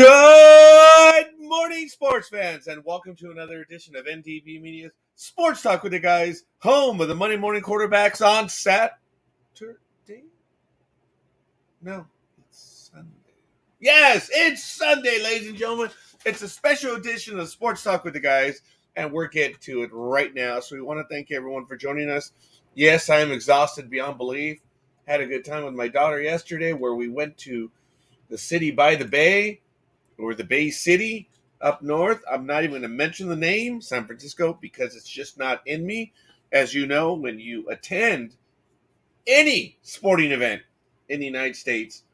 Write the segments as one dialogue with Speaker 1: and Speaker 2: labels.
Speaker 1: Good morning, sports fans, and welcome to another edition of NDB Media's Sports Talk with the Guys, home of the Monday morning quarterbacks on Saturday. No, it's Sunday. Yes, it's Sunday, ladies and gentlemen. It's a special edition of Sports Talk with the Guys, and we're getting to it right now. So we want to thank everyone for joining us. Yes, I am exhausted beyond belief. Had a good time with my daughter yesterday where we went to the city by the bay, or the Bay City up north. I'm not even going to mention the name, San Francisco, because it's just not in me. As you know, when you attend any sporting event in the United States,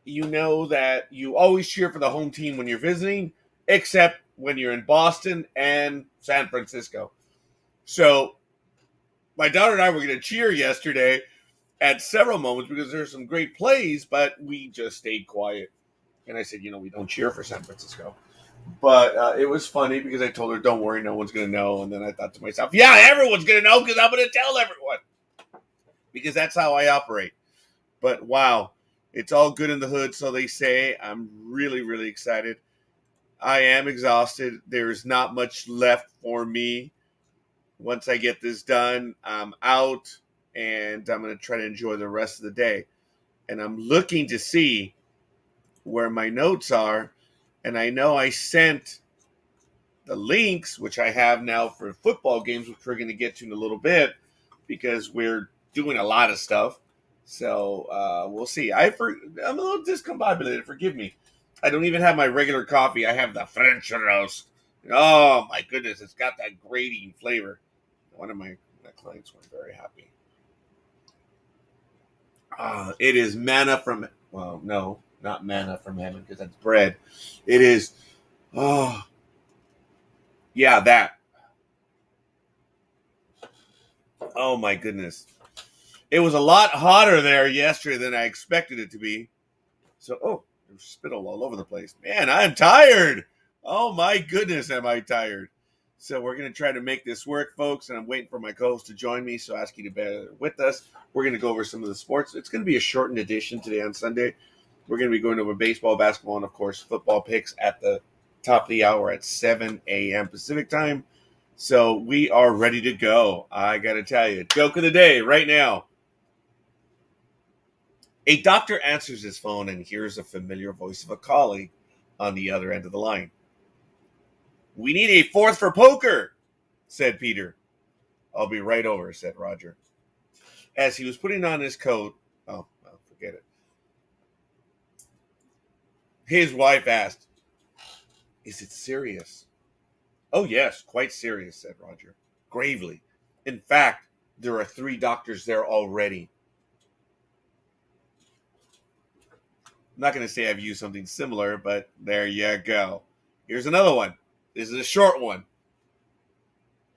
Speaker 1: you know that you always cheer for the home team when you're visiting, except when you're in Boston and San Francisco. So my daughter and I were going to cheer yesterday at several moments because there's some great plays, but we just stayed quiet. And I said, we don't cheer for San Francisco. But it was funny because I told her, don't worry, no one's going to know. And then I thought to myself, yeah, everyone's going to know because I'm going to tell everyone. Because that's how I operate. But wow, it's all good in the hood, so they say. I'm really, really excited. I am exhausted. There's not much left for me. Once I get this done, I'm out. And I'm going to try to enjoy the rest of the day. And I'm looking to see where my notes are, and I know I sent the links, which I have now for football games, which we're going to get to in a little bit because we're doing a lot of stuff. So we'll see. I'm a little discombobulated. Forgive me. I don't even have my regular coffee. I have the French roast. Oh my goodness, it's got that grating flavor. One of my clients were very happy. It is manna from. Well, no. Not manna from heaven because that's bread. It is, that. Oh my goodness. It was a lot hotter there yesterday than I expected it to be. So, there's spittle all over the place. Man, I'm tired. Oh my goodness, am I tired. So we're going to try to make this work, folks, and I'm waiting for my co-host to join me, so I ask you to bear with us. We're going to go over some of the sports. It's going to be a shortened edition today on Sunday. We're going to be going over baseball, basketball, and, of course, football picks at the top of the hour at 7 a.m. Pacific time. So we are ready to go. I got to tell you, joke of the day right now. A doctor answers his phone and hears a familiar voice of a colleague on the other end of the line. "We need a fourth for poker," said Peter. "I'll be right over," said Roger. As he was putting on his coat, forget it. His wife asked, "Is it serious?" "Oh, yes, quite serious," said Roger, gravely. "In fact, there are 3 doctors there already." I'm not going to say I've used something similar, but there you go. Here's another one. This is a short one.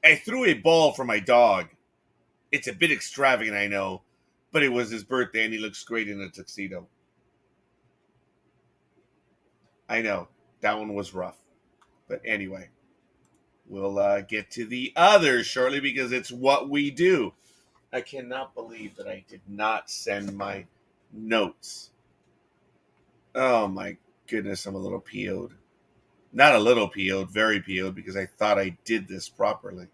Speaker 1: "I threw a ball for my dog. It's a bit extravagant, I know, but it was his birthday and he looks great in a tuxedo." I know, that one was rough. But anyway, we'll get to the others shortly because it's what we do. I cannot believe that I did not send my notes. Oh my goodness, I'm a little PO'd. Not a little PO'd, very PO'd because I thought I did this properly.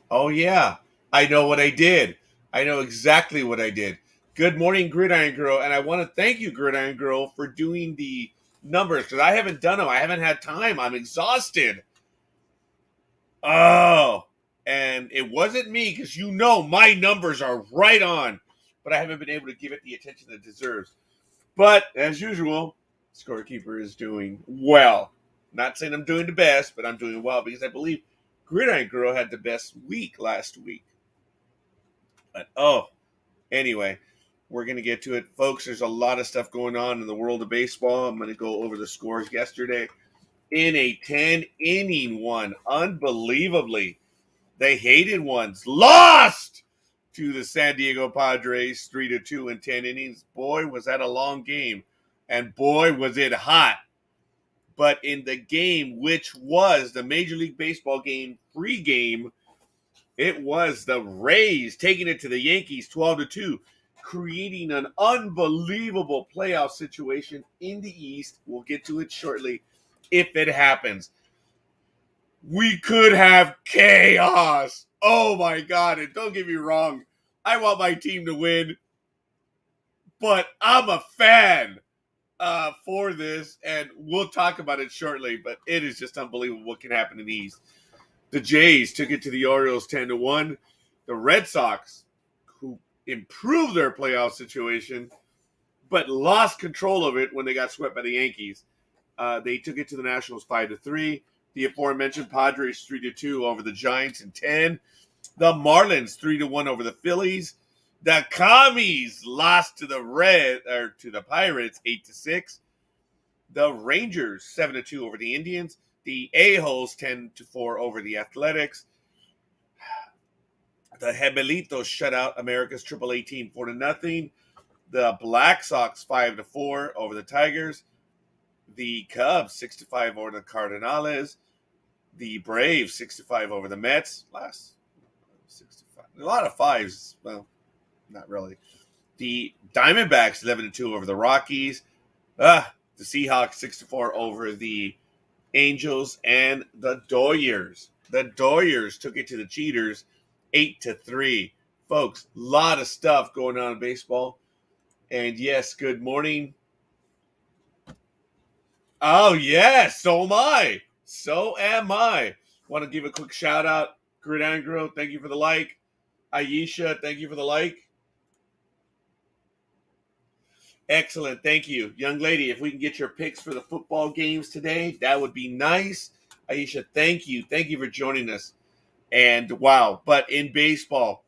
Speaker 1: Oh yeah, I know what I did. I know exactly what I did. Good morning, Gridiron Girl, and I want to thank you, Gridiron Girl, for doing the numbers because I haven't done them. I haven't had time. I'm exhausted. Oh, and it wasn't me because my numbers are right on, but I haven't been able to give it the attention that it deserves. But as usual, Scorekeeper is doing well. Not saying I'm doing the best, but I'm doing well because I believe Gridiron Girl had the best week last week. But anyway, we're going to get to it. Folks, there's a lot of stuff going on in the world of baseball. I'm going to go over the scores yesterday. In a 10-inning one, unbelievably, the hated ones lost to the San Diego Padres 3-2 in 10 innings. Boy, was that a long game. And boy, was it hot. But in the game, which was the Major League Baseball game pregame, it was the Rays taking it to the Yankees 12-2. creating an unbelievable playoff situation in the East. We'll get to it shortly if it happens. We could have chaos. Oh my God. And don't get me wrong, I want my team to win, but I'm a fan for this, and we'll talk about it shortly. But it is just unbelievable what can happen in the East. The Jays took it to the Orioles 10-1. The Red Sox, who improved their playoff situation, but lost control of it when they got swept by the Yankees. They took it to the Nationals 5-3. The aforementioned Padres 3-2 over the Giants in 10. The Marlins 3-1 over the Phillies. The Commies lost to the Pirates 8-6. The Rangers 7-2 over the Indians. The A-Holes 10-4 over the Athletics. The Hebelitos shut out America's AAA team 4-0. The Black Sox 5-4 over the Tigers. The Cubs 6-5 over the Cardinals. The Braves 6-5 over the Mets. Last 65. A lot of fives. Well, not really. The Diamondbacks 11-2 over the Rockies. The Seahawks 6-4 over the Angels, and the Doyers. The Doyers took it to the Cheaters 8-3. Folks, a lot of stuff going on in baseball. And yes, good morning. Oh, yes, so am I. So am I. Want to give a quick shout out. Gridangro, thank you for the like. Aisha, thank you for the like. Excellent. Thank you. Young lady, if we can get your picks for the football games today, that would be nice. Aisha, thank you. Thank you for joining us. And wow, but in baseball,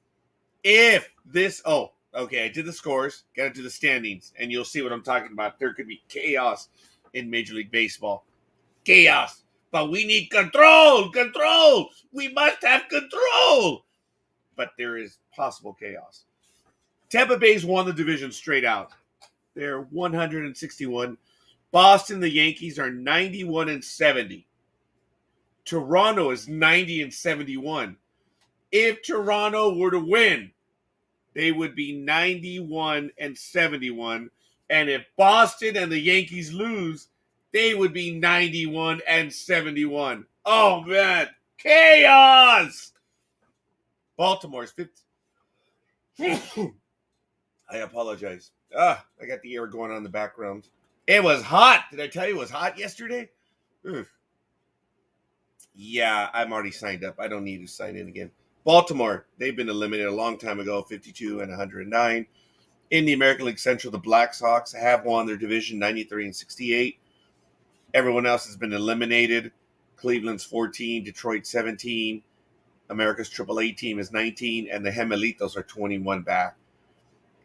Speaker 1: if this, okay, I did the scores, got to do the standings, and you'll see what I'm talking about. There could be chaos in Major League Baseball. Chaos. But we need control. Control. We must have control. But there is possible chaos. Tampa Bay's won the division straight out. They're 161. Boston, the Yankees are 91-70. Toronto is 90-71. If Toronto were to win, they would be 91-71. And if Boston and the Yankees lose, they would be 91-71. Oh, man. Chaos! Baltimore's 50. I apologize. I got the air going on in the background. It was hot. Did I tell you it was hot yesterday? Yeah, I'm already signed up. I don't need to sign in again. Baltimore, they've been eliminated a long time ago, 52-109. In the American League Central, the Black Sox have won their division 93-68. Everyone else has been eliminated. Cleveland's 14, Detroit 17. America's AAA team is 19, and the Gemelitos are 21 back.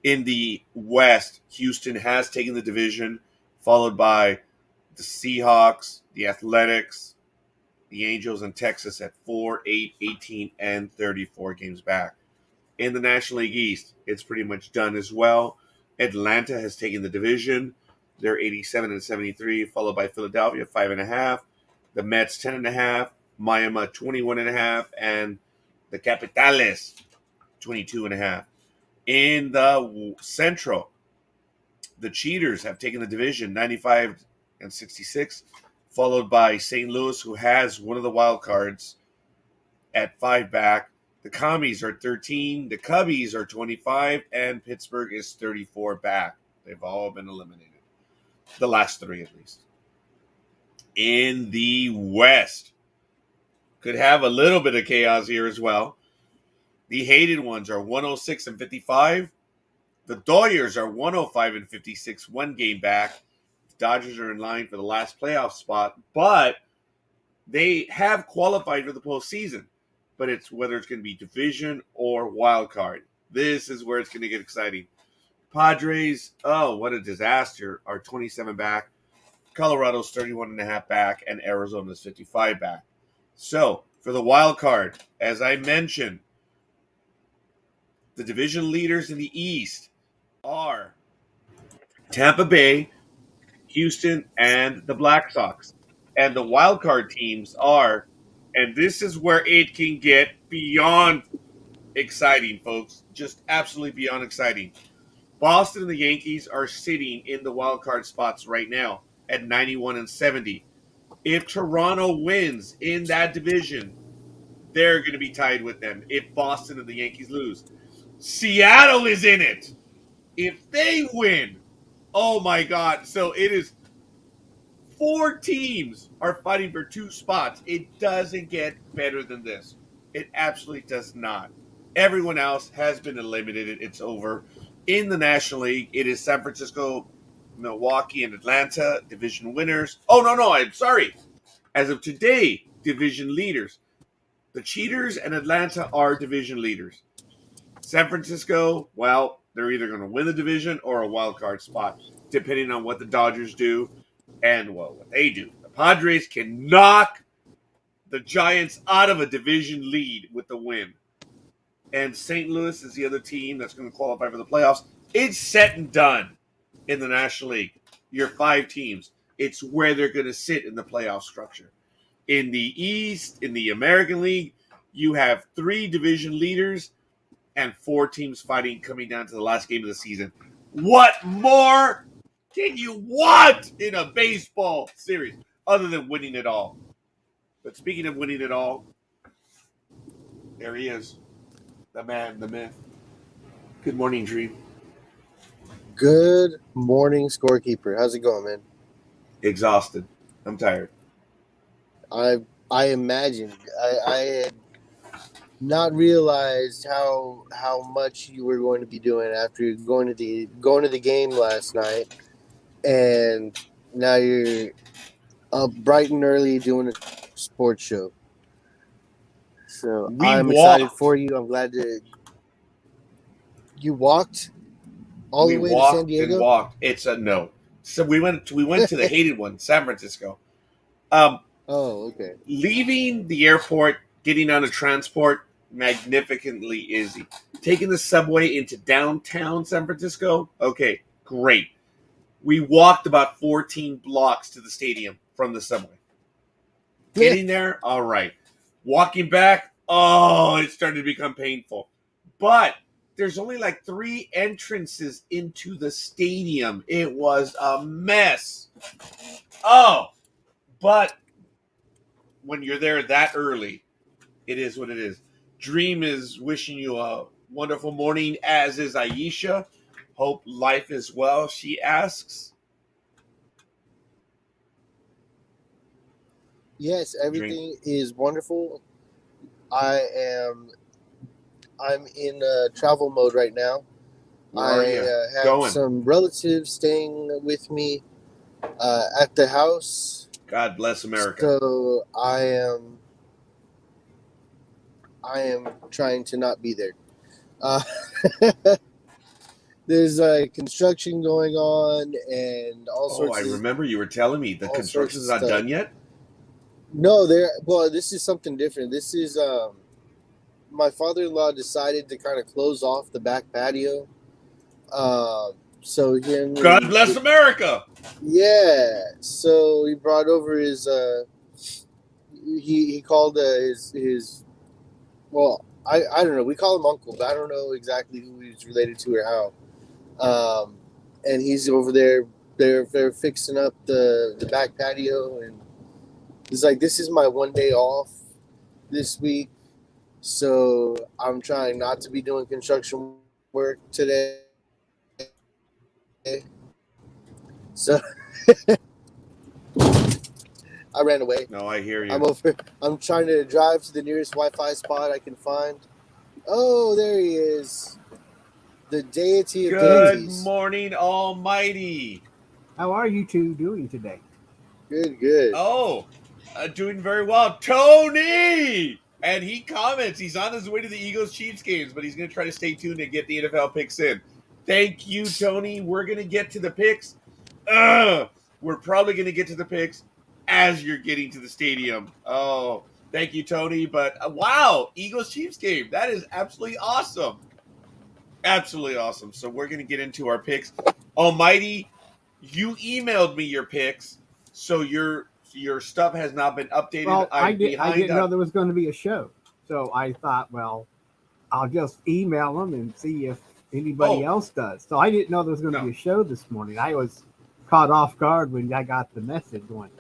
Speaker 1: In the West, Houston has taken the division, followed by the Seahawks, the Athletics, the Angels, and Texas at 4, 8, 18, and 34 games back. In the National League East, it's pretty much done as well. Atlanta has taken the division. They're 87-73, followed by Philadelphia, 5.5. The Mets, 10.5. Miami, 21.5. And the Capitales, 22.5. In the Central, the Cheaters have taken the division, 95-66, followed by St. Louis, who has one of the wild cards at 5 back. The Commies are 13, the Cubbies are 25, and Pittsburgh is 34 back. They've all been eliminated. The last 3, at least. In the West, could have a little bit of chaos here as well. The hated ones are 106-55. The Doyers are 105-56, 1 game back. The Dodgers are in line for the last playoff spot, but they have qualified for the postseason. But it's whether it's going to be division or wild card. This is where it's going to get exciting. Padres, oh, what a disaster, are 27 back. Colorado's 31.5 back, and Arizona's 55 back. So, for the wild card, as I mentioned, the division leaders in the East are Tampa Bay, Houston, and the Black Sox. And the wild card teams are, and this is where it can get beyond exciting, folks. Just absolutely beyond exciting. Boston and the Yankees are sitting in the wild card spots right now at 91 and 70. If Toronto wins in that division, they're going to be tied with them if Boston and the Yankees lose. Seattle is in it. If they win, oh my God. So it is 4 teams are fighting for 2 spots. It doesn't get better than this. It absolutely does not. Everyone else has been eliminated. It's over. In the National League, it is San Francisco, Milwaukee, and Atlanta, division winners. Oh, no, I'm sorry. As of today, division leaders. The Cheaters and Atlanta are division leaders. San Francisco, well, they're either going to win the division or a wild card spot, depending on what the Dodgers do and, well, what they do. The Padres can knock the Giants out of a division lead with the win. And St. Louis is the other team that's going to qualify for the playoffs. It's set and done in the National League. Your 5 teams. It's where they're going to sit in the playoff structure. In the East, in the American League, you have 3 division leaders and 4 teams fighting coming down to the last game of the season. What more can you want in a baseball series other than winning it all? But speaking of winning it all, there he is. The man, the myth. Good morning, Dream.
Speaker 2: Good morning, scorekeeper. How's it going, man?
Speaker 1: Exhausted. I'm tired.
Speaker 2: I imagined. I had not realized how much you were going to be doing after going to the game last night, and now you're up bright and early doing a sports show. So I'm excited for you. I'm glad that you walked all the way to San Diego.
Speaker 1: And walked. It's a no. So we went to the hated one, San Francisco.
Speaker 2: Okay.
Speaker 1: Leaving the airport, getting on a transport, magnificently easy. Taking the subway into downtown San Francisco, okay, great. We walked about 14 blocks to the stadium from the subway. Getting there, all right. Walking back, it started to become painful. But there's only like 3 entrances into the stadium. It was a mess. But when you're there that early, it is what it is. Dream is wishing you a wonderful morning, as is Aisha. Hope life is well, she asks.
Speaker 2: Yes, everything is wonderful. I'm in travel mode right now. I have some relatives staying with me at the house.
Speaker 1: God bless America.
Speaker 2: So I am trying to not be there. There's construction going on and all sorts.
Speaker 1: I remember you were telling me the construction's not done yet.
Speaker 2: No, this is something different. This is my father-in-law decided to kind of close off the back patio. So
Speaker 1: God bless America.
Speaker 2: Yeah. So he brought over his he called his well, I don't know. We call him uncle, but I don't know exactly who he's related to or how. And he's over there. They're fixing up the back patio, and he's like, "This is my one day off this week, so I'm trying not to be doing construction work today." So I ran away.
Speaker 1: No, I hear you.
Speaker 2: I'm trying to drive to the nearest Wi-Fi spot I can find. Oh, there he is. The deity of deities.
Speaker 1: Good morning, Almighty.
Speaker 3: How are you two doing today?
Speaker 2: Good.
Speaker 1: Doing very well. Tony! And he comments he's on his way to the Eagles-Chiefs games, but he's going to try to stay tuned and get the NFL picks in. Thank you, Tony. We're going to get to the picks. We're probably going to get to the picks as you're getting to the stadium. Oh, thank you, Tony. But wow, Eagles-Chiefs game. That is absolutely awesome. Absolutely awesome. So we're going to get into our picks. Almighty, you emailed me your picks, so your stuff has not been updated.
Speaker 3: Well, I didn't know there was going to be a show. So I thought, well, I'll just email them and see if anybody else does. So I didn't know there was going to be a show this morning. I was caught off guard when I got the message going,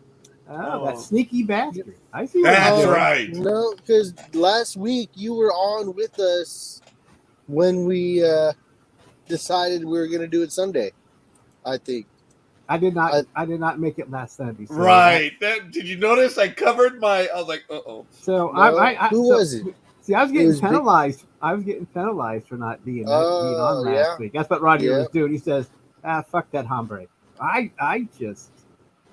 Speaker 3: oh, that sneaky bastard. I see what
Speaker 1: That's
Speaker 3: you're doing.
Speaker 1: right.
Speaker 2: No, because last week you were on with us when we decided we were going to do it Sunday, I think.
Speaker 3: I did not make it last Sunday. So
Speaker 1: Right. Did you notice I covered my? I was like, uh-oh.
Speaker 3: So
Speaker 2: No, who was it?
Speaker 3: See, I was getting penalized. I was getting penalized for not being on last week. That's what Roger was doing. He says, fuck that hombre. I just,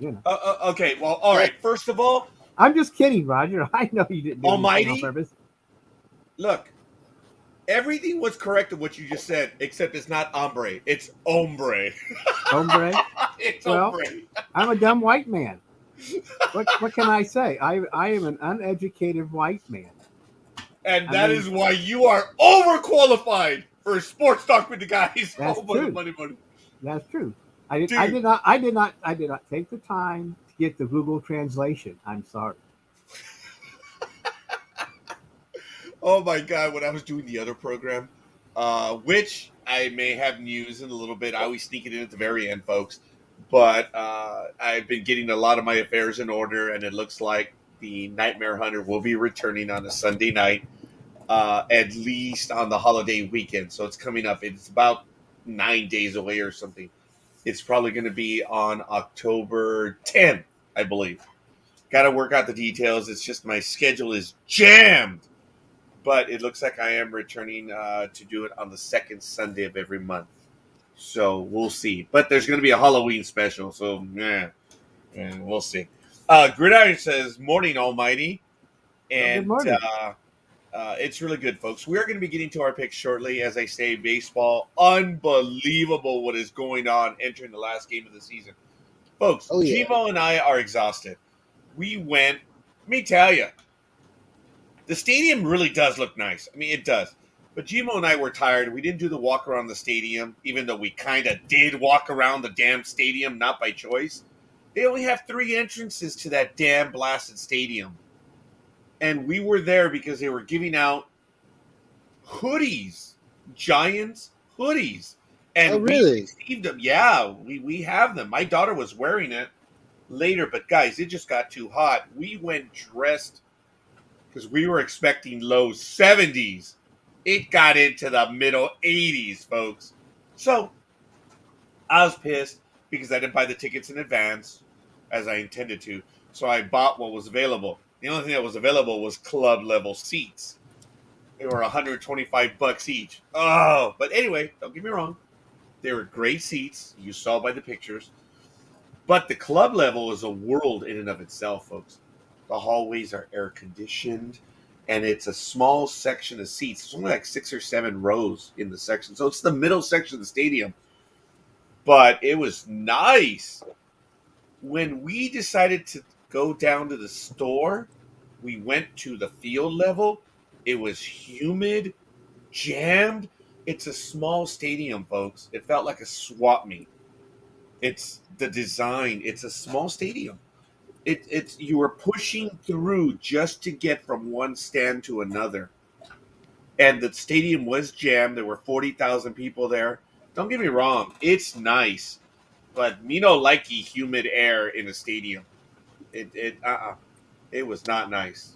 Speaker 1: Okay, well, all right. First of all,
Speaker 3: I'm just kidding, Roger. I know you didn't do anything on purpose.
Speaker 1: Look, everything was correct in what you just said, except it's not hombre. It's hombre.
Speaker 3: Hombre?
Speaker 1: It's
Speaker 3: hombre. I'm a dumb white man. What can I say? I am an uneducated white man.
Speaker 1: And that is why you are overqualified for sports talk with the guys.
Speaker 3: That's true.
Speaker 1: Money.
Speaker 3: That's true. I did not take the time to get the Google translation. I'm sorry.
Speaker 1: Oh my God! When I was doing the other program, which I may have news in a little bit, I always sneak it in at the very end, folks. But I've been getting a lot of my affairs in order, and it looks like the Nightmare Hunter will be returning on a Sunday night, at least on the holiday weekend. So it's coming up. It's about 9 days away or something. It's probably going to be on October 10th, I believe. Got to work out the details. It's just my schedule is jammed. But it looks like I am returning to do it on the second Sunday of every month. So we'll see. But there's going to be a Halloween special. So, and we'll see. Gridiron says, morning, Almighty. And
Speaker 3: good morning.
Speaker 1: it's really good, folks. We are going to be getting to our picks shortly. As I say, baseball, unbelievable what is going on entering the last game of the season. Folks, Gmo and I are exhausted. We went, let me tell you, the stadium really does look nice. I mean, it does. But Gmo and I were tired. We didn't do the walk around the stadium, even though we kind of did walk around the damn stadium, not by choice. They only have 3 entrances to that damn blasted stadium. And we were there because they were giving out hoodies, Giants hoodies. And
Speaker 2: really?
Speaker 1: We received them. Yeah, we have them. My daughter was wearing it later. But, guys, it just got too hot. We went dressed because we were expecting low 70s. It got into the middle 80s, folks. So I was pissed because I didn't buy the tickets in advance as I intended to. So I bought what was available. The only thing that was available was club level seats. They were $125 each. Oh, but anyway, don't get me wrong. They were great seats. You saw by the pictures. But the club level is a world in and of itself, folks. The hallways are air conditioned, and it's a small section of seats. It's only like 6 or 7 rows in the section. So it's the middle section of the stadium. But it was nice. When we decided to go down to the store, we went to the field level. It was humid, jammed. It's a small stadium, folks. It felt like a swap meet. It's the design. It's a small stadium. It's you were pushing through just to get from one stand to another. And the stadium was jammed. There were 40,000 people there. Don't get me wrong. It's nice. But me no likey humid air in a stadium. It was not nice.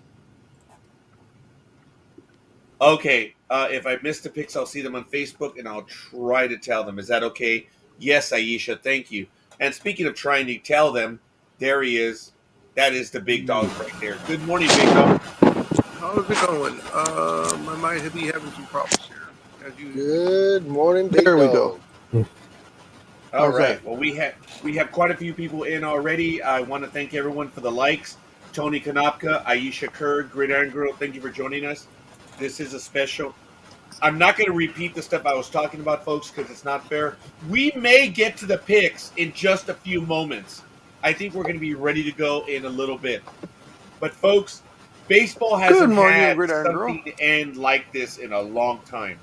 Speaker 1: Okay, if I missed the pics, I'll see them on Facebook, and I'll try to tell them. Is that okay? Yes, Aisha, thank you. And speaking of trying to tell them, there he is. That is the big dog right there. Good morning, big dog.
Speaker 4: How's it going? I might be having some problems here.
Speaker 2: Good morning, big
Speaker 4: there
Speaker 2: dog.
Speaker 4: We go.
Speaker 1: All right. Well, we have quite a few people in already. I want to thank everyone for the likes. Tony Konopka, Aisha Kerr, Gridiron Girl, thank you for joining us. This is a special. I'm not going to repeat the stuff I was talking about, folks, because it's not fair. We may get to the picks in just a few moments. I think we're going to be ready to go in a little bit. But, folks, baseball hasn't had something to end like this in a long time.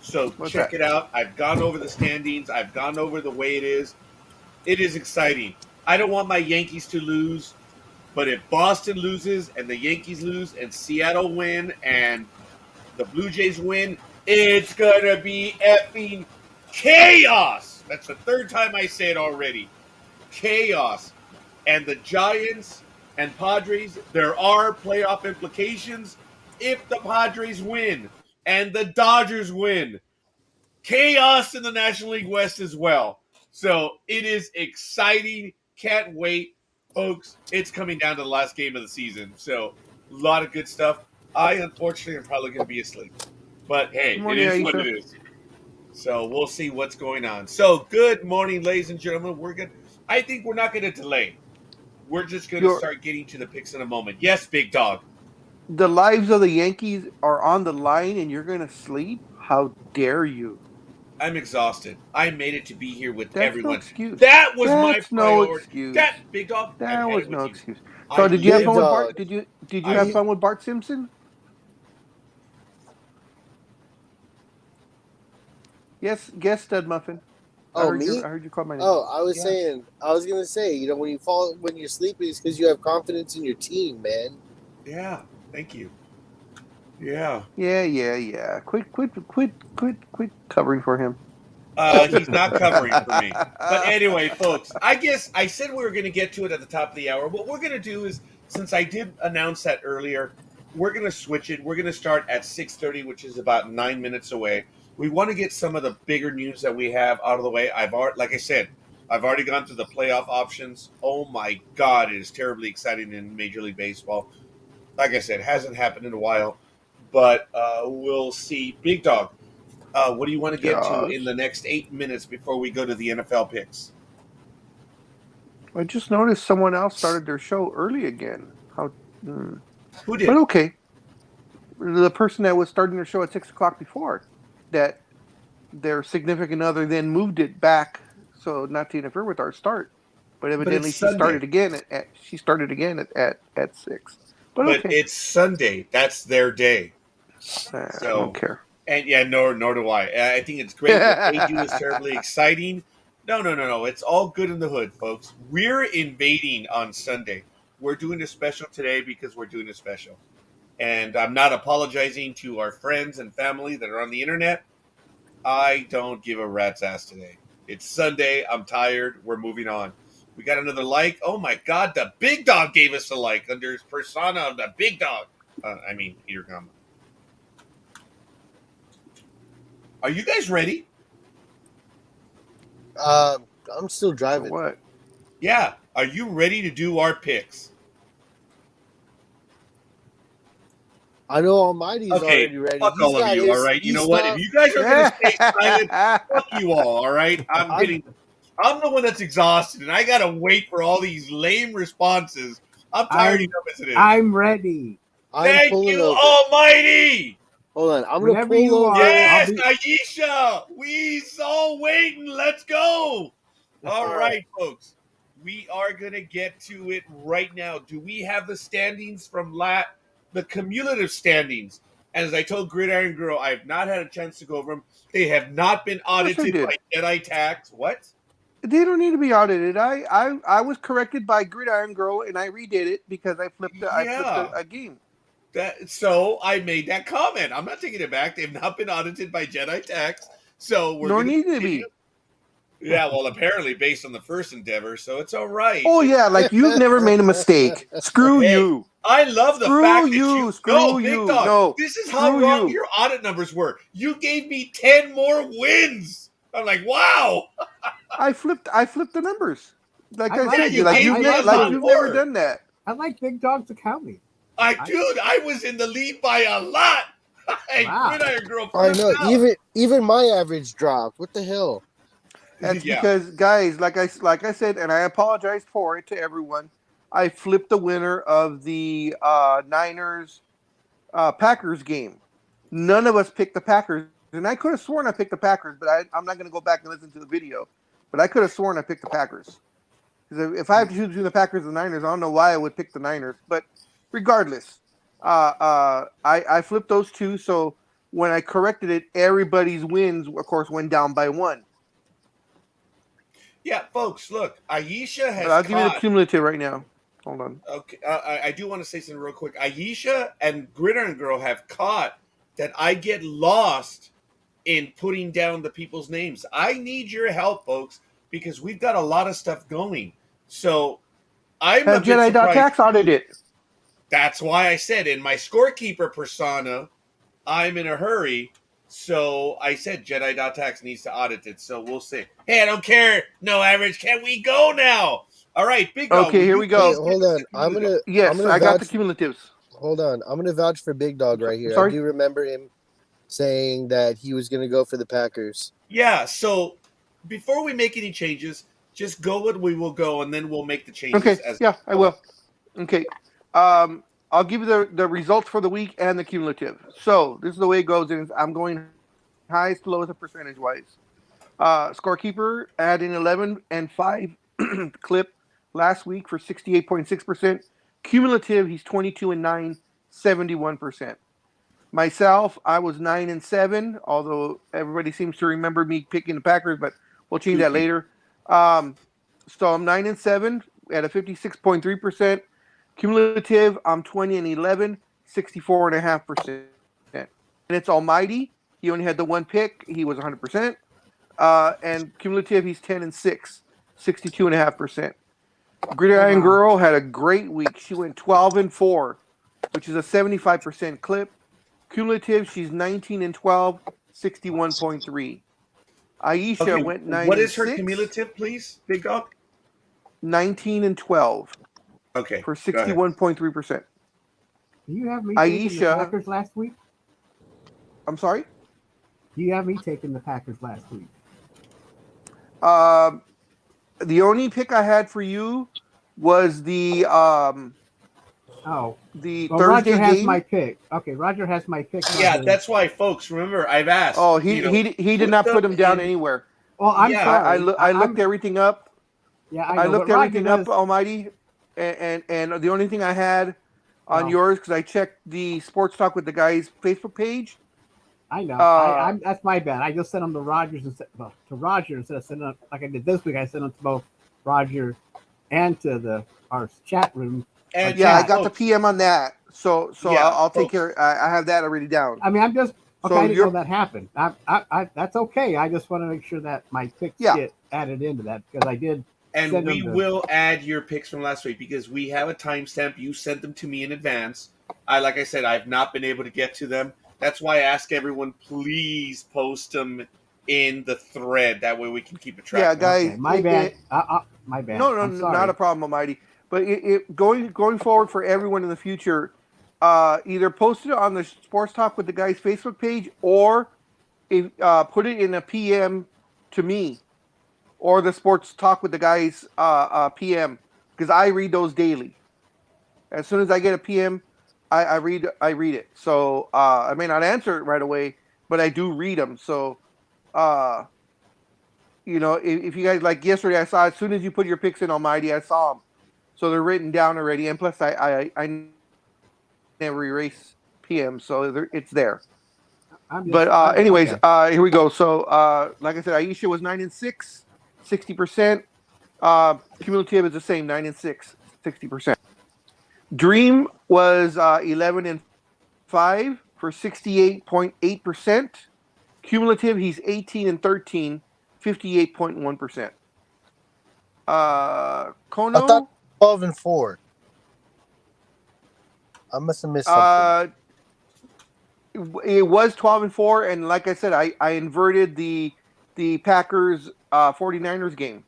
Speaker 1: So check it out. I've gone over the standings. I've gone over the way it is. It is exciting. I don't want my Yankees to lose, but if Boston loses and the Yankees lose and Seattle win and the Blue Jays win, It's gonna be effing chaos. That's the third time I say it already. Chaos. And the Giants and Padres, there are playoff implications if the Padres win and the Dodgers win. Chaos in the National League West as well. So it is exciting. Can't wait, folks. It's coming down to the last game of the season. So a lot of good stuff. I, unfortunately, am probably going to be asleep. But hey,
Speaker 4: Good
Speaker 1: it
Speaker 4: morning,
Speaker 1: is what
Speaker 4: Aisha.
Speaker 1: it is. So we'll see what's going on. So good morning, ladies and gentlemen. I think we're not going to delay. We're just going to
Speaker 4: Your
Speaker 1: start getting to the picks in a moment. Yes, big dog.
Speaker 4: the lives of the Yankees are on the line, and you're gonna sleep? How dare you?
Speaker 1: I'm exhausted. I made it to be here with
Speaker 4: That's no
Speaker 1: everyone.
Speaker 4: excuse.
Speaker 1: That was my
Speaker 4: That's no
Speaker 1: priority.
Speaker 4: excuse.
Speaker 1: That big dog. I've
Speaker 4: That
Speaker 1: had
Speaker 4: was
Speaker 1: it with
Speaker 4: no
Speaker 1: you.
Speaker 4: excuse.
Speaker 1: I
Speaker 4: So, did you have
Speaker 2: Big
Speaker 4: fun with
Speaker 1: live.
Speaker 2: dog.
Speaker 4: Bart? Did you
Speaker 1: I
Speaker 4: have fun with Bart Simpson? Yes, Stud Muffin.
Speaker 2: Oh, me?
Speaker 4: I heard you call my name.
Speaker 2: Oh, I was
Speaker 1: Yeah.
Speaker 2: saying, I was gonna say, when you're sleeping, it's because you have confidence in your team, man.
Speaker 1: Yeah. Thank you. Yeah.
Speaker 4: Yeah. Quit covering for him.
Speaker 1: He's not covering for me. But anyway, folks, I guess I said we were going to get to it at the top of the hour. What we're going to do is, since I did announce that earlier, we're going to switch it. We're going to start at 6:30, which is about 9 minutes away. We want to get some of the bigger news that we have out of the way. Like I said, I've already gone through the playoff options. Oh my God, it is terribly exciting in Major League Baseball. Like I said, hasn't happened in a while, but we'll see. Big dog. What do you want to get to in
Speaker 4: Josh,
Speaker 1: the next 8 minutes before we go to the NFL picks?
Speaker 4: I just noticed someone else started their show early again.
Speaker 1: Who
Speaker 4: But
Speaker 1: did?
Speaker 4: okay, the person that was starting their show at 6 o'clock before, that their significant other then moved it back so not to interfere with our start. But
Speaker 1: But
Speaker 4: evidently
Speaker 1: it's
Speaker 4: she started
Speaker 1: Sunday.
Speaker 4: again at 6. But
Speaker 1: But
Speaker 4: okay,
Speaker 1: it's Sunday. That's their day.
Speaker 4: I don't
Speaker 1: So,
Speaker 4: care.
Speaker 1: and yeah, nor do I. I think it's great. What they do is terribly exciting. No. It's all good in the hood, folks. We're invading on Sunday. We're doing a special today because we're doing a special. And I'm not apologizing to our friends and family that are on the internet. I don't give a rat's ass today. It's Sunday. I'm tired. We're moving on. We got another like. Oh my God, the big dog gave us a like under his persona of the big dog. Peter Gama. Are you guys ready?
Speaker 2: I'm still
Speaker 4: For
Speaker 2: driving.
Speaker 4: what?
Speaker 1: Yeah. Are you ready to do our picks?
Speaker 2: I know Almighty's
Speaker 1: Okay.
Speaker 2: already ready.
Speaker 1: Fuck
Speaker 2: He's
Speaker 1: all of
Speaker 2: got
Speaker 1: you. All
Speaker 2: his.
Speaker 1: right. You know
Speaker 2: He's
Speaker 1: what? If
Speaker 2: not.
Speaker 1: you guys are going to stay silent, fuck you all. All right. I'm the one that's exhausted, and I gotta wait for all these lame responses. I'm tired enough as it is.
Speaker 3: I'm ready.
Speaker 2: I'm
Speaker 1: Thank
Speaker 2: pulling
Speaker 1: you,
Speaker 2: over.
Speaker 1: Almighty.
Speaker 2: Hold on. I'm gonna
Speaker 3: Whenever you
Speaker 2: pull over.
Speaker 3: are,
Speaker 1: Yes,
Speaker 3: I'll be.
Speaker 1: Aisha. We all waiting. Let's go. All right, folks. We are gonna get to it right now. Do we have the standings from the cumulative standings? And as I told Gridiron Girl, I have not had a chance to go over them. They have not been
Speaker 4: Of course I
Speaker 1: audited by
Speaker 4: did.
Speaker 1: Jedi Tax. What?
Speaker 4: They don't need to be audited. I was corrected by Gridiron Girl and I redid it because I flipped
Speaker 1: Yeah.
Speaker 4: a game.
Speaker 1: So I made that comment. I'm not taking it back. They've not been audited by Jedi Tax. So we're
Speaker 4: Nor
Speaker 1: gonna
Speaker 4: need to
Speaker 1: continue.
Speaker 4: be.
Speaker 1: Yeah, well, apparently based on the first endeavor, so it's all right.
Speaker 4: Oh yeah, like you've never made a mistake. Screw
Speaker 1: Hey,
Speaker 4: you.
Speaker 1: I love the
Speaker 4: Screw
Speaker 1: fact that
Speaker 4: you.
Speaker 1: no,
Speaker 4: Screw
Speaker 1: big
Speaker 4: you.
Speaker 1: dog.
Speaker 4: No.
Speaker 1: This is how
Speaker 4: Screw
Speaker 1: wrong
Speaker 4: you.
Speaker 1: your audit numbers were. You gave me 10 more wins. I'm like, wow.
Speaker 4: I flipped the numbers. Like
Speaker 3: I
Speaker 4: I
Speaker 3: like
Speaker 1: Yeah,
Speaker 4: said,
Speaker 1: you
Speaker 3: I,
Speaker 1: gave
Speaker 3: I
Speaker 1: me a
Speaker 3: like
Speaker 1: lot
Speaker 4: you've never
Speaker 1: more.
Speaker 4: done that.
Speaker 3: I like Big Dog's accounting.
Speaker 1: Dude, I was in the lead by a lot. Hey,
Speaker 3: Wow.
Speaker 1: Gridiron Girl, put
Speaker 2: I
Speaker 1: us
Speaker 2: know.
Speaker 1: down.
Speaker 2: Even my average dropped. What the hell?
Speaker 4: That's
Speaker 1: Yeah.
Speaker 4: because guys, like I said, and I apologized for it to everyone. I flipped the winner of the Niners Packers game. None of us picked the Packers, and I could have sworn I picked the Packers, but I'm not going to go back and listen to the video. But I could have sworn I picked the Packers. Because if I have to choose between the Packers and the Niners, I don't know why I would pick the Niners. But regardless, I flipped those two. So when I corrected it, everybody's wins, of course, went down by one.
Speaker 1: Yeah, folks, look, Aisha
Speaker 4: But
Speaker 1: has
Speaker 4: I'll give you the
Speaker 1: caught.
Speaker 4: cumulative right now. Hold on.
Speaker 1: Okay, I do want to say something real quick. Aisha and Gridiron Girl have caught that I get lost in putting down the people's names. I need your help, folks, because we've got a lot of stuff going. So I'm a
Speaker 4: Have
Speaker 1: bit surprised.
Speaker 4: Jedi.tax audit it.
Speaker 1: That's why I said in my scorekeeper persona, I'm in a hurry. So I said Jedi.tax needs to audit it. So we'll see. Hey, I don't care. No average. Can we go now? All right, Big Dog.
Speaker 4: Okay,
Speaker 1: will
Speaker 4: here
Speaker 1: you
Speaker 4: we go.
Speaker 2: Wait, hold on.
Speaker 4: Yes, I got the cumulatives.
Speaker 2: Hold on. I'm gonna vouch for Big Dog right here.
Speaker 4: Sorry?
Speaker 2: I do remember him saying that he was gonna go for the Packers.
Speaker 1: Yeah, so before we make any changes, just go what we will go, and then we'll make the changes.
Speaker 4: Okay,
Speaker 1: As
Speaker 4: yeah, I will. Okay. I'll give you the results for the week and the cumulative. So this is the way it goes. And I'm going highest to lowest percentage-wise. Scorekeeper had an 11-5 clip last week for 68.6%. Cumulative, he's 22-9, 71%. Myself, I was 9-7, although everybody seems to remember me picking the Packers, but we'll change that later. So I'm 9-7 at a 56.3%. Cumulative, I'm 20-11, 64.5%. And it's Almighty. He only had the one pick. He was 100%. And cumulative, he's 10-6, 62.5%. Gridiron Girl had a great week. She went 12-4, which is a 75% clip. Cumulative, she's 19-12, 61.3. Aisha went 9-6.
Speaker 1: What is her cumulative, please, Big Dog?
Speaker 4: 19-12.
Speaker 1: Okay.
Speaker 4: For 61.3%.
Speaker 3: Do you have me taking the Packers last week?
Speaker 4: I'm sorry?
Speaker 3: Do you have me taking the Packers last week?
Speaker 4: The only pick I had for you was the Thursday
Speaker 3: Roger has
Speaker 4: game.
Speaker 3: my pick. Okay, Roger has my pick.
Speaker 1: Yeah, that's why, folks. Remember, I've asked.
Speaker 4: Oh, he did not put him down anywhere.
Speaker 3: Well, I'm sorry.
Speaker 4: I looked everything up.
Speaker 3: Yeah, I know,
Speaker 4: looked everything up, Almighty, and the only thing I had on yours, because I checked the Sports Talk with the Guys Facebook page.
Speaker 3: I know. That's my bad. I just sent them to Rogers instead of sending them like I did this week. I sent them to both Roger and to our chat room.
Speaker 4: And I got the PM on that, so I'll take care. I have that already down.
Speaker 3: I mean, I'm just okay. I didn't know that happened. I that's okay. I just want to make sure that my picks get added into that because I did.
Speaker 1: And we will add your picks from last week because we have a timestamp. You sent them to me in advance. Like I said, I've not been able to get to them. That's why I ask everyone, please post them in the thread. That way we can keep a track.
Speaker 4: Yeah, guys. Okay,
Speaker 3: my bad. My bad.
Speaker 4: No, not a problem, Almighty. But going forward for everyone in the future, either post it on the Sports Talk with the Guys Facebook page or put it in a PM to me or the Sports Talk with the Guys PM because I read those daily. As soon as I get a PM, I read it. So I may not answer it right away, but I do read them. So if you guys like yesterday, I saw as soon as you put your picks in Almighty, I saw them. So they're written down already, and plus I never erase PM, so it's there. But anyways, here we go. So like I said, Aisha was 9-6, 60%. Cumulative is the same, 9-6, 60%. Dream was 11-5 for 68.8%. Cumulative, he's 18-13, 58.1%. Kono.
Speaker 2: 12-4. I must have missed something.
Speaker 4: It was 12-4, and like I said, I inverted the Packers 49ers game.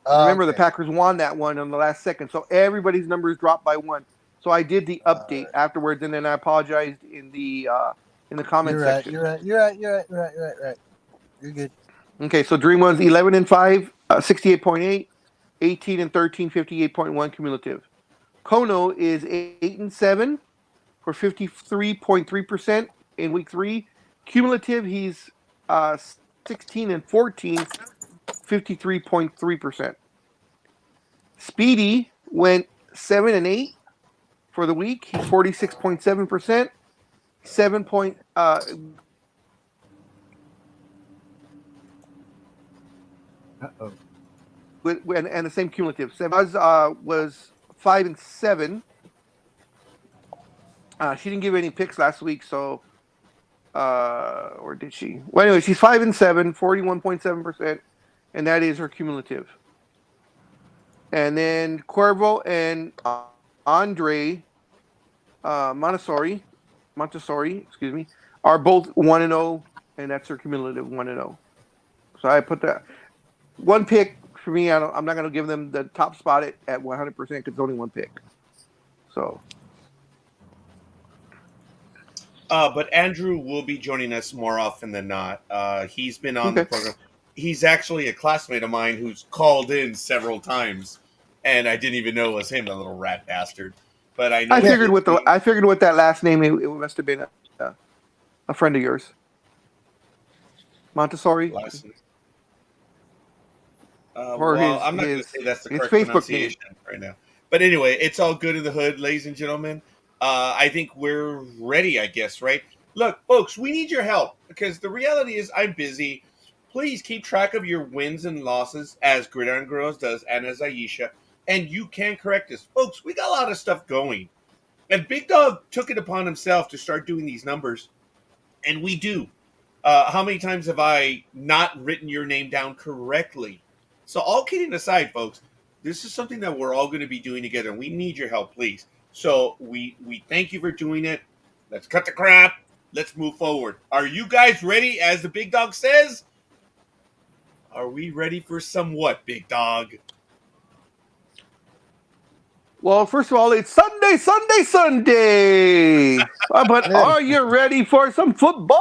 Speaker 4: Remember, the Packers won that one on the last second, so everybody's numbers dropped by one. So I did the update afterwards, and then I apologized in the comment section.
Speaker 2: You're right. You're good.
Speaker 4: Okay, so Dream was 11-5, 68.8. 18-13, 58.1 cumulative. Kono is 8-7 for 53.3% in week 3. Cumulative, he's 16-14, 53.3%. Speedy went 7-8 for the week. He's 46.7%. 7 point. And the same cumulative. Sebaz was 5-7. She didn't give any picks last week, so Or did she? Well, anyway, she's 5-7, 41.7%, and that is her cumulative. And then Cuervo and Andre Montessori, excuse me, are both 1-0, and that's her cumulative 1-0. So I put that one pick for me. I'm not going to give them the top spot at 100% because it's only one pick. So.
Speaker 1: But Andrew will be joining us more often than not. He's been on the program. He's actually a classmate of mine who's called in several times, and I didn't even know it was him, the little rat bastard. But I know
Speaker 4: I figured with that last name, it must have been a friend of yours, Montessori.
Speaker 1: Well, I'm not going to say that's the correct pronunciation right now. But anyway, it's all good in the hood, ladies and gentlemen. I think we're ready, I guess, right? Look, folks, we need your help because the reality is I'm busy. Please keep track of your wins and losses as Gridiron Girls does and as Aisha. And you can correct us. Folks, we got a lot of stuff going. And Big Dog took it upon himself to start doing these numbers. And we do. How many times have I not written your name down correctly? So all kidding aside, folks, this is something that we're all going to be doing together, and we need your help, please. So we thank you for doing it. Let's cut the crap. Let's move forward. Are you guys ready, as the Big Dog says? Are we ready for some what, Big Dog?
Speaker 4: Well, first of all, it's Sunday. But are you ready for some football?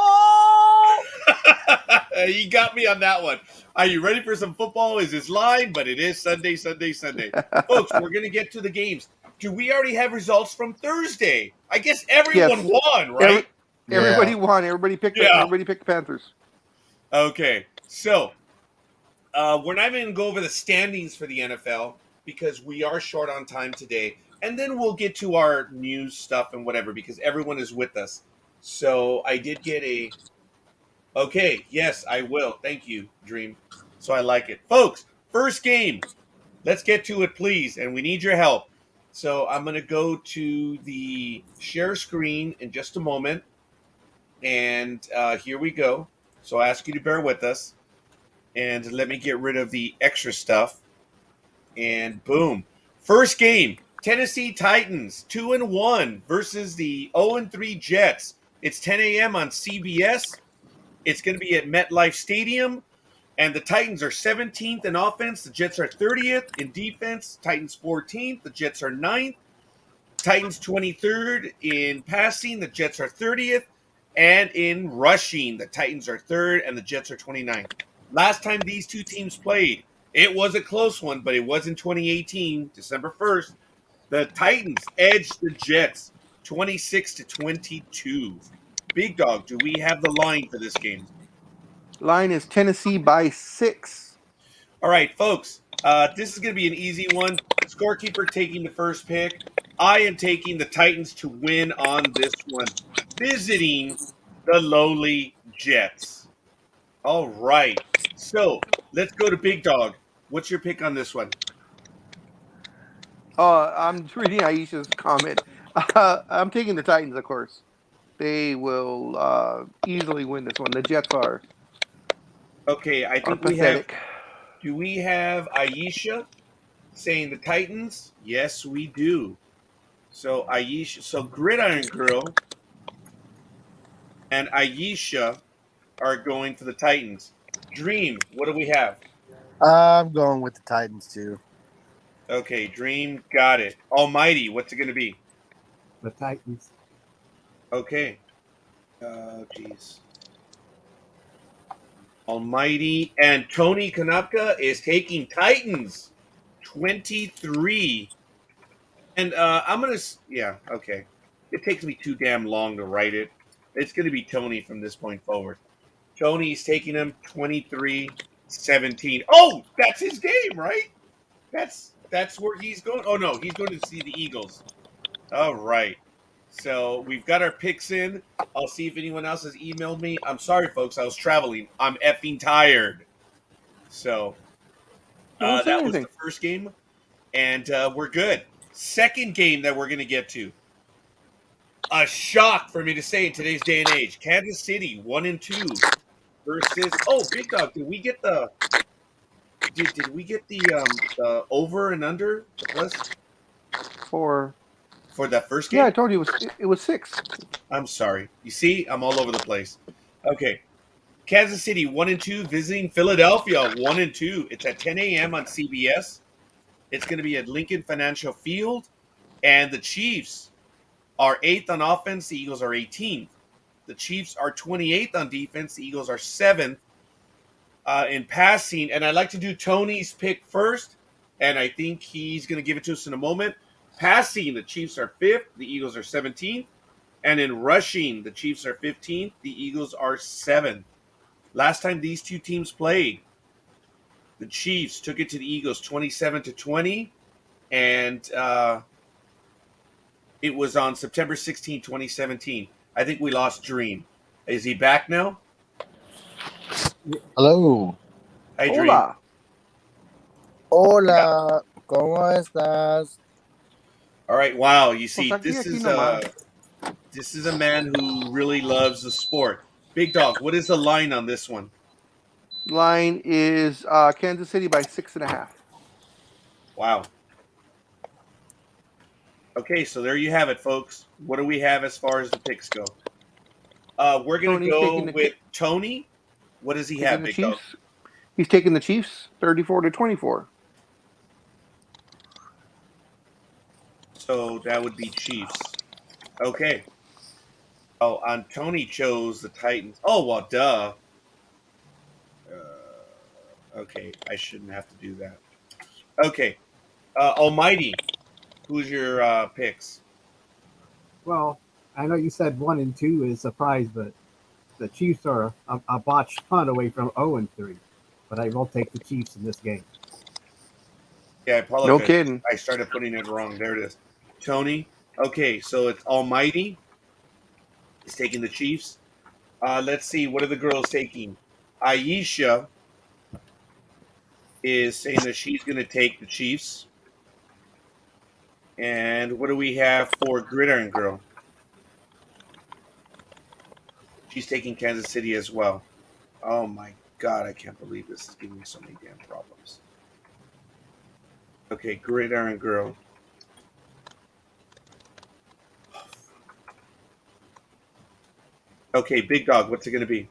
Speaker 1: You got me on that one. Are you ready for some football? Is his line, but it is Sunday. Folks, we're going to get to the games. Do we already have results from Thursday? I guess everyone won, right?
Speaker 4: Everybody won. Everybody picked the Panthers.
Speaker 1: Okay, so we're not even going to go over the standings for the NFL because we are short on time today. And then we'll get to our news stuff and whatever because everyone is with us. So I did get a... Okay, yes, I will. Thank you, Dream. So I like it. Folks, first game. Let's get to it, please. And we need your help. So I'm going to go to the share screen in just a moment. And here we go. So I ask you to bear with us. And let me get rid of the extra stuff. And boom. First game. Tennessee Titans 2-1 versus the 0-3 Jets. It's 10 a.m. on CBS. It's going to be at MetLife Stadium. And the Titans are 17th in offense. The Jets are 30th in defense. Titans 14th. The Jets are 9th. Titans 23rd in passing. The Jets are 30th. And in rushing, the Titans are 3rd and the Jets are 29th. Last time these two teams played, it was a close one, but it was in 2018, December 1st. The Titans edged the Jets 26-22. Big Dog, do we have the line for this game?
Speaker 4: Line is Tennessee by 6.
Speaker 1: All right, folks. This is going to be an easy one. Scorekeeper taking the first pick. I am taking the Titans to win on this one, visiting the lowly Jets. All right. So let's go to Big Dog. What's your pick on this one?
Speaker 4: I'm reading Aisha's comment. I'm taking the Titans, of course. They will easily win this one. The Jets are.
Speaker 1: Okay, I think we pathetic. Do we have Aisha saying the Titans? Yes, we do. So Aisha, so Gridiron Girl and Aisha are going for the Titans. Dream, what do we have?
Speaker 2: I'm going with the Titans too.
Speaker 1: Okay, Dream, got it. Almighty, what's it going to be?
Speaker 3: The Titans.
Speaker 1: Okay. Jeez. Almighty and Tony Kanapka is taking Titans 23. And I'm going to, yeah, okay. It takes me too damn long to write it. It's going to be Tony from this point forward. Tony's taking him 23-17. Oh, that's his game, right? That's where he's going. Oh, no, he's going to see the Eagles. All right. So we've got our picks in. I'll see if anyone else has emailed me. I'm sorry, folks. I was traveling. I'm effing tired. So that was the first game. And we're good. Second game that we're going to get to. a shock for me to say in today's day and age. Kansas City 1-2 versus. Oh, Big Dog, did we get the? Did we get the over and under the plus
Speaker 4: For
Speaker 1: for that first
Speaker 4: yeah, I
Speaker 1: game?
Speaker 4: told you it was 6.
Speaker 1: I'm sorry. You see, I'm all over the place. Okay, Kansas City 1-2 visiting Philadelphia 1-2. It's at 10 a.m. on CBS. It's going to be at Lincoln Financial Field, and the Chiefs are 8th on offense. The Eagles are 18th. The Chiefs are 28th on defense. The Eagles are 7th in passing. And I'd like to do Tony's pick first, and I think he's going to give it to us in a moment. Passing, the Chiefs are 5th. The Eagles are 17th. And in rushing, the Chiefs are 15th. The Eagles are 7th. Last time these two teams played, the Chiefs took it to the Eagles 27-20, and it was on September 16, 2017. I think we lost Dream. Is he back now?
Speaker 2: Hello.
Speaker 1: Hi, Dream.
Speaker 4: Hola.
Speaker 2: Hola. ¿Cómo estás?
Speaker 1: All right. Wow. You see,
Speaker 4: Pues aquí,
Speaker 1: this
Speaker 4: aquí
Speaker 1: is
Speaker 4: nomás.
Speaker 1: this is a man who really loves the sport. Big Dog, what is the line on this one?
Speaker 4: Line is Kansas City by 6.5.
Speaker 1: Wow. Okay, so there you have it, folks. What do we have as far as the picks go? We're going to
Speaker 4: Tony's taking
Speaker 1: go with Tony. What does he
Speaker 4: taking
Speaker 1: have,
Speaker 4: the
Speaker 1: Big Dog?
Speaker 4: Chiefs. He's taking the Chiefs 34-24.
Speaker 1: So that would be Chiefs. Okay. Oh, and Tony chose the Titans. Oh, well, duh. Okay, I shouldn't have to do that. Okay. Almighty, who's your picks?
Speaker 3: Well, I know you said 1-2 is a surprise, but the Chiefs are a botched punt away from 0-3. But I will take the Chiefs in this game.
Speaker 1: Yeah, I apologize.
Speaker 4: No kidding.
Speaker 1: I started putting it wrong. There it is. Tony. Okay, so it's Almighty. He's taking the Chiefs. Let's see. What are the girls taking? Aisha is saying that she's going to take the Chiefs. And what do we have for Gridiron Girl? She's taking Kansas City as well. Oh my God, I can't believe this is giving me so many damn problems. Okay, Gridiron Girl. Okay, Big Dog, what's it going to be?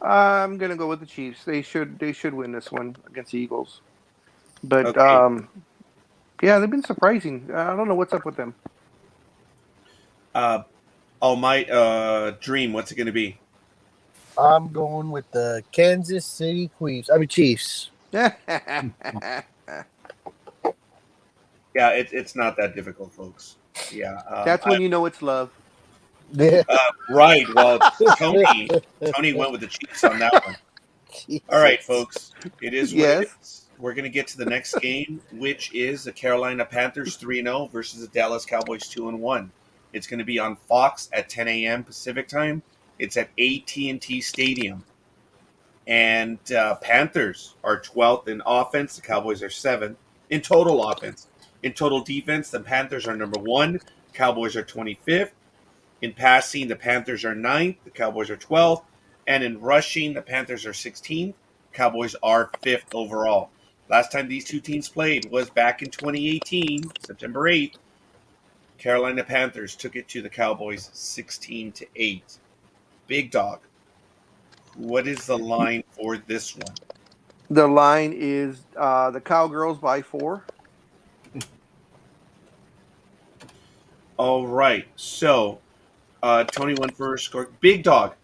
Speaker 4: I'm gonna go with the Chiefs. They should win this one against the Eagles. But
Speaker 1: Okay.
Speaker 4: yeah, they've been surprising. I don't know what's up with them.
Speaker 1: Dream, what's it going to be?
Speaker 2: I'm going with the Kansas City Chiefs.
Speaker 1: Yeah, it's not that difficult, folks. Yeah.
Speaker 4: That's when you know it's love.
Speaker 1: Right. Well, Tony went with the Chiefs on that one. All right, folks. It is what it is. We're going to get to the next game, which is the Carolina Panthers 3-0 versus the Dallas Cowboys 2-1. It's going to be on Fox at 10 a.m. Pacific time. It's at AT&T Stadium. And Panthers are 12th in offense. The Cowboys are 7th in total offense. In total defense, the Panthers are number 1. Cowboys are 25th. In passing, the Panthers are 9th. The Cowboys are 12th. And in rushing, the Panthers are 16th. Cowboys are 5th overall. Last time these two teams played was back in 2018, September 8th. Carolina Panthers took it to the Cowboys 16-8. Big Dog, what is the line for this one?
Speaker 4: The line is the Cowgirls by 4.
Speaker 1: All right. So, Tony went first. Score. Big Dog,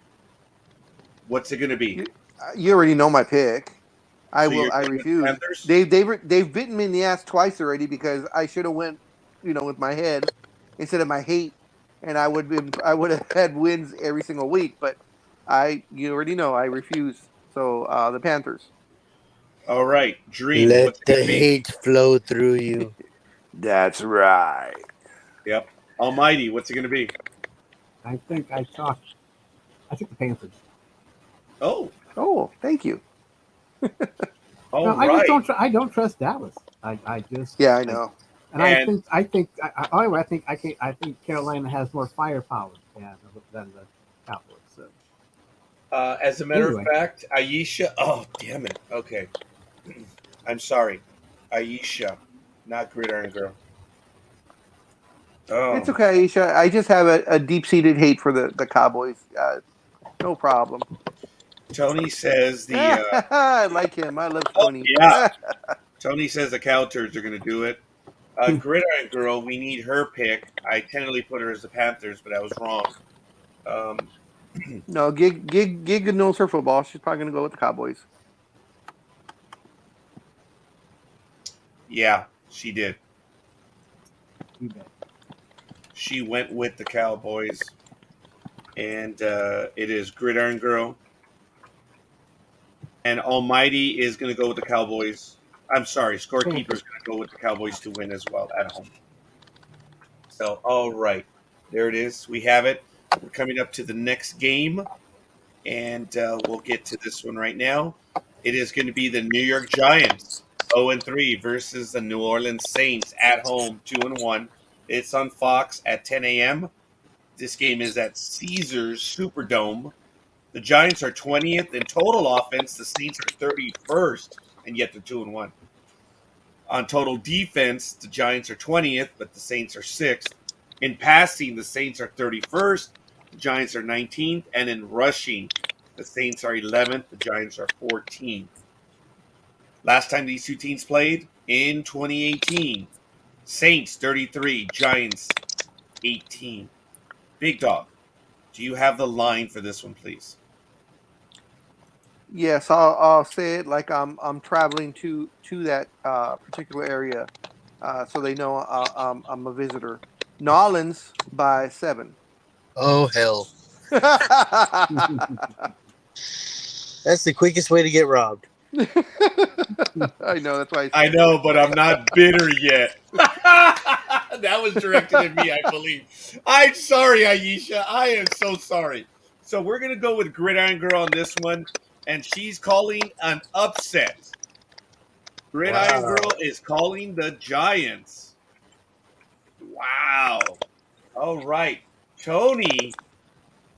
Speaker 1: what's it going to be?
Speaker 4: You already know my pick. I
Speaker 1: So
Speaker 4: refuse. They've bitten me in the ass twice already because I should have went, with my head instead of my hate, and I would have had wins every single week. But you already know I refuse. So the Panthers.
Speaker 1: All right. Dream,
Speaker 2: Let
Speaker 1: what's it going
Speaker 2: the
Speaker 1: to be?
Speaker 2: hate flow through you.
Speaker 4: That's right.
Speaker 1: Yep. Almighty, what's it going to be?
Speaker 3: I think I took the Panthers.
Speaker 1: Oh,
Speaker 4: thank you.
Speaker 1: all
Speaker 3: No,
Speaker 1: right.
Speaker 3: I don't trust Dallas. I just
Speaker 4: Yeah, I know.
Speaker 3: And I think Carolina has more firepower than the Cowboys. So
Speaker 1: As a matter of fact, Aisha. Oh, damn it. Okay. I'm sorry. Aisha, not Gridiron Girl.
Speaker 4: It's
Speaker 1: Oh,
Speaker 4: okay, Aisha. I just have a deep-seated hate for the Cowboys. No problem.
Speaker 1: Tony says the.
Speaker 4: I like him. I love
Speaker 1: Oh,
Speaker 4: Tony.
Speaker 1: yeah. Tony says the Cow Turds are going to do it. Gridiron Girl, we need her pick. I tentatively put her as the Panthers, but I was wrong.
Speaker 4: No, Gig knows her football. She's probably going to go with the Cowboys.
Speaker 1: Yeah, she did.
Speaker 3: you bet.
Speaker 1: She went with the Cowboys, and it is Gridiron Girl. And Almighty is going to go with the Cowboys. I'm sorry, Scorekeeper is going to go with the Cowboys to win as well at home. So, all right, there it is. We have it. We're coming up to the next game, and we'll get to this one right now. It is going to be the New York Giants, 0-3, versus the New Orleans Saints at home, 2-1. It's on Fox at 10 a.m. This game is at Caesars Superdome. The Giants are 20th in total offense. The Saints are 31st, and yet they're 2-1. On total defense, the Giants are 20th, but the Saints are 6th. In passing, the Saints are 31st. The Giants are 19th. And in rushing, the Saints are 11th. The Giants are 14th. Last time these two teams played, in 2018, Saints 33, Giants 18. Big Dog, do you have the line for this one, please?
Speaker 4: Yes, I'll say it like I'm traveling to that particular area, so they know I'm a visitor. Nolans by 7.
Speaker 2: Oh hell! That's the quickest way to get robbed.
Speaker 4: I know, that's why
Speaker 1: I know, but I'm not bitter yet. That was directed at me, I believe. I'm sorry, Aisha. I am so sorry. So we're going to go with Gridiron Girl on this one, and she's calling an upset. Gridiron
Speaker 2: Wow.
Speaker 1: Girl is calling the Giants. Wow. All right. Tony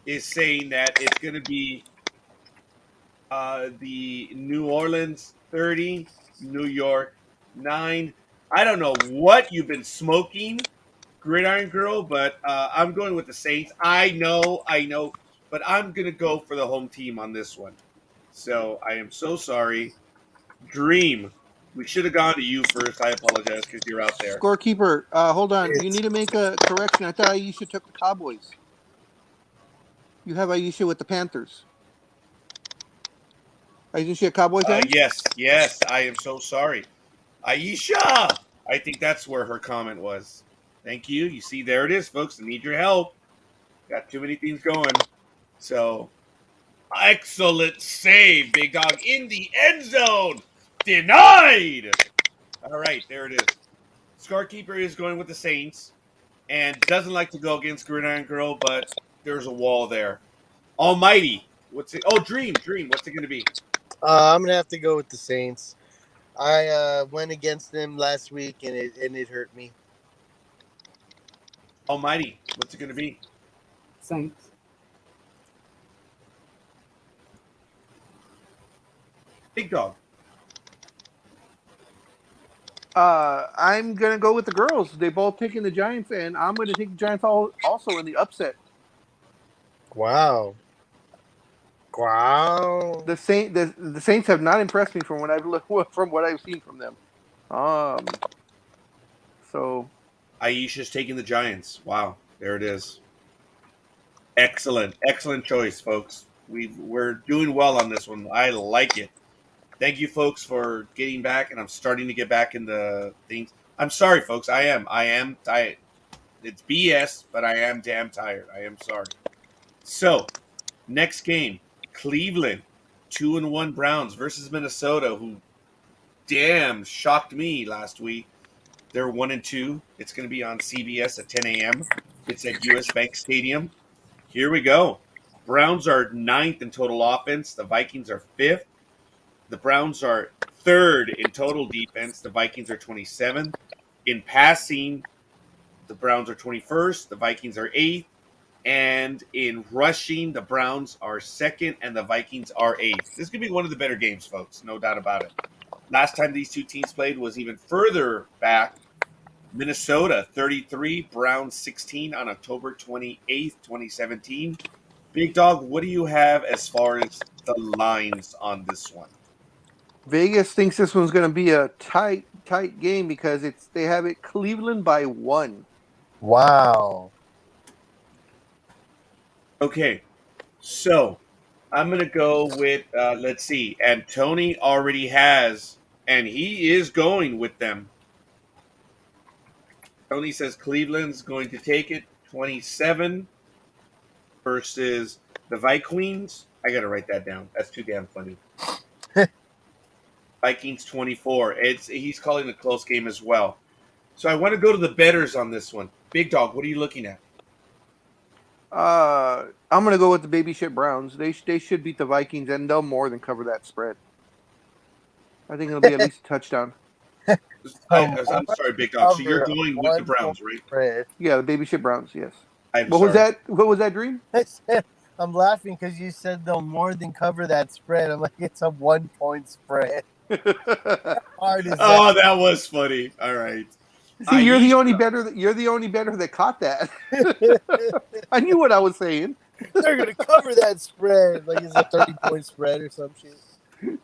Speaker 1: is saying that it's going to be the New Orleans 30, New York 9. I don't know what you've been smoking, Gridiron Girl, but I'm going with the Saints. I know, but I'm going to go for the home team on this one. So I am so sorry. Dream, we should have gone to you first. I apologize because you're out there.
Speaker 4: Scorekeeper, hold on. You need to make a correction. I thought Aisha took the Cowboys. You have Aisha with the Panthers. Isn't she a Cowboy fan?
Speaker 1: Yes. I am so sorry. Aisha! I think that's where her comment was. Thank you. You see, there it is, folks. I need your help. Got too many things going. So, excellent save, Big Dog, in the end zone. Denied. All right, there it is. Scorekeeper is going with the Saints and doesn't like to go against Gridiron Girl, but there's a wall there. Almighty, what's it? Oh, Dream. What's it going to be?
Speaker 2: I'm gonna have to go with the Saints. I went against them last week, and it hurt me.
Speaker 1: Almighty, what's it going to be?
Speaker 3: Saints.
Speaker 1: Big Dog.
Speaker 4: I'm going to go with the girls. They both taking the Giants, and I'm going to take the Giants also in the upset.
Speaker 2: Wow.
Speaker 4: The Saints have not impressed me from what I've seen from them. So
Speaker 1: Aisha's taking the Giants. Wow, there it is. Excellent choice, folks. We're doing well on this one. I like it. Thank you, folks, for getting back, and I'm starting to get back in the things. I'm sorry, folks. I am tired. It's BS, but I am damn tired. I am sorry. So, next game, Cleveland, 2-1 Browns versus Minnesota, who damn shocked me last week. They're 1-2. It's going to be on CBS at 10 a.m. It's at US Bank Stadium. Here we go. Browns are 9th in total offense. The Vikings are 5th. The Browns are 3rd in total defense. The Vikings are 27th. In passing, the Browns are 21st, the Vikings are 8th, and in rushing, the Browns are 2nd and the Vikings are 8th. This could be one of the better games, folks, no doubt about it. Last time these two teams played was even further back. Minnesota 33, Browns 16 on October 28th, 2017. Big Dog, what do you have as far as the lines on this one?
Speaker 4: Vegas thinks this one's going to be a tight game because they have it Cleveland by 1.
Speaker 2: Wow.
Speaker 1: Okay, so I'm going to go with, let's see, and Tony already has, and he is going with them. Tony says Cleveland's going to take it 27 versus the Vikings. I got to write that down. That's too damn funny. Vikings 24. He's calling it a close game as well. So I want to go to the bettors on this one. Big Dog, what are you looking at?
Speaker 4: I'm going to go with the baby shit Browns. They should beat the Vikings, and they'll more than cover that spread. I think it'll be at least a touchdown.
Speaker 1: I'm sorry, Big Dog. So you're going with the Browns, right?
Speaker 2: Spread.
Speaker 4: Yeah, the baby shit Browns. Yes.
Speaker 1: What
Speaker 4: was that? What was that, Dream?
Speaker 2: I'm laughing because you said they'll more than cover that spread. I'm like, it's a 1-point spread. Hard as
Speaker 1: Oh, that was funny. All right.
Speaker 4: See, you're the only better that caught that. I knew what I was saying.
Speaker 2: They're gonna cover that spread. Like it's a 30-point spread or some shit.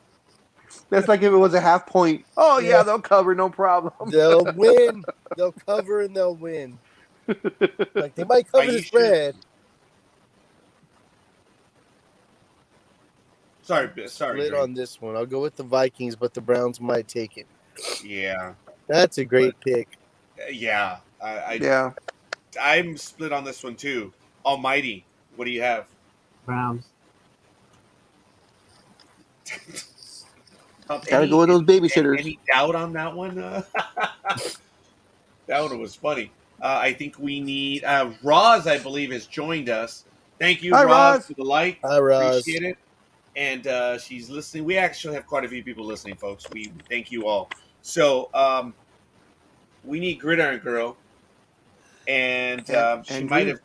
Speaker 4: That's like if it was a half point. Oh yeah, they'll cover, no problem.
Speaker 2: They'll win. They'll cover and they'll win. Like they might cover the spread.
Speaker 1: Sorry.
Speaker 2: Split on this one. I'll go with the Vikings, but the Browns might take it.
Speaker 1: Yeah.
Speaker 2: That's a great pick.
Speaker 1: Yeah. I'm split on this one too. Almighty, what do you have?
Speaker 3: Browns.
Speaker 4: Gotta go with those babysitters.
Speaker 1: Any doubt on that one? That one was funny. I think we need Roz, I believe, has joined us. Thank you, Roz, for the like.
Speaker 2: Hi, Roz.
Speaker 1: Appreciate it. And she's listening. We actually have quite a few people listening, folks. We thank you all. So we need Gridiron Girl, and she might have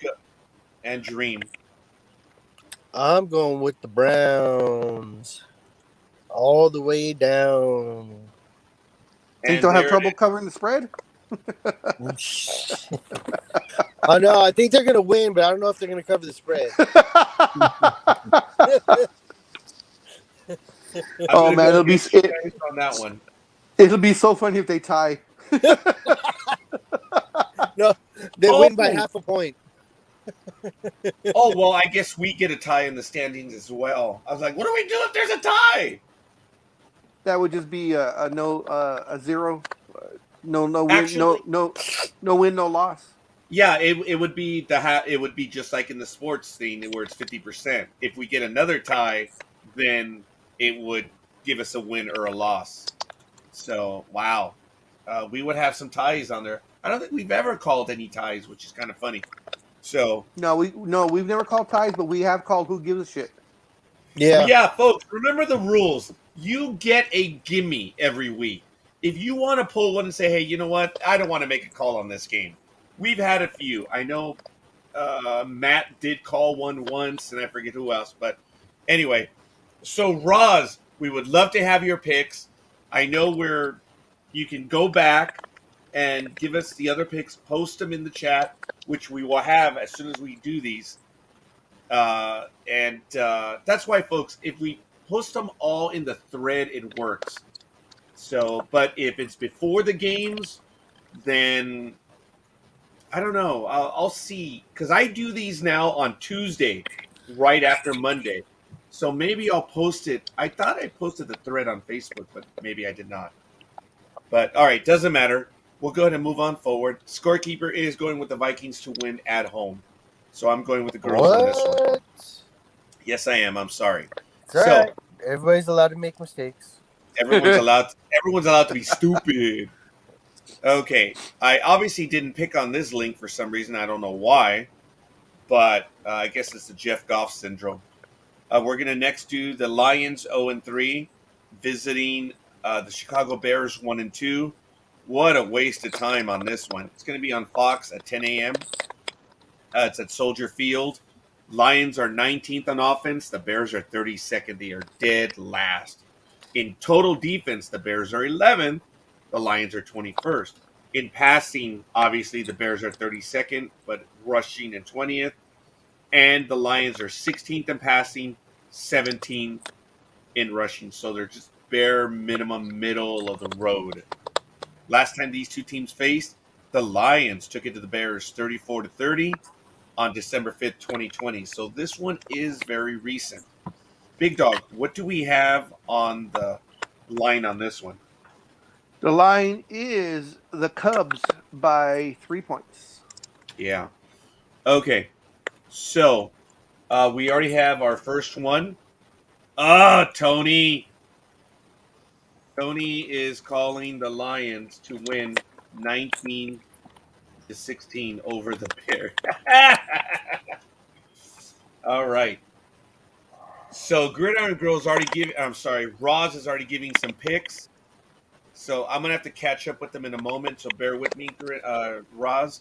Speaker 1: and Dream.
Speaker 2: I'm going with the Browns all the way down.
Speaker 4: Think they'll have trouble covering the spread?
Speaker 2: Oh no, I think they're gonna win, but I don't know if they're gonna cover the spread.
Speaker 4: Oh man, it'll be
Speaker 1: on that one.
Speaker 4: It'll be so funny if they tie.
Speaker 2: No, they win by half a point.
Speaker 1: Oh well, I guess we get a tie in the standings as well. I was like, what do we do if there's a tie?
Speaker 4: That would just be a zero. No win,
Speaker 1: Actually,
Speaker 4: no win, no loss.
Speaker 1: Yeah, it would be it would be just like in the sports thing where it's 50%. If we get another tie, then it would give us a win or a loss. So wow, we would have some ties on there. I don't think we've ever called any ties, which is kind of funny. So
Speaker 4: we've never called ties, but we have called who gives a shit.
Speaker 1: Yeah, folks, remember the rules. You get a gimme every week. If you want to pull one and say, hey, you know what? I don't want to make a call on this game. We've had a few. I know Matt did call one once, and I forget who else. But anyway, so Roz, we would love to have your picks. I know you can go back and give us the other picks, post them in the chat, which we will have as soon as we do these. And that's why, folks, if we post them all in the thread, it works. So, but if it's before the games, then I don't know. I'll see, because I do these now on Tuesday, right after Monday. So maybe I'll post it. I thought I posted the thread on Facebook, but maybe I did not. But all right, doesn't matter. We'll go ahead and move on forward. Scorekeeper is going with the Vikings to win at home. So I'm going with the girls on this one. Yes, I am. I'm sorry.
Speaker 2: It's all right. Everybody's allowed to make mistakes.
Speaker 1: Everyone's allowed to be stupid. Okay. I obviously didn't pick on this link for some reason. I don't know why. But I guess it's the Jeff Goff syndrome. We're going to next do the Lions 0-3, visiting the Chicago Bears 1-2. What a waste of time on this one. It's going to be on Fox at 10 a.m. It's at Soldier Field. Lions are 19th on offense. The Bears are 32nd. They are dead last. In total defense, the Bears are 11th. The Lions are 21st. In passing, obviously, the Bears are 32nd, but rushing and 20th. And the Lions are 16th in passing, 17th in rushing. So they're just bare minimum middle of the road. Last time these two teams faced, the Lions took it to the Bears 34-30 on December 5th, 2020. So this one is very recent. Big Dog, what do we have on the line on this one?
Speaker 4: The line is the Cubs by 3 points.
Speaker 1: Yeah. Okay. So we already have our first one. Tony. Tony is calling the Lions to win 19-16 over the Bears. All right. So Gridiron Girl's already giving. I'm sorry, Roz is already giving some picks. So I'm gonna have to catch up with them in a moment. So bear with me, Roz.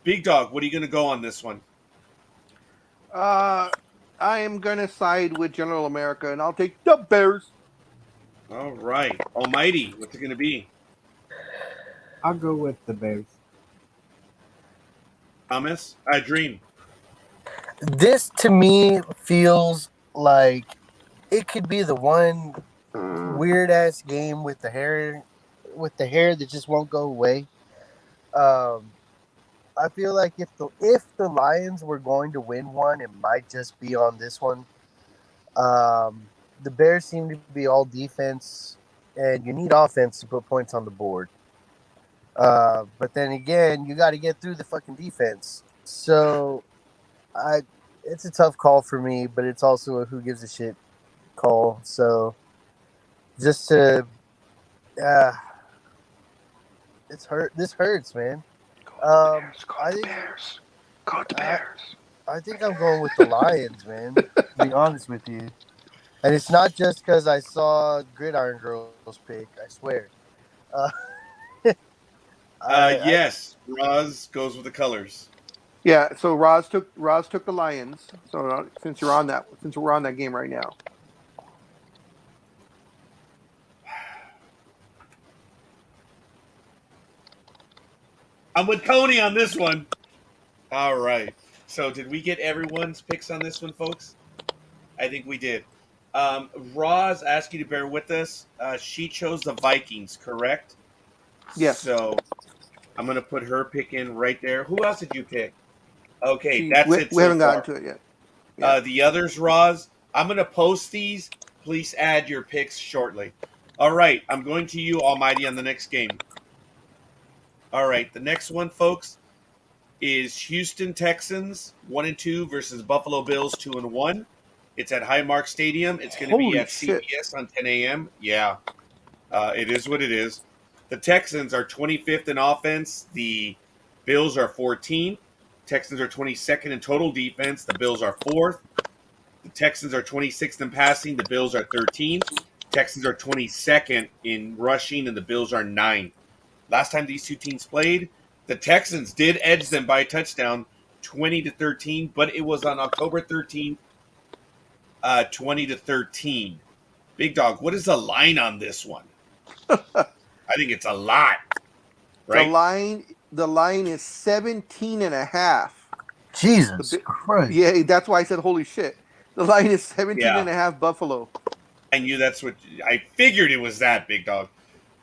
Speaker 1: Big Dog, what are you gonna go on this one?
Speaker 4: I am going to side with General America, and I'll take the Bears.
Speaker 1: All right, Almighty, what's it gonna be?
Speaker 3: I'll go with the Bears.
Speaker 1: Thomas, I dream.
Speaker 2: This to me feels like it could be the one weird ass game with the hair that just won't go away. I feel like if the Lions were going to win one, it might just be on this one. The Bears seem to be all defense, and you need offense to put points on the board. But then again, you got to get through the fucking defense. So, it's a tough call for me, but it's also a who gives a shit call. So, just to, it's hurt. This hurts, man. I think
Speaker 4: Bears. Go to Bears.
Speaker 2: I think I'm going with the Lions, man. To be honest with you, and it's not just because I saw Gridiron Girls pick. I swear.
Speaker 1: Yes, Roz goes with the colors.
Speaker 4: Yeah, so Roz took the Lions. So since we're on that game right now.
Speaker 1: I'm with Tony on this one. All right. So did we get everyone's picks on this one, folks? I think we did. Roz asked you to bear with us. She chose the Vikings, correct?
Speaker 4: Yes.
Speaker 1: So I'm going to put her pick in right there. Who else did you pick? Okay,
Speaker 4: We
Speaker 1: it.
Speaker 4: We haven't gotten to it yet. Yeah.
Speaker 1: The others, Roz, I'm going to post these. Please add your picks shortly. All right, I'm going to you, Almighty, on the next game. All right, the next one, folks, is Houston Texans 1-2 versus Buffalo Bills 2-1. It's at Highmark Stadium. It's going to be at CBS on 10 a.m. Yeah, it is what it is. The Texans are 25th in offense. The Bills are 14th. Texans are 22nd in total defense. The Bills are 4th. The Texans are 26th in passing. The Bills are 13th. Texans are 22nd in rushing, and the Bills are 9th. Last time these two teams played, the Texans did edge them by a touchdown, 20-13, but it was on October 13th, 20-13. Big Dog, what is the line on this one? I think it's a lot. Right?
Speaker 4: The line is 17.5.
Speaker 2: Jesus Christ.
Speaker 4: Yeah, that's why I said holy shit. The line is 17.5 Buffalo.
Speaker 1: I knew that's what I figured it was that, Big Dog.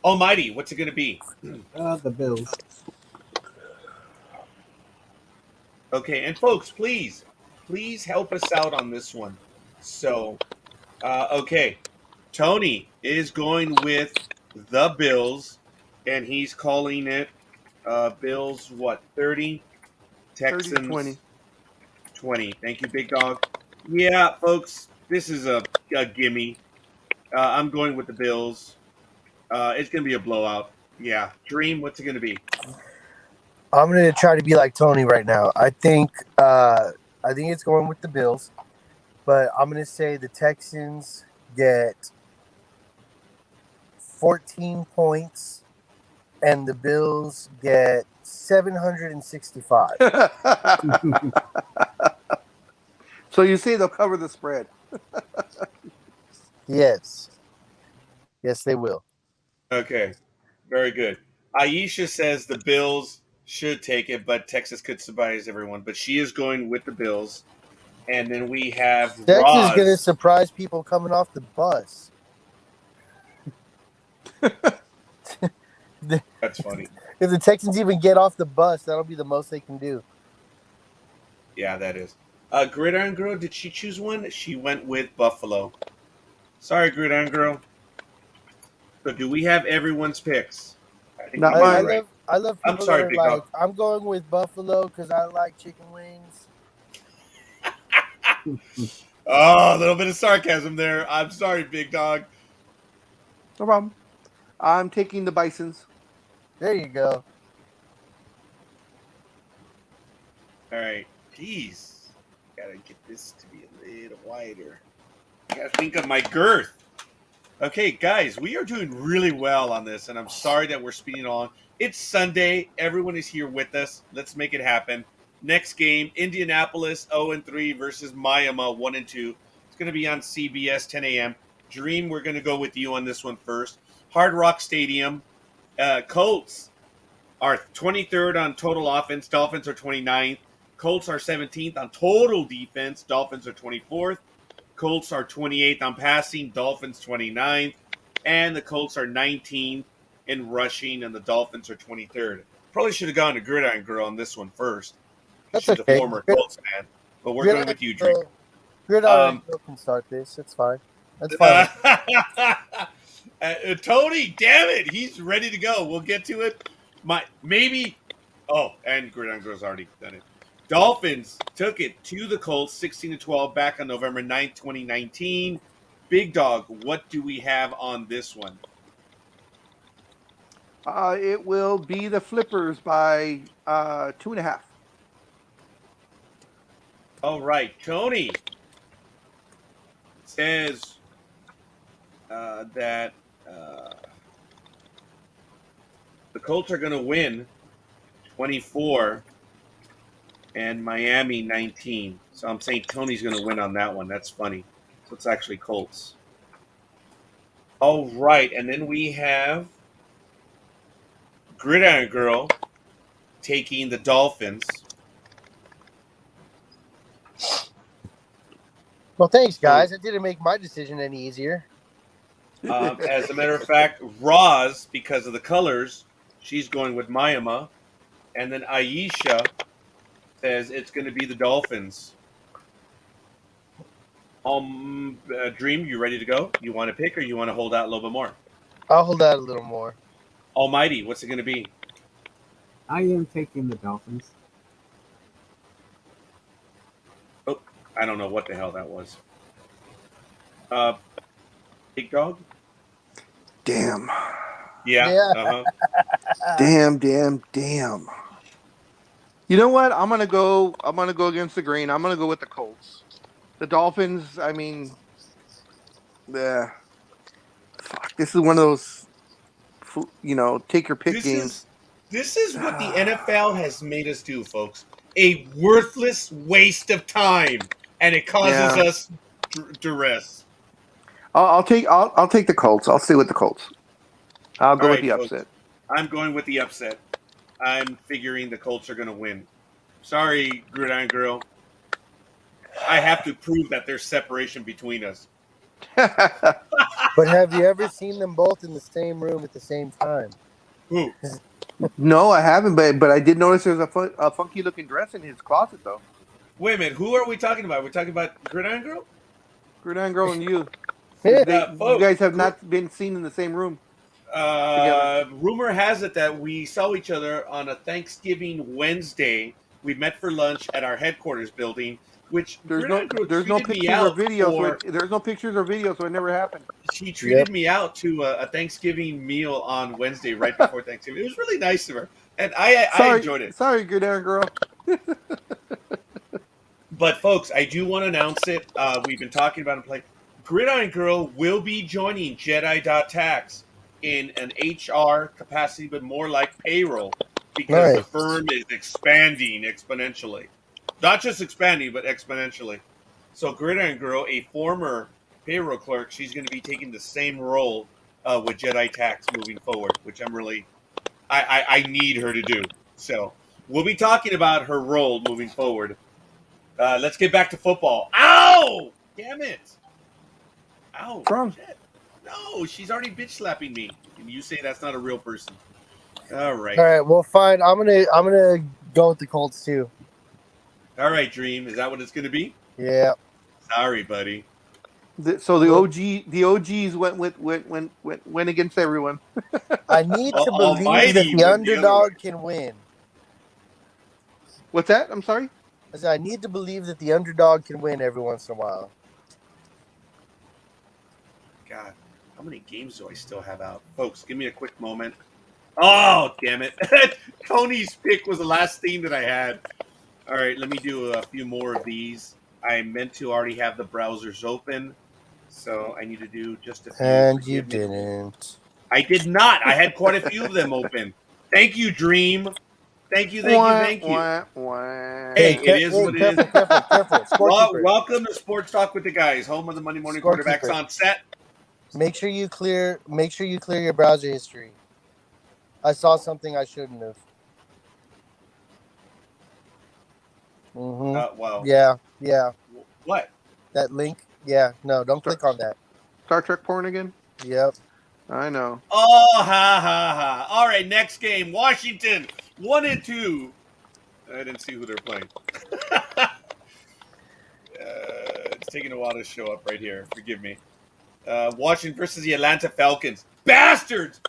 Speaker 1: Almighty, what's it going to be?
Speaker 3: The Bills.
Speaker 1: Okay, and folks, please help us out on this one. So, okay, Tony is going with the Bills, and he's calling it Bills, 30? Texans 20. Thank you, Big Dog. Yeah, folks, this is a gimme. I'm going with the Bills. It's going to be a blowout. Yeah. Dream, what's it going to be?
Speaker 2: I'm going to try to be like Tony right now. I think it's going with the Bills, but I'm going to say the Texans get 14 points and the Bills get 765.
Speaker 4: So you say they'll cover the spread?
Speaker 2: Yes, they will.
Speaker 1: Okay, very good. Aisha says the Bills should take it, but Texas could surprise everyone. But she is going with the Bills. And then we have
Speaker 2: Texas is going to
Speaker 1: Roz.
Speaker 2: surprise people coming off the bus.
Speaker 1: That's funny.
Speaker 2: If the Texans even get off the bus, that'll be the most they can do.
Speaker 1: Yeah, that is. Gridiron Girl, did she choose one? She went with Buffalo. Sorry, Gridiron Girl. So do we have everyone's picks? I think
Speaker 4: Not
Speaker 1: we do,
Speaker 4: mine.
Speaker 1: right?
Speaker 2: I love
Speaker 1: I'm
Speaker 2: people
Speaker 1: sorry,
Speaker 2: that are
Speaker 1: Big
Speaker 2: like,
Speaker 1: Dog.
Speaker 2: I'm going with Buffalo because I like chicken wings.
Speaker 1: Oh, a little bit of sarcasm there. I'm sorry, Big Dog.
Speaker 4: No problem. I'm taking the Bisons.
Speaker 2: There you go.
Speaker 1: All right. Jeez. Gotta get this to be a little wider. I gotta think of my girth. Okay, guys, we are doing really well on this, and I'm sorry that we're speeding on. It's Sunday. Everyone is here with us. Let's make it happen. Next game, Indianapolis 0-3 versus Miami 1-2. It's going to be on CBS 10 a.m. Dream, we're going to go with you on this one first. Hard Rock Stadium. Colts are 23rd on total offense. Dolphins are 29th. Colts are 17th on total defense. Dolphins are 24th. Colts are 28th on passing, Dolphins 29th, and the Colts are 19th in rushing, and the Dolphins are 23rd. Probably should have gone to Gridiron Girl on this one first.
Speaker 2: That's
Speaker 1: She's
Speaker 2: okay.
Speaker 1: a former Colts fan, but we're going with you, Dream.
Speaker 2: Gridiron Girl can start this. That's fine. That's fine.
Speaker 1: Tony, damn it, he's ready to go. We'll get to it. And Gridiron Girl's already done it. Dolphins took it to the Colts 16-12 back on November 9th, 2019. Big Dog, what do we have on this one?
Speaker 4: It will be the Flippers by 2.5.
Speaker 1: All right, Tony says that the Colts are going to win 24 and Miami 19. So I'm saying Tony's going to win on that one. That's funny. So it's actually Colts. All right, and then we have Gridiron Girl taking the Dolphins.
Speaker 2: Well, thanks, guys. It didn't make my decision any easier.
Speaker 1: As a matter of fact, Roz, because of the colors, she's going with Miami. And then Aisha says it's going to be the Dolphins. Dream, you ready to go? You want to pick or you want to hold out a little bit more?
Speaker 2: I'll hold out a little more.
Speaker 1: Almighty, what's it going to be?
Speaker 3: I am taking the Dolphins.
Speaker 1: Oh, I don't know what the hell that was. Big Dog?
Speaker 4: Damn.
Speaker 1: Yeah. Uh-huh.
Speaker 4: Damn. You know what? I'm gonna go against the grain. I'm gonna go with the Colts. The Dolphins, I mean, fuck. This is one of those, take your pick games.
Speaker 1: This is what the NFL has made us do, folks. A worthless waste of time, and it causes us duress.
Speaker 4: I'll take the Colts. I'll stay with the Colts. I'll go with the upset.
Speaker 1: Folks, I'm going with the upset. I'm figuring the Colts are going to win. Sorry, Gridiron Girl. I have to prove that there's separation between us.
Speaker 2: But have you ever seen them both in the same room at the same time?
Speaker 1: Who?
Speaker 4: No, I haven't, but I did notice there's a funky looking dress in his closet, though.
Speaker 1: Wait a minute. Who are we talking about? We're talking about Gridiron Girl?
Speaker 4: Gridiron Girl and you.
Speaker 1: Folks,
Speaker 4: you guys have not been seen in the same room.
Speaker 1: Rumor has it that we saw each other on a Thanksgiving Wednesday. We met for lunch at our headquarters building, which
Speaker 4: there's no pictures or videos. There's no pictures or videos, so it never happened.
Speaker 1: She treated me out to a Thanksgiving meal on Wednesday, right before Thanksgiving. It was really nice of her, and I enjoyed it.
Speaker 4: Sorry, Gridiron Girl.
Speaker 1: But folks, I do want to announce it. We've been talking about it. Gridiron Girl will be joining Jedi.tax in an HR capacity, but more like payroll because the firm is expanding exponentially. Not just expanding, but exponentially. So Gridiron Girl, a former payroll clerk, she's going to be taking the same role with Jedi Tax moving forward, which I need her to do. So we'll be talking about her role moving forward. Let's get back to football. Ow! Damn it! Ow!
Speaker 4: What's wrong?
Speaker 1: Shit. No, she's already bitch slapping me. And you say that's not a real person. All right.
Speaker 2: All right. Well, fine. I'm gonna go with the Colts too.
Speaker 1: All right, Dream. Is that what it's going to be?
Speaker 2: Yeah.
Speaker 1: Sorry, buddy.
Speaker 4: So the OGs went against everyone.
Speaker 2: I need to believe
Speaker 1: Almighty
Speaker 2: that
Speaker 1: went
Speaker 2: the
Speaker 1: the other
Speaker 2: underdog
Speaker 1: way.
Speaker 2: can win.
Speaker 4: What's that? I'm sorry.
Speaker 2: I said I need to believe that the underdog can win every once in a while.
Speaker 1: God, how many games do I still have out? Folks, give me a quick moment. Oh, damn it. Tony's pick was the last thing that I had. All right, let me do a few more of these. I meant to already have the browsers open, so I need to do just a few.
Speaker 2: And you didn't.
Speaker 1: I did not. I had quite a few of them open. Thank you, Dream. Thank you. Hey, it is what it is.
Speaker 2: Careful.
Speaker 1: Welcome to Sports Talk with the Guys, home of the Monday Morning Quarterbacks on set.
Speaker 2: Make sure you clear your browser history. I saw something I shouldn't have. Mm-hmm.
Speaker 1: Well.
Speaker 2: Yeah.
Speaker 1: What?
Speaker 2: That link? Yeah. No, don't click on that.
Speaker 4: Star Trek porn again?
Speaker 2: Yep.
Speaker 4: I know.
Speaker 1: Oh, ha. All right, next game. Washington, 1-2. I didn't see who they're playing. It's taking a while to show up right here. Forgive me. Washington versus the Atlanta Falcons. Bastards,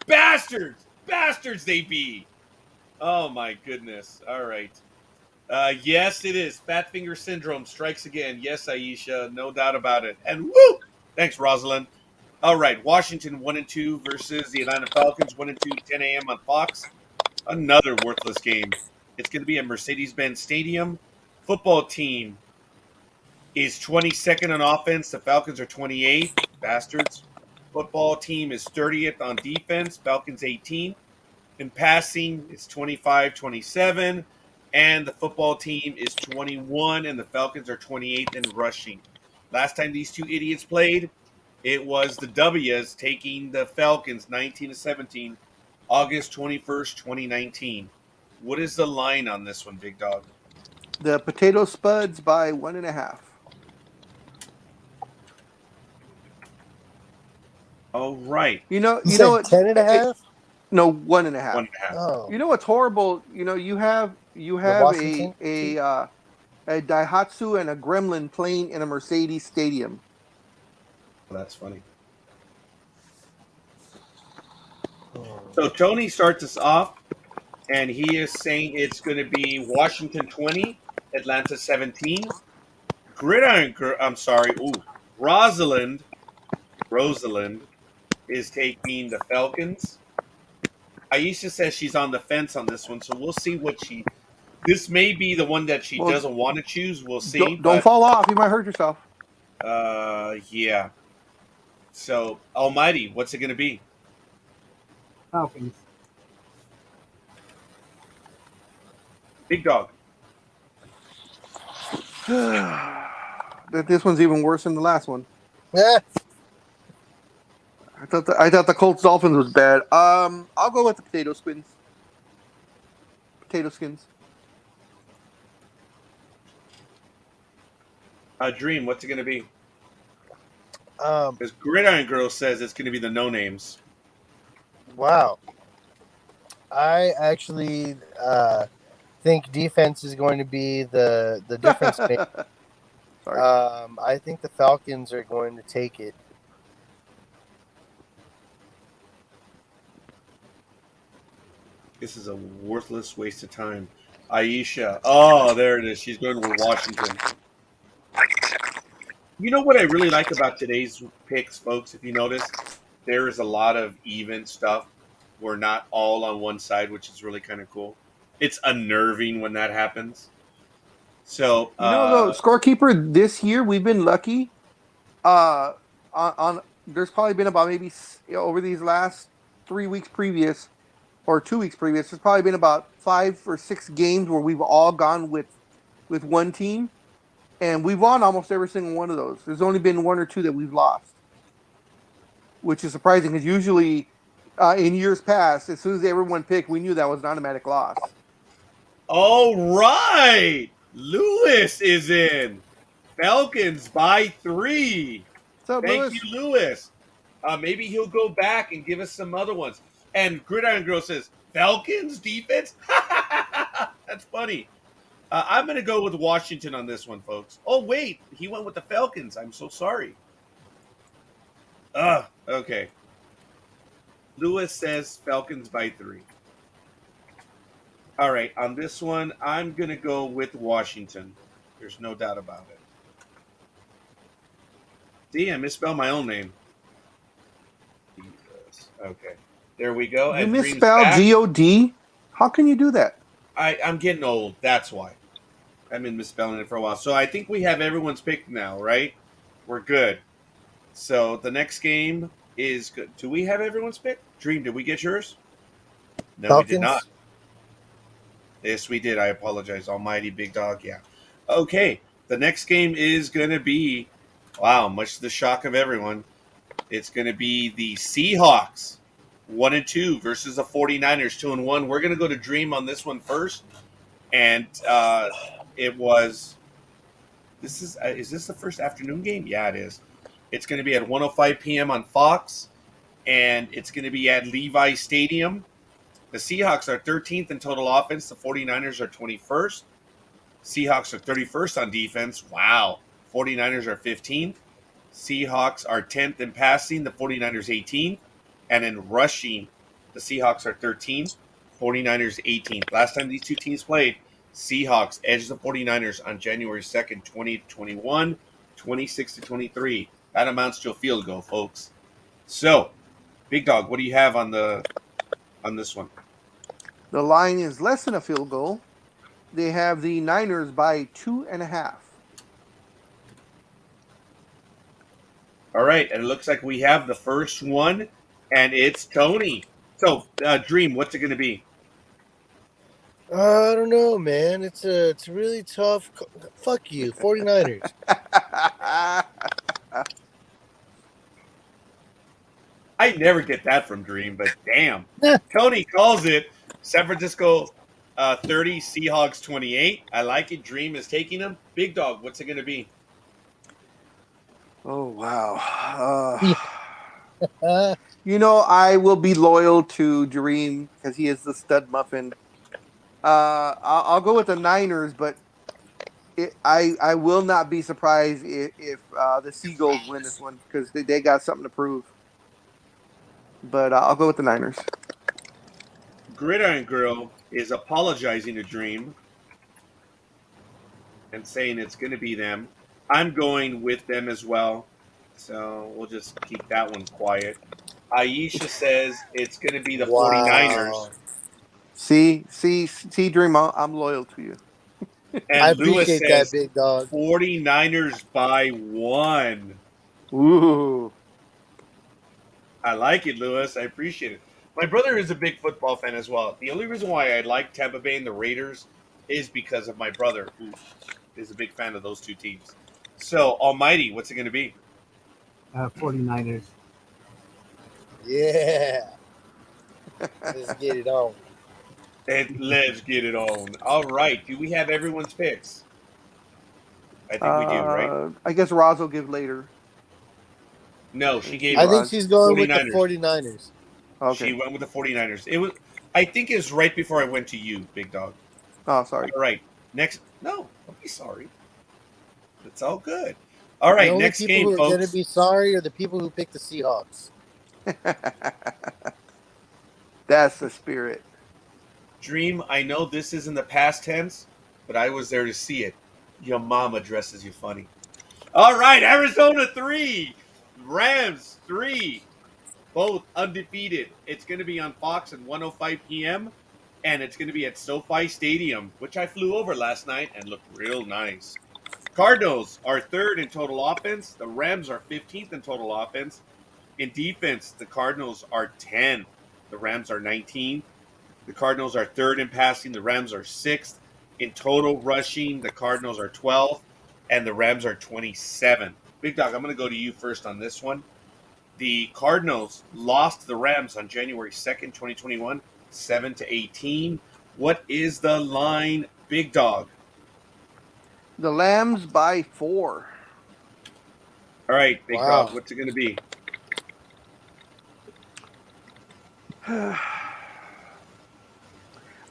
Speaker 1: they be. Oh, my goodness. All right. Yes, it is. Fat finger syndrome strikes again. Yes, Aisha, no doubt about it. And woo! Thanks, Rosalind. All right, Washington 1-2 versus the Atlanta Falcons 1-2, 10 a.m. on Fox. Another worthless game. It's going to be at Mercedes-Benz Stadium. Football team is 22nd on offense. The Falcons are 28th. Bastards. Football team is 30th on defense. Falcons 18. In passing, it's 25-27. And the football team is 21, and the Falcons are 28th in rushing. Last time these two idiots played, it was the W's taking the Falcons 19-17, August 21st, 2019. What is the line on this one, Big Dog?
Speaker 4: The Potato Spuds by 1.5.
Speaker 1: Oh, right.
Speaker 4: You know
Speaker 2: You
Speaker 4: what?
Speaker 2: 10.5?
Speaker 4: No, 1.5.
Speaker 1: 1.5.
Speaker 2: Oh.
Speaker 4: You know what's horrible? You have a Daihatsu and a Gremlin playing in a Mercedes stadium.
Speaker 1: Well, that's funny. So Tony starts us off, and he is saying it's going to be Washington 20, Atlanta 17. Rosalind is taking the Falcons. Aisha says she's on the fence on this one, so we'll see what she. This may be the one that she doesn't want to choose. We'll see.
Speaker 4: Don't fall off. You might hurt yourself.
Speaker 1: Yeah. So, Almighty, what's it going to be?
Speaker 3: Falcons.
Speaker 1: Big Dog.
Speaker 4: This one's even worse than the last one.
Speaker 2: Yeah.
Speaker 4: I thought the Colts Dolphins was bad. I'll go with the Potato Skins.
Speaker 1: Dream, what's it going to be?
Speaker 2: Um.
Speaker 1: Because Gridiron Girl says it's going to be the no names.
Speaker 2: Wow. I actually think defense is going to be the difference maker.
Speaker 4: Sorry.
Speaker 2: I think the Falcons are going to take it.
Speaker 1: This is a worthless waste of time. Aisha. Oh, there it is. She's going with Washington. You know what I really like about today's picks, folks? If you notice, there is a lot of even stuff. We're not all on one side, which is really kind of cool. It's unnerving when that happens. So,
Speaker 4: the scorekeeper this year, we've been lucky. On there's probably been about maybe over these last 3 weeks previous or 2 weeks previous, there's probably been about 5 or 6 games where we've all gone with one team, and we've won almost every single one of those. There's only been 1 or 2 that we've lost, which is surprising because usually in years past, as soon as everyone picked, we knew that was an automatic loss.
Speaker 1: All right. Lewis is in. Falcons by 3.
Speaker 4: What's up,
Speaker 1: Thank
Speaker 4: Lewis?
Speaker 1: you, Lewis. Maybe he'll go back and give us some other ones. And Gridiron Girl says, Falcons defense? That's funny. I'm going to go with Washington on this one, folks. Oh, wait. He went with the Falcons. I'm so sorry. Okay. Lewis says Falcons by 3. All right. On this one, I'm going to go with Washington. There's no doubt about it. See, I misspelled my own name. Okay. There we go.
Speaker 4: You
Speaker 1: And
Speaker 4: misspelled G-O-D? How can you do that?
Speaker 1: I'm getting old. That's why. I've been misspelling it for a while. So I think we have everyone's pick now, right? We're good. So the next game is good. Do we have everyone's pick? Dream, did we get yours? No,
Speaker 2: Falcons?
Speaker 1: we did not. Yes, we did. I apologize. Almighty Big Dog. Yeah. Okay. The next game is going to be, wow, much to the shock of everyone, it's going to be the Seahawks 1-2 versus the 49ers 2-1. We're going to go to Dream on this one first. And it was, is this the first afternoon game? Yeah, it is. It's going to be at 1:05 p.m. on Fox, and it's going to be at Levi Stadium. The Seahawks are 13th in total offense. The 49ers are 21st. Seahawks are 31st on defense. Wow. 49ers are 15th. Seahawks are 10th in passing. The 49ers 18th. And in rushing, the Seahawks are 13th. 49ers 18th. Last time these two teams played, Seahawks edged the 49ers on January 2nd, 2021, 26-23. That amounts to a field goal, folks. So, Big Dog, what do you have on this one?
Speaker 4: The line is less than a field goal. They have the Niners by 2.5.
Speaker 1: All right, and it looks like we have the first one, and it's Tony. So, Dream, what's it going to be?
Speaker 2: I don't know, man. It's really tough. Fuck you, 49ers.
Speaker 1: I never get that from Dream, but damn. Tony calls it San Francisco 30, Seahawks 28. I like it. Dream is taking them. Big Dog, what's it going to be?
Speaker 4: Oh, wow. You know, I will be loyal to Dream because he is the stud muffin. I'll go with the Niners, but I will not be surprised if the Seagulls win this one because they got something to prove. But I'll go with the Niners.
Speaker 1: Gridiron Girl is apologizing to Dream and saying it's going to be them. I'm going with them as well, so we'll just keep that one quiet. Aisha says it's going to be the 49ers.
Speaker 4: See, Dream, I'm loyal to you.
Speaker 1: And
Speaker 2: I
Speaker 1: Lewis
Speaker 2: appreciate
Speaker 1: says
Speaker 2: that, Big Dog.
Speaker 1: 49ers by 1.
Speaker 4: Ooh.
Speaker 1: I like it, Lewis. I appreciate it. My brother is a big football fan as well. The only reason why I like Tampa Bay and the Raiders is because of my brother, who is a big fan of those two teams. So, Almighty, what's it going to be?
Speaker 3: 49ers.
Speaker 2: Yeah. Let's get it on.
Speaker 1: And let's get it on. All right. Do we have everyone's picks? I think we do, right?
Speaker 4: I guess Roz will give later.
Speaker 1: No, she gave
Speaker 2: I think she's going with the
Speaker 1: 49ers.
Speaker 2: 49ers.
Speaker 4: Okay.
Speaker 1: She went with the 49ers. I think it was right before I went to you, Big Dog.
Speaker 4: Oh, sorry.
Speaker 1: All right. Next. No, don't be sorry. It's all good. All right. Next game,
Speaker 2: The only people who are going
Speaker 1: folks.
Speaker 2: to be sorry are the people who picked the Seahawks.
Speaker 4: That's the spirit.
Speaker 1: Dream, I know this is in the past tense, but I was there to see it. Your mama dresses you funny. All right. Arizona 3. Rams 3. Both undefeated. It's going to be on Fox at 1:05 p.m. and it's going to be at SoFi Stadium, which I flew over last night and looked real nice. Cardinals are 3rd in total offense. The Rams are 15th in total offense. In defense, the Cardinals are 10th. The Rams are 19th. The Cardinals are third in passing. The Rams are sixth. In total rushing, the Cardinals are 12th, and the Rams are 27th. Big Dog, I'm going to go to you first on this one. The Cardinals lost the Rams on January 2nd, 2021, 7-18. What is the line, Big Dog?
Speaker 4: The Lambs by 4.
Speaker 1: All right, Big
Speaker 2: Wow.
Speaker 1: Dog, what's it going to be?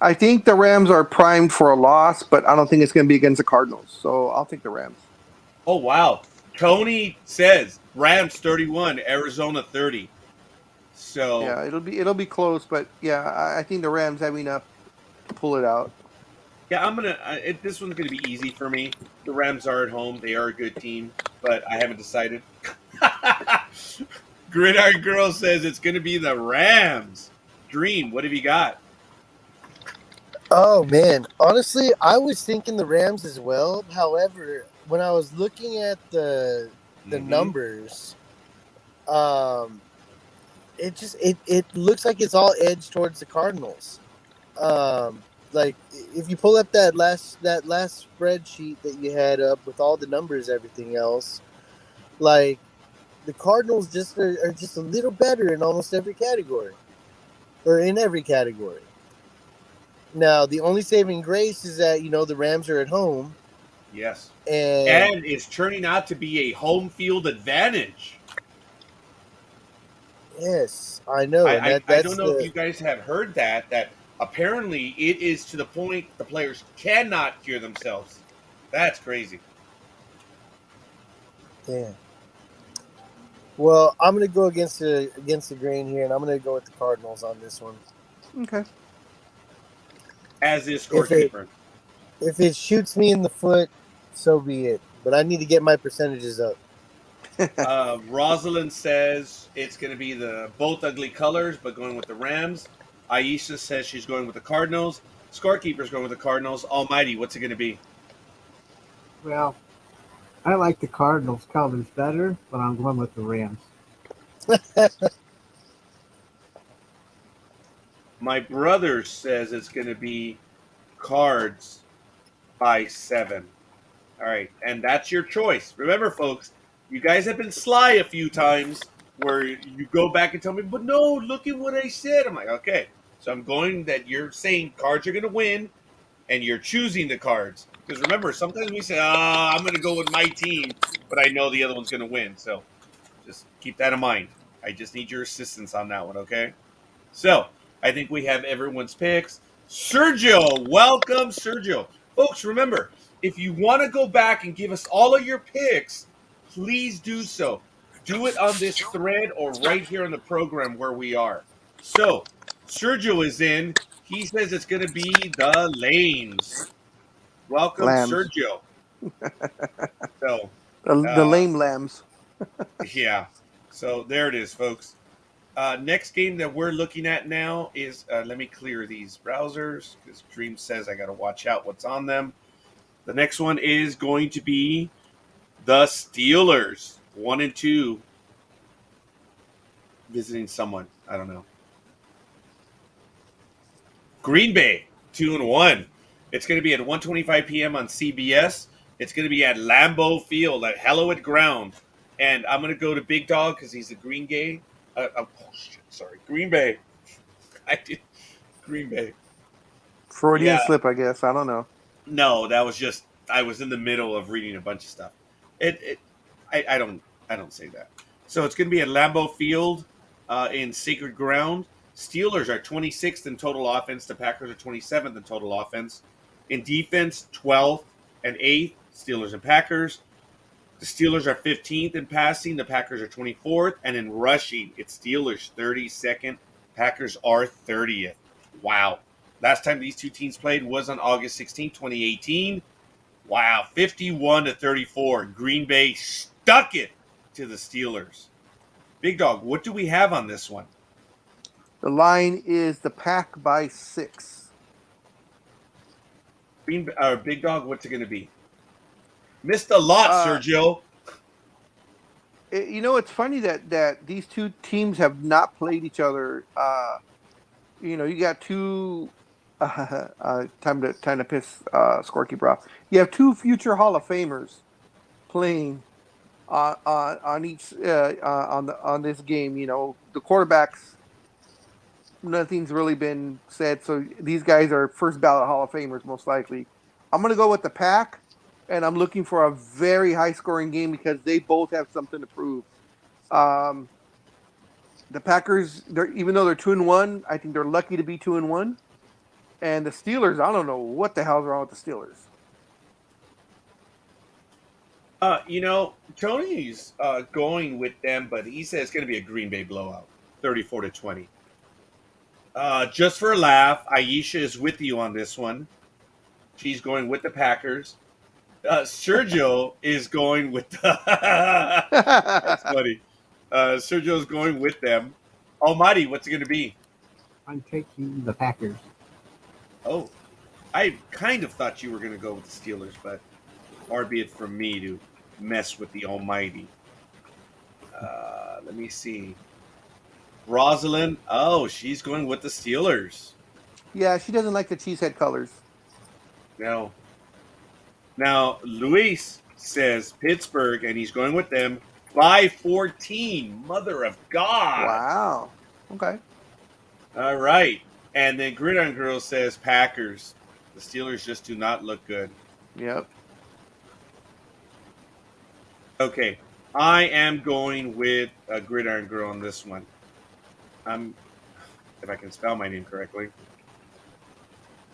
Speaker 4: I think the Rams are primed for a loss, but I don't think it's going to be against the Cardinals. So I'll take the Rams.
Speaker 1: Oh, wow. Tony says Rams 31, Arizona 30. So
Speaker 4: Yeah, it'll be close, but yeah, I think the Rams have enough to pull it out.
Speaker 1: yeah, this one's gonna be easy for me. The Rams are at home; they are a good team, but I haven't decided. Gridiron Girl says it's gonna be the Rams. Dream, what have you got?
Speaker 2: Oh man, honestly, I was thinking the Rams as well. However, when I was looking at the
Speaker 1: Mhm.
Speaker 2: numbers, it looks like it's all edged towards the Cardinals. Like if you pull up that last spreadsheet that you had up with all the numbers, everything else, like the Cardinals just are just a little better in almost every category, or in every category. Now, the only saving grace is that the Rams are at home,
Speaker 1: Yes,
Speaker 2: and
Speaker 1: and it's turning out to be a home field advantage.
Speaker 2: yes, I know, and
Speaker 1: I
Speaker 2: that's
Speaker 1: don't know if
Speaker 2: the
Speaker 1: you guys have heard that apparently it is to the point the players cannot cure themselves. That's crazy.
Speaker 2: yeah. Well, I'm gonna go against the grain here, and I'm gonna go with the Cardinals on this one.
Speaker 4: Okay.
Speaker 1: As is
Speaker 2: If it
Speaker 1: scorekeeper.
Speaker 2: if it shoots me in the foot, so be it. But I need to get my percentages up.
Speaker 1: Rosalind says it's going to be the both ugly colors, but going with the Rams. Aisha says she's going with the Cardinals. Scorekeeper's going with the Cardinals. Almighty, what's it going to be?
Speaker 3: Well, I like the Cardinals colors better, but I'm going with the Rams.
Speaker 1: My brother says it's going to be Cards by 7. All right, and that's your choice. Remember, folks, you guys have been sly a few times where you go back and tell me, but no, look at what I said. I'm like, okay, so I'm going that you're saying Cards are going to win, and you're choosing the Cards. Because remember, sometimes we say, I'm going to go with my team, but I know the other one's going to win. So just keep that in mind. I just need your assistance on that one, okay? So I think we have everyone's picks. Sergio, welcome, Sergio. Folks, remember, if you want to go back and give us all of your picks, please do so. Do it on this thread or right here on the program where we are. So, Sergio is in. He says it's going to be the Lames. Welcome,
Speaker 4: Lambs.
Speaker 1: Sergio. So,
Speaker 4: The lame Lambs.
Speaker 1: yeah. So, there it is, folks. Next game that we're looking at now is let me clear these browsers because Dream says I got to watch out what's on them. The next one is going to be the Steelers, 1-2, visiting someone. I don't know. Green Bay, 2-1. It's going to be at 1:25 p.m. on CBS. It's going to be at Lambeau Field at Hallowed Ground, and I'm going to go to Big Dog because he's a Green Bay. Green Bay. I did Green Bay.
Speaker 4: Freudian
Speaker 1: Yeah.
Speaker 4: slip, I guess. I don't know.
Speaker 1: No, that was just I was in the middle of reading a bunch of stuff. I don't say that. So it's going to be at Lambeau Field in Sacred Ground. Steelers are 26th in total offense. The Packers are 27th in total offense. In defense, 12th and 8th. Steelers and Packers. The Steelers are 15th in passing. The Packers are 24th. And in rushing, it's Steelers 32nd. Packers are 30th. Wow. Last time these two teams played was on August 16, 2018. Wow. 51-34. Green Bay stuck it to the Steelers. Big Dog, what do we have on this one?
Speaker 4: The line is the Pack by 6.
Speaker 1: Big Dog, what's it going to be? Missed a lot, Sergio.
Speaker 4: It's funny that these two teams have not played each other you got two. Time to piss scorekeeper off. You have two future Hall of Famers playing on each on this game. The quarterbacks. Nothing's really been said, so these guys are first ballot Hall of Famers most likely. I'm gonna go with the Pack, and I'm looking for a very high scoring game because they both have something to prove. Um, the Packers, even though they're 2-1, I think they're lucky to be 2-1. And the Steelers, I don't know what the hell's wrong with the Steelers.
Speaker 1: Tony's going with them, but he says it's going to be a Green Bay blowout, 34-20. Just for a laugh, Aisha is with you on this one. She's going with the Packers. Sergio is going with the. That's funny. Sergio's going with them. Almighty, what's it going to be?
Speaker 3: I'm taking the Packers.
Speaker 1: Oh, I kind of thought you were going to go with the Steelers, but far be it from me to mess with the Almighty. Let me see. Rosalind, she's going with the Steelers.
Speaker 4: Yeah, she doesn't like the cheesehead colors.
Speaker 1: No. Now, Luis says Pittsburgh, and he's going with them by 14. Mother of God.
Speaker 4: Wow. Okay.
Speaker 1: All right. And then Gridiron Girl says Packers. The Steelers just do not look good.
Speaker 4: Yep.
Speaker 1: Okay. I am going with a Gridiron Girl on this one. If I can spell my name correctly.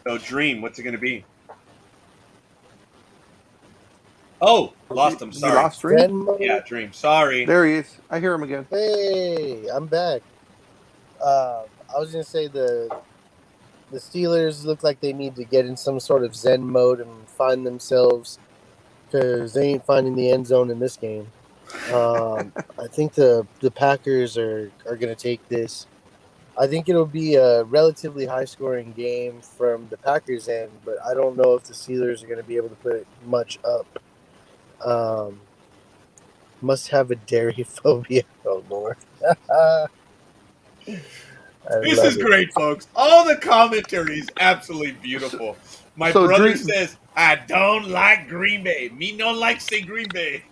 Speaker 1: So, Dream, what's it going to be? Oh, lost him. Sorry.
Speaker 4: You lost Dream?
Speaker 1: Yeah, Dream. Sorry.
Speaker 4: There he is. I hear him again.
Speaker 2: Hey, I'm back. I was gonna say the Steelers look like they need to get in some sort of Zen mode and find themselves because they ain't finding the end zone in this game. I think the Packers are gonna take this. I think it'll be a relatively high-scoring game from the Packers' end, but I don't know if the Steelers are going to be able to put much up. Must have a dairy phobia. Oh, Lord.
Speaker 1: This is great, folks. All the commentary is absolutely beautiful. My brother says, I don't like Green Bay. Me don't like say Green Bay.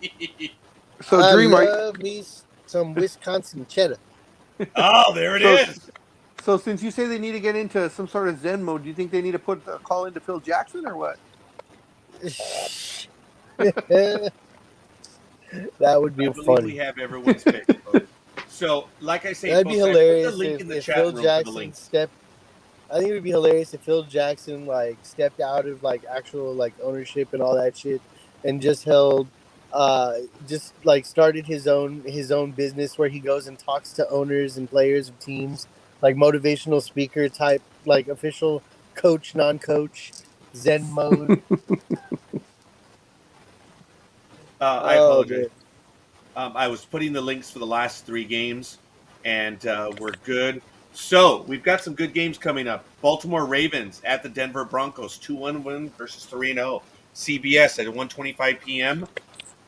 Speaker 2: So, Dream, I love me some Wisconsin cheddar.
Speaker 1: Oh, there it is.
Speaker 4: So since you say they need to get into some sort of Zen mode, do you think they need to put a call into Phil Jackson or what?
Speaker 2: That would be funny.
Speaker 1: We have everyone's pick. So, like I say,
Speaker 2: that'd be hilarious if Phil
Speaker 1: Jackson
Speaker 2: stepped. I think it would be hilarious if Phil Jackson stepped out of actual ownership and all that shit, and just held, started his own business where he goes and talks to owners and players of teams, motivational speaker type, official coach, non-coach, Zen mode.
Speaker 1: I apologize. I was putting the links for the last 3 games, and we're good. So, we've got some good games coming up. Baltimore Ravens at the Denver Broncos, 2-1 win versus 3-0. CBS at 1:25 p.m.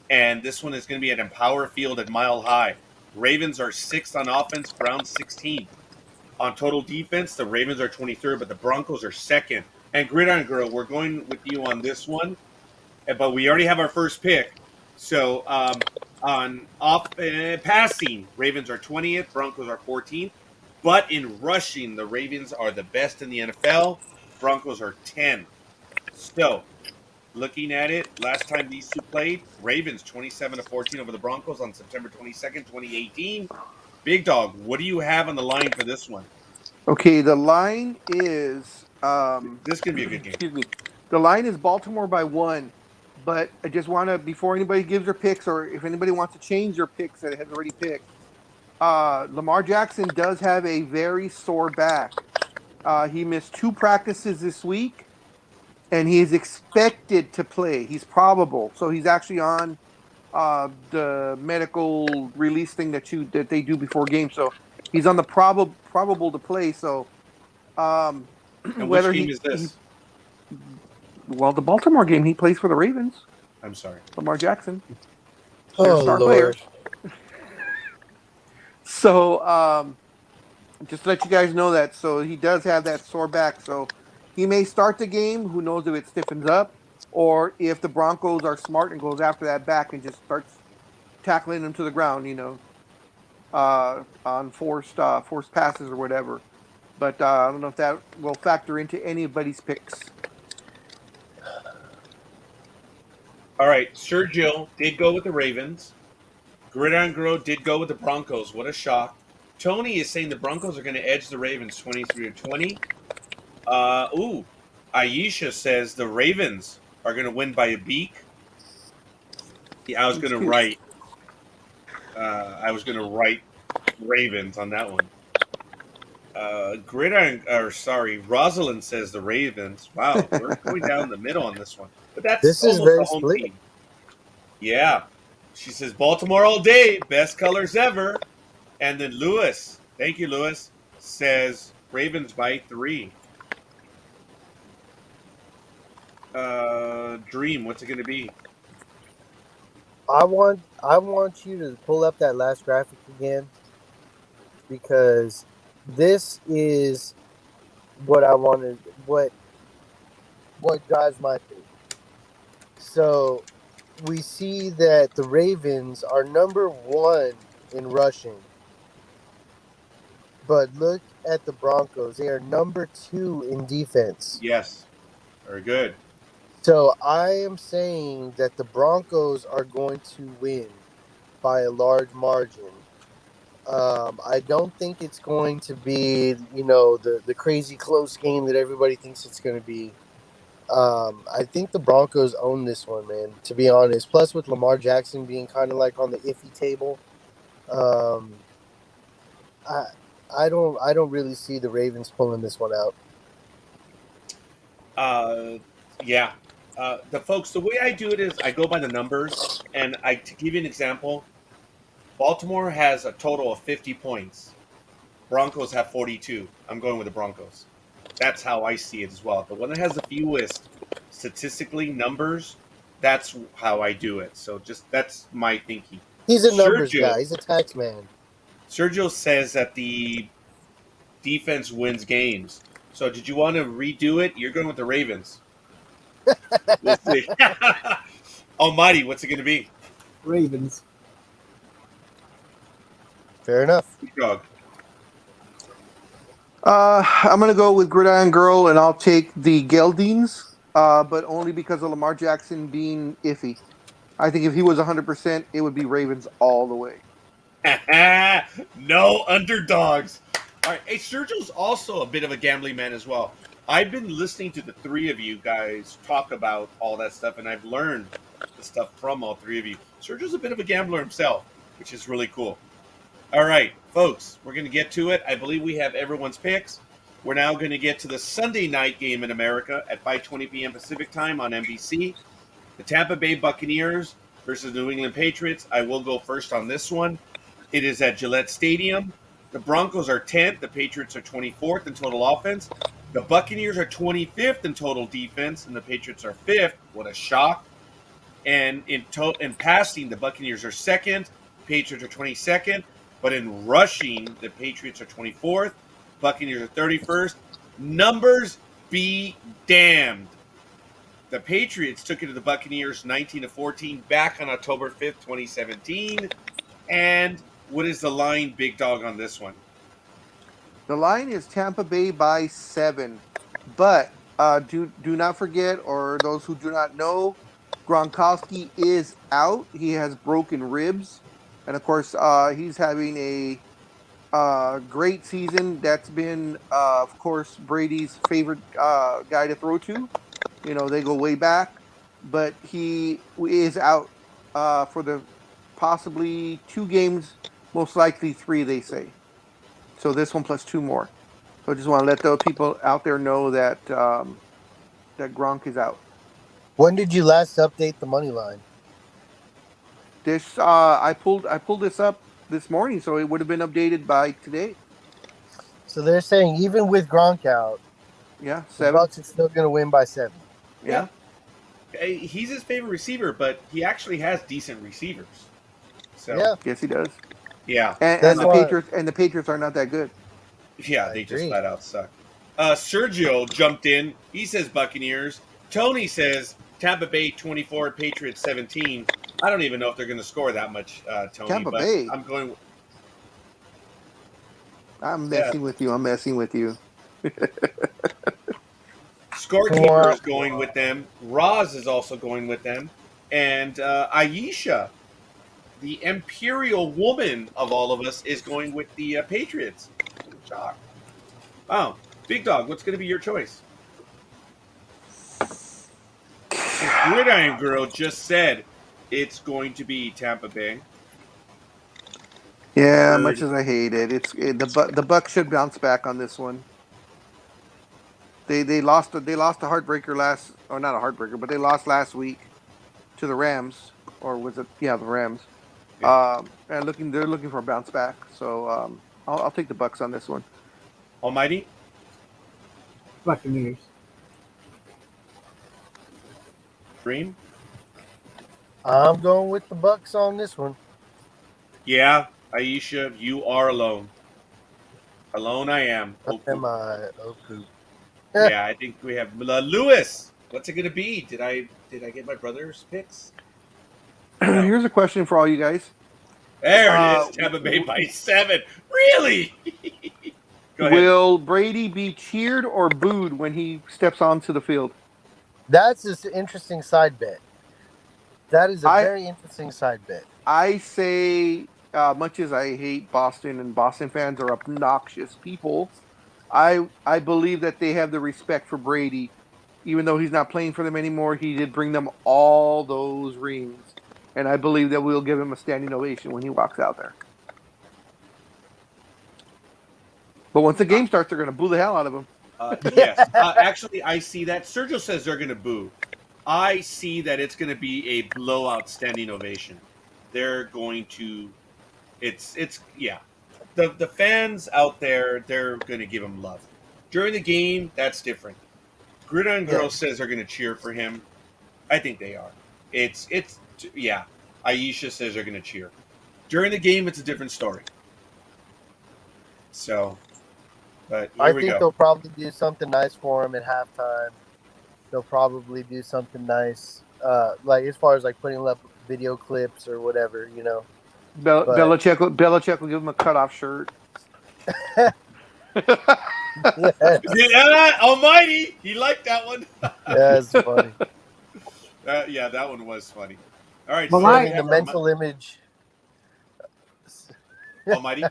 Speaker 1: And this one is going to be at Empower Field at Mile High. Ravens are 6th on offense, Browns 16th. On total defense, the Ravens are 23rd, but the Broncos are 2nd. And Gridiron Girl, we're going with you on this one, but we already have our first pick. So, on passing, Ravens are 20th, Broncos are 14th. But in rushing, the Ravens are the best in the NFL. Broncos are 10th. So, looking at it, last time these two played, Ravens 27-14 over the Broncos on September 22nd, 2018. Big Dog, what do you have on the line for this one?
Speaker 4: Okay, the line is...
Speaker 1: this could be a good game.
Speaker 4: Excuse me. The line is Baltimore by 1. But I just want to, before anybody gives their picks, or if anybody wants to change their picks that has already picked, Lamar Jackson does have a very sore back. He missed 2 practices this week, and he is expected to play. He's probable, so he's actually on the medical release thing that they do before games. So he's on the probable to play. So
Speaker 1: and whether which game is this?
Speaker 4: Well, the Baltimore game, he plays for the Ravens.
Speaker 1: I'm sorry.
Speaker 4: Lamar Jackson.
Speaker 2: Oh,
Speaker 4: star
Speaker 2: Lord.
Speaker 4: player. So, Just to let you guys know that. So he does have that sore back. So he may start the game. Who knows if it stiffens up or if the Broncos are smart and goes after that back and just starts tackling him to the ground, on forced passes or whatever. But I don't know if that will factor into anybody's picks.
Speaker 1: All right, Sergio did go with the Ravens. Gridiron Girl did go with the Broncos. What a shock. Tony is saying the Broncos are going to edge the Ravens 23-20. Aisha says the Ravens are going to win by a beak. Yeah, I was going to write. Ravens on that one. Rosalind says the Ravens. Wow, we're going down the middle on this one, but that's
Speaker 2: This is
Speaker 1: almost
Speaker 2: very
Speaker 1: a home
Speaker 2: split.
Speaker 1: team. Yeah, she says Baltimore all day, best colors ever. And then Lewis, thank you, Lewis, says Ravens by 3. Dream, what's it going to be?
Speaker 2: I want you to pull up that last graphic again, because this is what I wanted. What drives my thing. So we see that the Ravens are number 1 in rushing, but look at the Broncos. They are number 2 in defense.
Speaker 1: Yes, very good.
Speaker 2: So I am saying that the Broncos are going to win by a large margin. I don't think it's going to be, the crazy close game that everybody thinks it's going to be. I think the Broncos own this one, man, to be honest. Plus, with Lamar Jackson being kind of like on the iffy table, I don't really see the Ravens pulling this one out.
Speaker 1: Yeah. The way I do it is I go by the numbers, and to give you an example, Baltimore has a total of 50 points. Broncos have 42. I'm going with the Broncos. That's how I see it as well. The one that has the fewest statistically numbers, that's how I do it. So that's my thinking.
Speaker 2: He's a numbers guy. He's a tax man.
Speaker 1: Sergio says that the defense wins games. So did you want to redo it? You're going with the Ravens. We'll see. Almighty, what's it going to be?
Speaker 3: Ravens.
Speaker 2: Fair enough.
Speaker 1: Dog.
Speaker 4: I'm going to go with Gridiron Girl, and I'll take the Geldings, but only because of Lamar Jackson being iffy. I think if he was 100%, it would be Ravens all the way.
Speaker 1: No underdogs. All right. Hey, Sergio's also a bit of a gambling man as well. I've been listening to the three of you guys talk about all that stuff, and I've learned the stuff from all three of you. Sergio's a bit of a gambler himself, which is really cool. All right, folks, we're going to get to it. I believe we have everyone's picks. We're now going to get to the Sunday night game in America at 5:20 p.m. Pacific time on NBC. The Tampa Bay Buccaneers versus New England Patriots. I will go first on this one. It is at Gillette Stadium. The Broncos are 10th. The Patriots are 24th in total offense. The Buccaneers are 25th in total defense, and the Patriots are 5th. What a shock. And in passing, the Buccaneers are 2nd. Patriots are 22nd. But in rushing, the Patriots are 24th. Buccaneers are 31st. Numbers be damned. The Patriots took it to the Buccaneers 19-14 back on October 5th, 2017. And what is the line, Big Dog, on this one?
Speaker 4: The line is Tampa Bay by 7. But do not forget, or those who do not know, Gronkowski is out. He has broken ribs. And, of course, he's having a great season. That's been, of course, Brady's favorite guy to throw to. They go way back. But he is out for the possibly 2 games, most likely 3, they say. So this one plus 2 more. So I just want to let the people out there know that that Gronk is out.
Speaker 2: When did you last update the money line?
Speaker 4: This I pulled this up this morning, so it would have been updated by today.
Speaker 2: So they're saying even with Gronk out,
Speaker 4: Yeah, 7.
Speaker 2: the Bucs are still going to win by 7.
Speaker 4: Yeah.
Speaker 1: He's his favorite receiver, but he actually has decent receivers. So
Speaker 2: Yeah.
Speaker 4: Yes, he does.
Speaker 1: yeah,
Speaker 4: And the Patriots are not that good.
Speaker 1: Yeah,
Speaker 2: I
Speaker 1: they just
Speaker 2: agree.
Speaker 1: flat out suck. Sergio jumped in. He says Buccaneers. Tony says Tampa Bay 24, Patriots 17. I don't even know if they're going to score that much, Tony,
Speaker 4: Tampa
Speaker 1: but
Speaker 4: Bay.
Speaker 1: I'm going.
Speaker 4: I'm
Speaker 1: Yeah,
Speaker 4: messing with you. I'm messing with you.
Speaker 1: Scorekeeper
Speaker 2: Wah,
Speaker 1: is going
Speaker 2: wah.
Speaker 1: with them. Roz is also going with them, and Aisha, the imperial woman of all of us, is going with the Patriots. Shock! Wow, Big Dog, what's going to be your choice? Because Gridiron Girl just said it's going to be Tampa Bay.
Speaker 4: Yeah, much
Speaker 1: Bird.
Speaker 4: as I hate it, the Bucks should bounce back on this one. They lost a heartbreaker last, or not a heartbreaker, but they lost last week to the Rams, or was it? Yeah, the Rams.
Speaker 1: Yeah.
Speaker 4: And they're looking for a bounce back. So I'll take the Bucks on this one.
Speaker 1: Almighty?
Speaker 3: Buccaneers.
Speaker 1: Dream?
Speaker 2: I'm going with the Bucks on this one.
Speaker 1: Yeah, Aisha, you are alone. Alone I am.
Speaker 2: Am
Speaker 1: Oku.
Speaker 2: I? Oku.
Speaker 1: Yeah, I think we have Lewis. What's it gonna be? Did I get my brother's picks? No.
Speaker 4: Here's a question for all you guys.
Speaker 1: There it
Speaker 4: Uh,
Speaker 1: is. Tampa Bay by 7. Really? Go ahead.
Speaker 4: will Brady be cheered or booed when he steps onto the field?
Speaker 2: That's an interesting side bet. That is a
Speaker 4: I
Speaker 2: very interesting side bet.
Speaker 4: I say, much as I hate Boston and Boston fans are obnoxious people, I believe that they have the respect for Brady, even though he's not playing for them anymore. He did bring them all those rings, and I believe that we'll give him a standing ovation when he walks out there. But once the game starts, they're going to boo the hell out of him.
Speaker 1: Yes. Actually, I see that. Sergio says they're gonna boo. I see that it's gonna be a blowout standing ovation. They're going to. It's yeah. The fans out there, they're gonna give him love. During the game, that's different. Gridiron
Speaker 2: Yeah.
Speaker 1: Girl says they're gonna cheer for him. I think they are. It's yeah. Aisha says they're gonna cheer. During the game, it's a different story. So, but here
Speaker 2: I
Speaker 1: we
Speaker 2: think
Speaker 1: go.
Speaker 2: they'll probably do something nice for him at halftime. They'll probably do something nice, like as far as like putting up video clips or whatever, you know. But-
Speaker 4: Belichick will give him a cutoff shirt.
Speaker 1: Yeah, Almighty, he liked that one.
Speaker 2: That's funny.
Speaker 1: Yeah, that one was funny. All right,
Speaker 3: Well,
Speaker 1: so
Speaker 3: my-
Speaker 1: we
Speaker 2: Setting
Speaker 1: have
Speaker 2: the mental image.
Speaker 1: Almighty.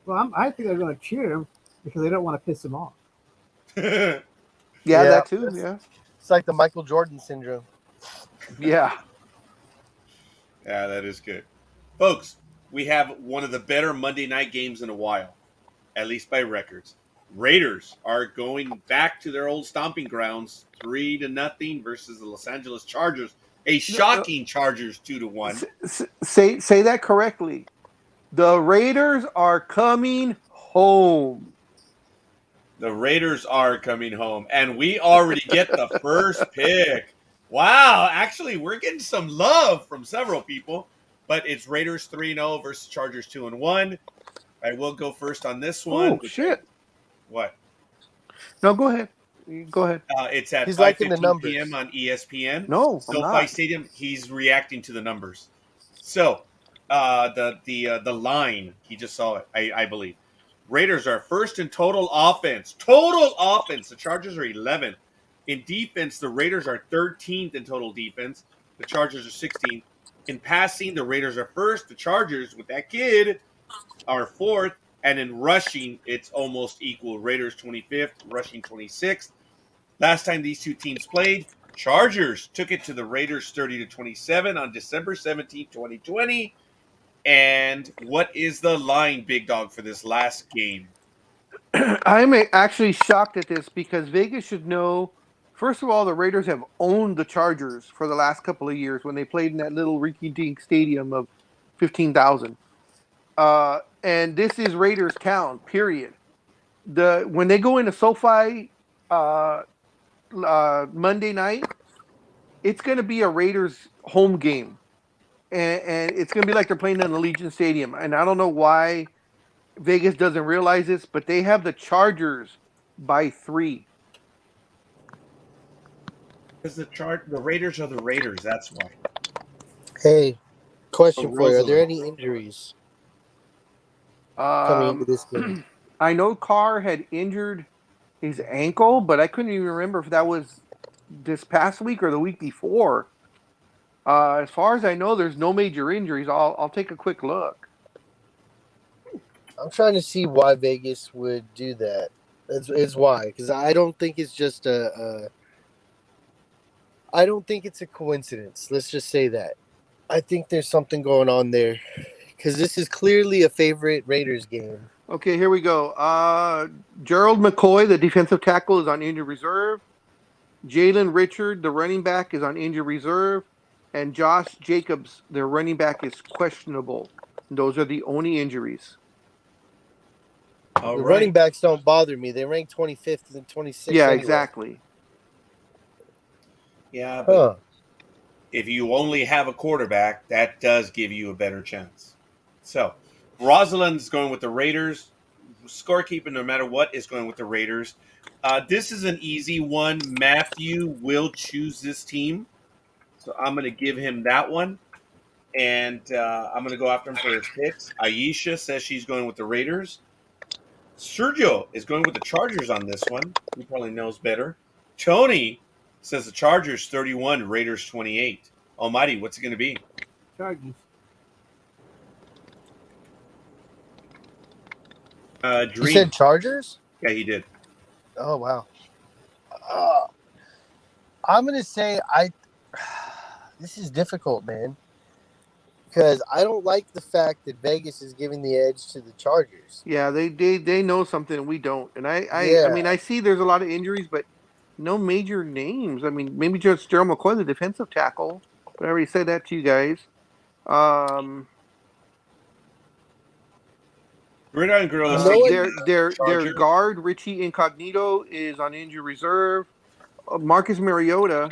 Speaker 3: Well, I think they're going to cheer him because they don't want to piss him off.
Speaker 4: Yeah,
Speaker 2: Yeah,
Speaker 4: that too.
Speaker 2: that's-
Speaker 4: Yeah,
Speaker 2: It's like the Michael Jordan syndrome.
Speaker 4: yeah.
Speaker 1: Yeah, that is good. Folks, we have one of the better Monday night games in a while, at least by records. Raiders are going back to their old stomping grounds, 3-0 versus the Los Angeles Chargers. A shocking Chargers 2-1.
Speaker 4: Say that correctly. The Raiders are coming home.
Speaker 1: The Raiders are coming home, and we already get the first pick. Wow, actually, we're getting some love from several people, but it's Raiders 3-0 versus Chargers 2-1. I will go first on this one.
Speaker 4: Oh shit!
Speaker 1: What?
Speaker 4: No, go ahead. Go ahead.
Speaker 1: It's at
Speaker 2: He's liking the
Speaker 1: 5:15
Speaker 2: numbers.
Speaker 1: p.m. on ESPN.
Speaker 4: No, I'm
Speaker 1: SoFi
Speaker 4: not.
Speaker 1: Stadium. He's reacting to the numbers. So, the line, he just saw it. I believe. Raiders are first in total offense. Total offense. The Chargers are 11th. In defense, the Raiders are 13th in total defense. The Chargers are 16th. In passing, the Raiders are first. The Chargers, with that kid, are fourth. And in rushing, it's almost equal. Raiders 25th, rushing 26th. Last time these two teams played, Chargers took it to the Raiders 30-27 on December 17th, 2020. And what is the line, Big Dog, for this last game?
Speaker 4: I'm actually shocked at this because Vegas should know. First of all, the Raiders have owned the Chargers for the last couple of years when they played in that little rinky-dink stadium of 15,000. And this is Raiders town. Period. When they go into SoFi Monday night, it's going to be a Raiders home game, and it's going to be like they're playing in Allegiant Stadium. And I don't know why Vegas doesn't realize this, but they have the Chargers by 3.
Speaker 1: Because the Raiders are the Raiders. That's why.
Speaker 2: Hey, question
Speaker 1: Oh,
Speaker 2: for you: are there
Speaker 1: Rosalind.
Speaker 2: any injuries coming into this game?
Speaker 4: I know Carr had injured his ankle, but I couldn't even remember if that was this past week or the week before. As far as I know, there's no major injuries. I'll take a quick look.
Speaker 2: I'm trying to see why Vegas would do that. It's why, because I don't think it's just I don't think it's a coincidence. Let's just say that. I think there's something going on there, because this is clearly a favorite Raiders game.
Speaker 4: Okay, here we go. Gerald McCoy, the defensive tackle, is on injured reserve. Jalen Richard, the running back, is on injured reserve. And Josh Jacobs, their running back, is questionable. Those are the only injuries.
Speaker 1: All
Speaker 2: The
Speaker 1: right.
Speaker 2: running backs don't bother me. They rank 25th and 26th.
Speaker 4: Yeah,
Speaker 2: anyway.
Speaker 4: exactly.
Speaker 1: Yeah, but if you only have a quarterback, that does give you a better chance. So, Rosalind's going with the Raiders. Scorekeeping, no matter what, is going with the Raiders. This is an easy one. Matthew will choose this team. So I'm going to give him that one. And I'm going to go after him for his picks. Aisha says she's going with the Raiders. Sergio is going with the Chargers on this one. He probably knows better. Tony says the Chargers 31, Raiders 28. Almighty, what's it going to be?
Speaker 3: Chargers.
Speaker 2: You
Speaker 1: Dream.
Speaker 2: said Chargers?
Speaker 1: Yeah, he did.
Speaker 2: Oh wow. I'm gonna say This is difficult, man, because I don't like the fact that Vegas is giving the edge to the Chargers.
Speaker 4: Yeah, they know something and we don't. And I
Speaker 2: Yeah.
Speaker 4: mean, I see there's a lot of injuries, but no major names. I mean, maybe just Gerald McCoy, the defensive tackle, but I already said that to you guys.
Speaker 1: Gridiron Girl is
Speaker 2: You know
Speaker 1: saying
Speaker 2: what?
Speaker 4: Their
Speaker 1: Chargers.
Speaker 4: guard Richie Incognito is on injured reserve. Marcus Mariota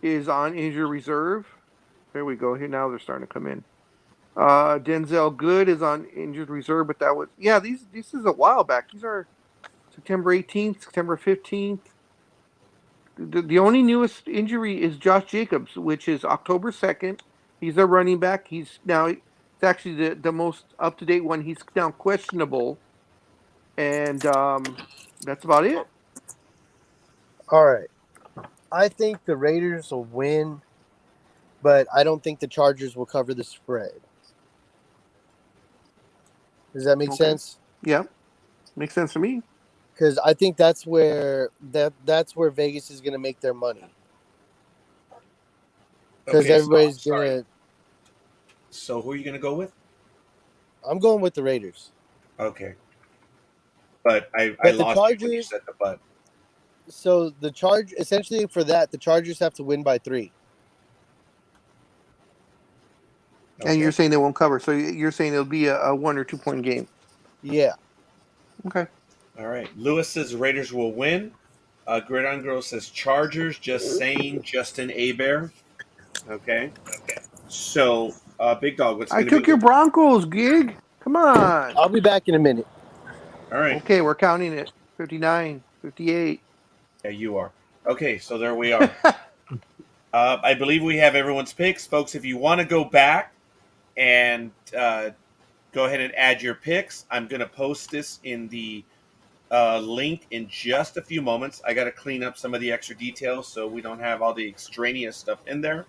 Speaker 4: is on injured reserve. There we go. Here now they're starting to come in. Denzel Good is on injured reserve, but that was this is a while back. These are September 18th, September 15th. The only newest injury is Josh Jacobs, which is October 2nd. He's a running back. He's now it's actually the most up to date one. He's now questionable, and that's about it.
Speaker 2: All right. I think the Raiders will win, but I don't think the Chargers will cover the spread. Does that make sense?
Speaker 4: Yeah, makes sense to me.
Speaker 2: Because I think that's where Vegas is going to make their money. Because everybody's gonna.
Speaker 1: So who are you going to go with?
Speaker 2: I'm going with the Raiders.
Speaker 1: Okay. But I
Speaker 2: But the
Speaker 1: lost you when you
Speaker 2: Chargers-
Speaker 1: said the but.
Speaker 2: So essentially for that, the Chargers have to win by 3.
Speaker 4: And you're saying they won't cover, so you're saying it'll be a 1 or 2 point game.
Speaker 2: Yeah.
Speaker 4: Okay.
Speaker 1: All right. Lewis says Raiders will win. Gridiron Girl says Chargers. Just saying, Justin Abear. Okay. So, Big Dog, what's
Speaker 4: I
Speaker 1: going to be?
Speaker 4: took your Broncos, Gig. Come on.
Speaker 2: I'll be back in a minute.
Speaker 1: All right.
Speaker 4: Okay, we're counting it. 59, 58.
Speaker 1: Yeah, you are. Okay, so there we are. I believe we have everyone's picks. Folks, if you want to go back and go ahead and add your picks, I'm going to post this in the link in just a few moments. I got to clean up some of the extra details so we don't have all the extraneous stuff in there.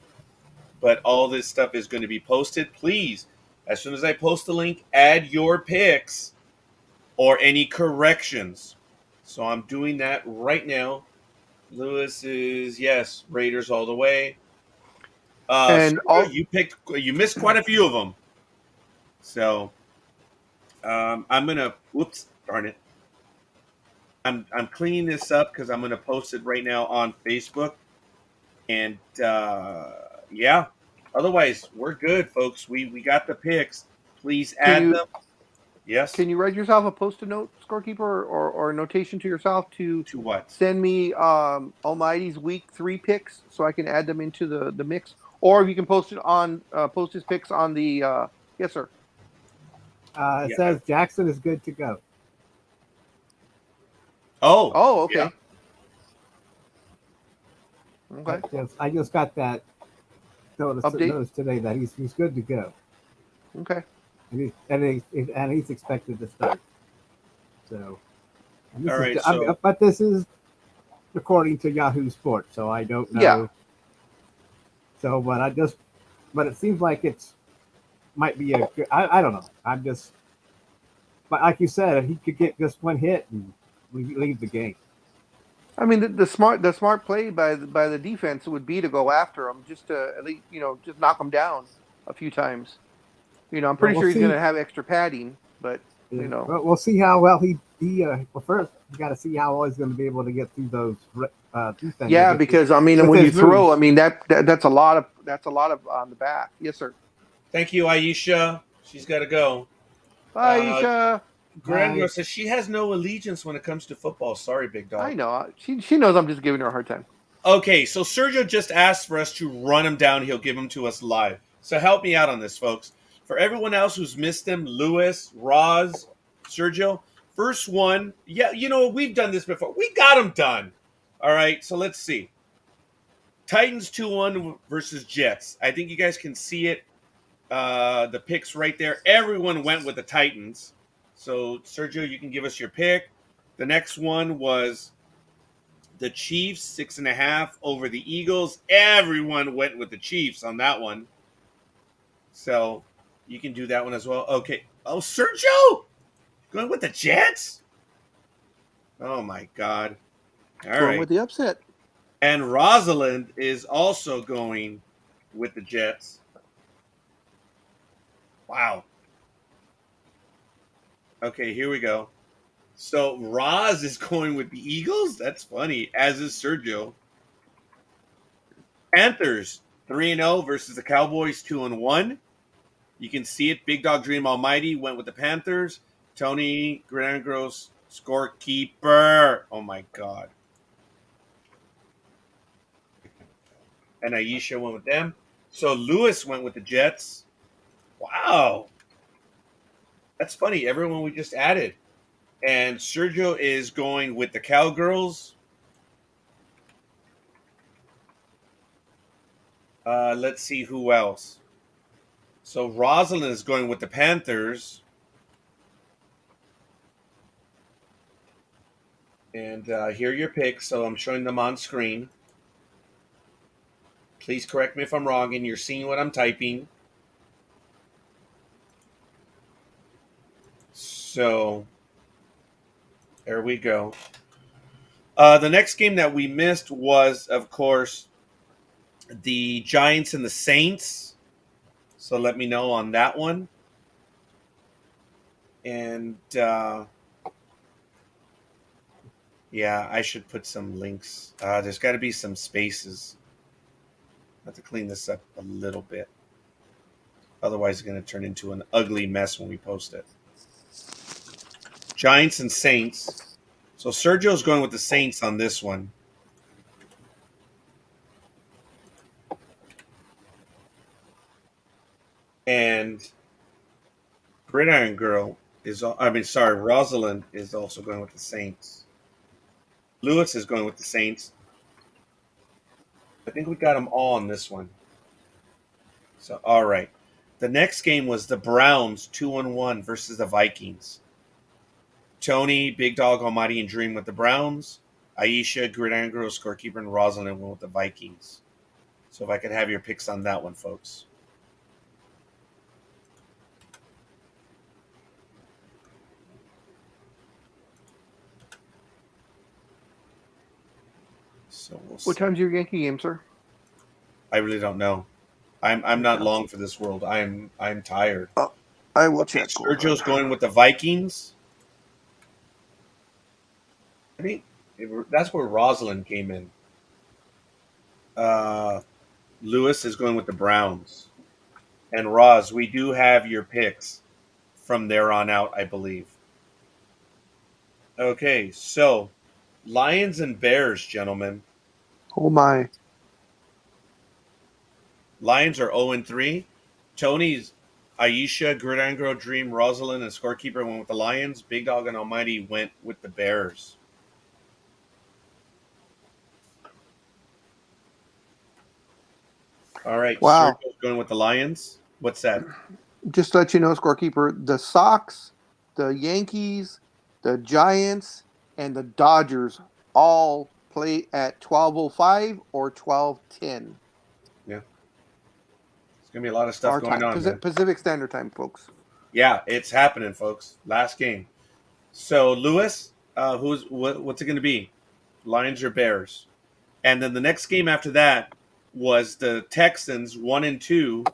Speaker 1: But all this stuff is going to be posted. Please, as soon as I post the link, add your picks or any corrections. So I'm doing that right now. Lewis is, yes, Raiders all the way.
Speaker 4: And
Speaker 1: you missed quite a few of them. So I'm gonna. Whoops, darn it. I'm cleaning this up because I'm gonna post it right now on Facebook. And yeah. Otherwise, we're good, folks. We got the picks. Please add them. Yes.
Speaker 4: Can you write yourself a post-it note, scorekeeper, or a notation to yourself to
Speaker 1: what?
Speaker 4: Send me Almighty's week 3 picks so I can add them into the mix, or if you can post his picks on the yes sir.
Speaker 3: It
Speaker 1: Yeah.
Speaker 3: says Jackson is good to go.
Speaker 1: Oh,
Speaker 4: Oh, okay. Okay.
Speaker 3: I just got that
Speaker 4: Update.
Speaker 3: notice today that he's good to go,
Speaker 4: Okay.
Speaker 3: and he's expected to start. So, and
Speaker 1: all
Speaker 3: this
Speaker 1: right.
Speaker 3: is
Speaker 1: So
Speaker 3: but this is according to Yahoo Sports, so I don't know.
Speaker 4: Yeah.
Speaker 3: So, but it seems like it's might be a good. I don't know. But like you said, he could get just one hit and leave the game.
Speaker 4: I mean, the smart play by the defense would be to go after him, just to at least just knock him down a few times. I'm
Speaker 3: Well,
Speaker 4: pretty
Speaker 3: we'll
Speaker 4: sure he's going
Speaker 3: see.
Speaker 4: to have extra padding, but
Speaker 3: Well, we'll see how well well, first you got to see how well he's going to be able to get through those defenders.
Speaker 4: yeah, because I mean,
Speaker 3: with
Speaker 4: when you
Speaker 3: his
Speaker 4: throw, I
Speaker 3: moves.
Speaker 4: mean that's a lot of on the back. Yes, sir.
Speaker 1: thank you, Aisha. She's got to go.
Speaker 4: Bye, Isha.
Speaker 1: Grandma says she has no allegiance when it comes to football. Sorry, big dog.
Speaker 4: I know. She knows I'm just giving her a hard time.
Speaker 1: Okay, so Sergio just asked for us to run him down. He'll give him to us live. So help me out on this, folks. For everyone else who's missed him, Lewis, Roz, Sergio, first one. Yeah, we've done this before. We got him done. All right, so let's see. Titans 2-1 versus Jets. I think you guys can see it. The picks right there. Everyone went with the Titans. So, Sergio, you can give us your pick. The next one was the Chiefs, 6.5 over the Eagles. Everyone went with the Chiefs on that one. So, you can do that one as well. Okay. Oh, Sergio! Going with the Jets? Oh, my God. All
Speaker 4: Going
Speaker 1: right.
Speaker 4: with the upset.
Speaker 1: And Rosalind is also going with the Jets. Wow. Okay, here we go. So Roz is going with the Eagles? That's funny, as is Sergio. Panthers 3-0 versus the Cowboys 2-1. You can see it. Big Dog Dream Almighty went with the Panthers. Tony Grangross, scorekeeper. Oh my God. And Aisha went with them. So Lewis went with the Jets. Wow. That's funny. Everyone we just added. And Sergio is going with the Cowgirls. Let's see who else. So Rosalind is going with the Panthers. And here are your picks. So I'm showing them on screen. Please correct me if I'm wrong, and you're seeing what I'm typing. So there we go. The next game that we missed was, of course, the Giants and the Saints. So let me know on that one. And yeah, I should put some links. There's got to be some spaces. I have to clean this up a little bit. Otherwise, it's going to turn into an ugly mess when we post it. Giants and Saints. So Sergio's going with the Saints on this one. And Gridiron Girl Rosalind is also going with the Saints. Lewis is going with the Saints. I think we got them all on this one. So, all right. The next game was the Browns 2-1 versus the Vikings. Tony, Big Dog, Almighty, and Dream with the Browns. Aisha, Gridiron Girl, scorekeeper, and Rosalind went with the Vikings. So if I could have your picks on that one, folks. So we'll see.
Speaker 4: What time's your Yankee game, sir?
Speaker 1: I really don't know. I'm not long for this world. I'm tired.
Speaker 4: I will
Speaker 1: Okay,
Speaker 4: check.
Speaker 1: Sergio's going with the Vikings. I think that's where Rosalind came in. Lewis is going with the Browns. And Roz, we do have your picks from there on out, I believe. Okay, so Lions and Bears, gentlemen.
Speaker 4: Oh my.
Speaker 1: Lions are 0-3. Tony's Aisha, Gridiron Girl, Dream, Rosalind, and Scorekeeper went with the Lions. Big Dog and Almighty went with the Bears. All right,
Speaker 4: Wow.
Speaker 1: Sergio's going with the Lions. What's that?
Speaker 4: Just to let you know, scorekeeper, the Sox, the Yankees, the Giants, and the Dodgers all play at 12:05 or 12:10
Speaker 1: Yeah, it's gonna be a lot of stuff
Speaker 4: our
Speaker 1: going
Speaker 4: time,
Speaker 1: on, man.
Speaker 4: Pacific Standard Time, folks.
Speaker 1: Yeah, it's happening, folks. Last game. So, Lewis, what's it going to be? Lions or Bears? And then the next game after that was the Texans 1-2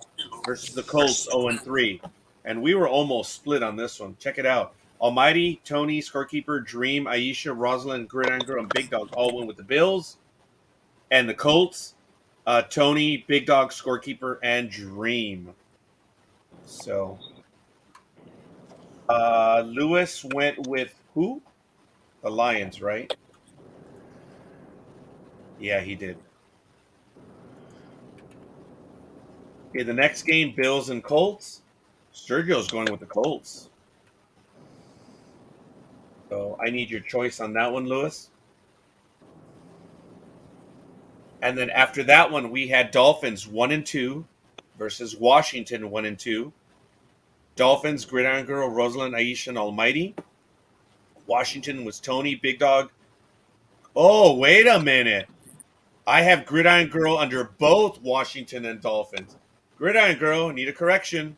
Speaker 1: versus the Colts 0-3, and we were almost split on this one. Check it out. Almighty, Tony, Scorekeeper, Dream, Aisha, Rosalind, Gridiron Girl, and Big Dog all went with the Bills, and the Colts. Tony, Big Dog, Scorekeeper, and Dream. So Lewis went with who? The Lions, right? Yeah, he did. Okay, the next game, Bills and Colts. Sergio's going with the Colts. So I need your choice on that one, Lewis. And then after that one, we had Dolphins 1-2 versus Washington 1-2. Dolphins, Gridiron Girl, Rosalind, Aisha, and Almighty. Washington was Tony, Big Dog. Oh, wait a minute. I have Gridiron Girl under both Washington and Dolphins. Gridiron Girl, need a correction.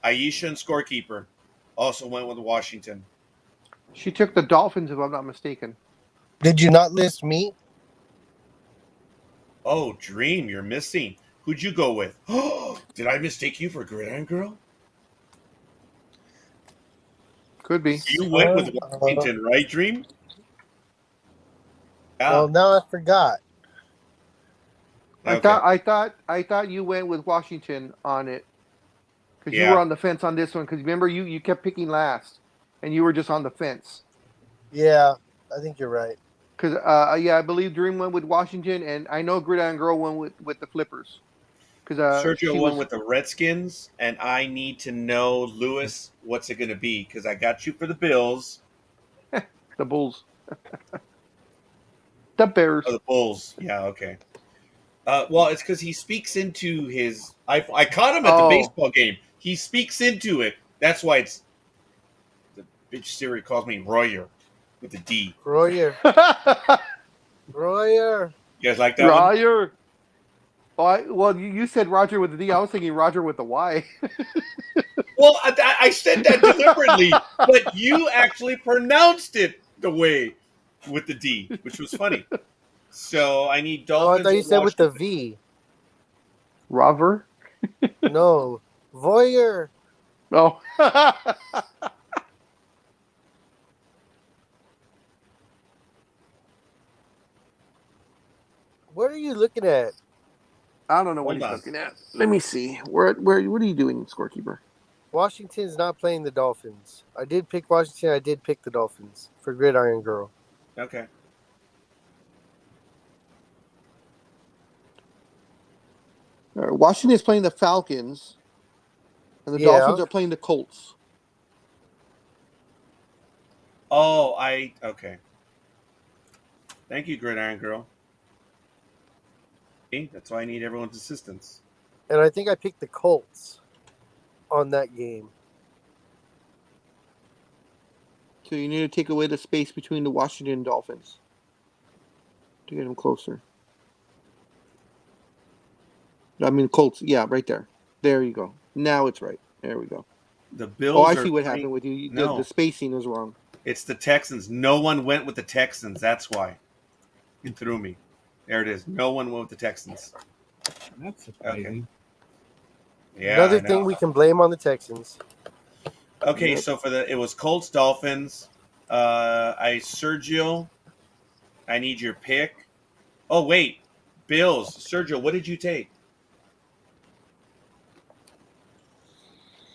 Speaker 1: Aisha and Scorekeeper also went with Washington.
Speaker 4: She took the Dolphins, if I'm not mistaken.
Speaker 2: Did you not list me?
Speaker 1: Oh, Dream, you're missing. Who'd you go with? Did I mistake you for Gridiron Girl?
Speaker 4: Could be.
Speaker 1: You went with Washington, right, Dream? Yeah.
Speaker 2: Well, now I forgot.
Speaker 1: Okay.
Speaker 4: I thought you went with Washington on it because you
Speaker 1: Yeah.
Speaker 4: were on the fence on this one. Because remember, you kept picking last, and you were just on the fence.
Speaker 2: Yeah, I think you're right.
Speaker 4: Because I believe Dream went with Washington, and I know Gridiron Girl went with the Flippers. Because
Speaker 1: Sergio went with the Redskins, and I need to know, Lewis, what's it going to be? Because I got you for the Bills.
Speaker 4: the Bulls, the Bears.
Speaker 1: Oh, the Bulls. Yeah, okay. Well, it's because he speaks into his. I caught him at the baseball game. He speaks into it. That's why it's. The bitch Siri calls me Royer with a D.
Speaker 2: Royer. Royer.
Speaker 1: You guys like that one?
Speaker 4: Royer. Well, you said Roger with the D. I was thinking Roger with the Y.
Speaker 1: Well, I said that deliberately, but you actually pronounced it the way with the D, which was funny. So I need Dolphins.
Speaker 2: Oh, I thought you said with the V.
Speaker 4: Rover?
Speaker 2: No. Voyeur.
Speaker 4: Oh.
Speaker 2: What are you looking at?
Speaker 4: I don't know what he's looking at. Let me see. What are you doing, Scorekeeper?
Speaker 2: Washington's not playing the Dolphins. I did pick Washington. I did pick the Dolphins for Gridiron Girl.
Speaker 1: Okay.
Speaker 4: Washington is playing the Falcons, and the Dolphins are playing the Colts.
Speaker 1: Oh, okay. Thank you, Gridiron Girl. That's why I need everyone's assistance.
Speaker 2: And I think I picked the Colts on that game.
Speaker 4: So you need to take away the space between the Washington and Dolphins to get them closer. I mean, Colts. Yeah, right there. There you go. Now it's right. There we go.
Speaker 1: The Bills.
Speaker 4: Oh, I see what happened with you.
Speaker 1: No.
Speaker 4: The spacing was wrong.
Speaker 1: It's the Texans. No one went with the Texans. That's why. It threw me. There it is. No one went with the Texans.
Speaker 3: That's surprising.
Speaker 1: Okay. Yeah.
Speaker 2: Another thing we can blame on the Texans.
Speaker 1: Okay, so it was Colts Dolphins. Sergio, I need your pick. Oh wait, Bills. Sergio, what did you take?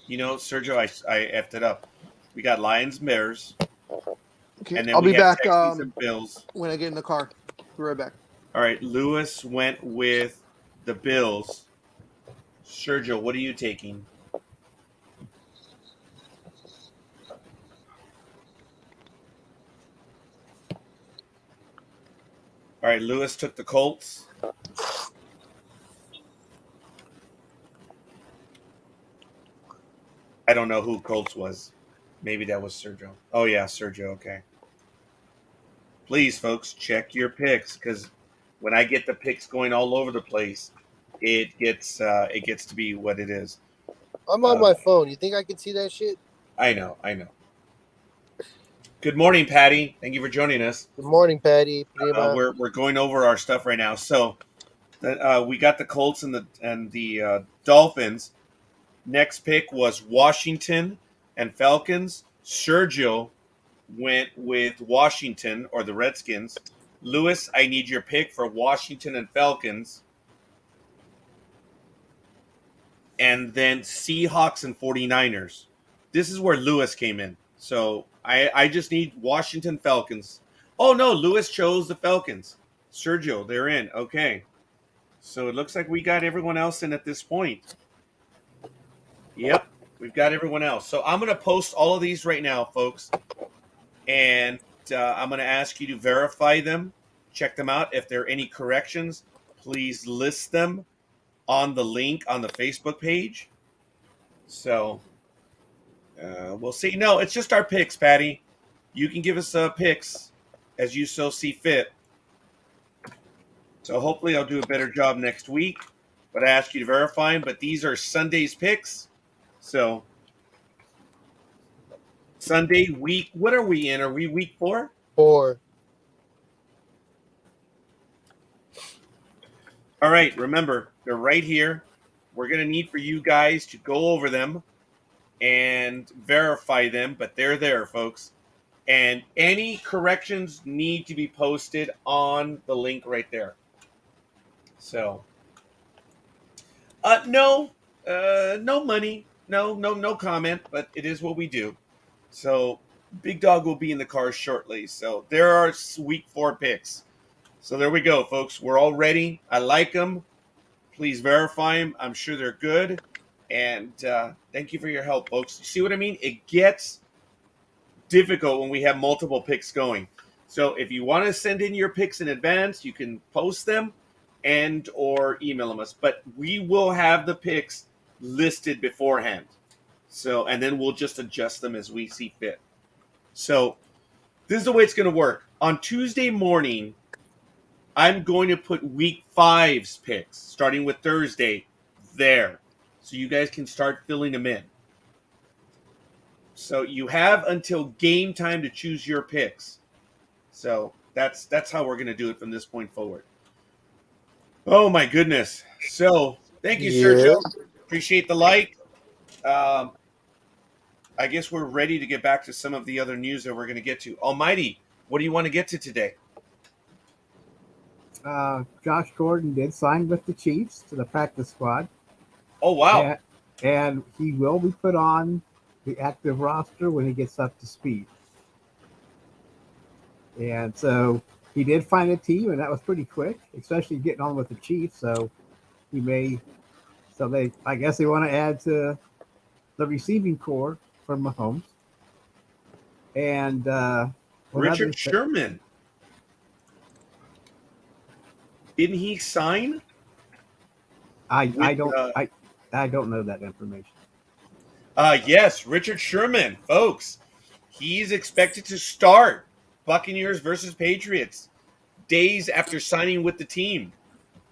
Speaker 1: You know, Sergio, I effed it up. We got Lions, Bears.
Speaker 4: Okay,
Speaker 1: And then
Speaker 4: I'll be back
Speaker 1: Bills.
Speaker 4: when I get in the car. Be right back.
Speaker 1: All right, Lewis went with the Bills. Sergio, what are you taking? All right, Lewis took the Colts. I don't know who Colts was. Maybe that was Sergio. Oh yeah, Sergio. Okay. Please, folks, check your picks because when I get the picks going all over the place, it gets to be what it is.
Speaker 2: I'm on my phone. You think I can see that shit?
Speaker 1: I know. Good morning, Patty. Thank you for joining us.
Speaker 2: Good morning, Patty. Prima.
Speaker 1: We're going over our stuff right now. So we got the Colts and the Dolphins. Next pick was Washington and Falcons. Sergio went with Washington or the Redskins. Lewis, I need your pick for Washington and Falcons. And then Seahawks and 49ers. This is where Lewis came in. So I just need Washington Falcons. Oh, no, Lewis chose the Falcons. Sergio, they're in. Okay. So it looks like we got everyone else in at this point. Yep, we've got everyone else. So I'm going to post all of these right now, folks. And I'm going to ask you to verify them, check them out. If there are any corrections, please list them on the link on the Facebook page. So we'll see. No, it's just our picks, Patty. You can give us picks as you so see fit. So hopefully I'll do a better job next week. But I ask you to verify them. But these are Sunday's picks. So Sunday week, what are we in? Are we week 4?
Speaker 2: 4.
Speaker 1: All right, remember, they're right here. We're going to need for you guys to go over them and verify them, but they're there, folks. And any corrections need to be posted on the link right there. So, no money, no comment, but it is what we do. So, Big Dog will be in the car shortly. So, there are week 4 picks. So, there we go, folks. We're all ready. I like them. Please verify them. I'm sure they're good. And thank you for your help, folks. You see what I mean? It gets difficult when we have multiple picks going. So if you want to send in your picks in advance, you can post them and or email them us. But we will have the picks listed beforehand. So, and then we'll just adjust them as we see fit. So this is the way it's going to work. On Tuesday morning, I'm going to put week 5's picks, starting with Thursday, there. So you guys can start filling them in. So you have until game time to choose your picks. So that's how we're going to do it from this point forward. Oh, my goodness. So thank you, Sergio. Appreciate the like. I guess we're ready to get back to some of the other news that we're going to get to. Almighty, what do you want to get to today?
Speaker 3: Josh Gordon did sign with the Chiefs to the practice squad.
Speaker 1: Oh, wow.
Speaker 3: And he will be put on the active roster when he gets up to speed. And so he did find a team, and that was pretty quick, especially getting on with the Chiefs. So I guess they want to add to the receiving core for Mahomes. And
Speaker 1: Richard Sherman. Didn't he sign?
Speaker 3: I don't know that information.
Speaker 1: Yes, Richard Sherman, folks. He's expected to start Buccaneers versus Patriots days after signing with the team.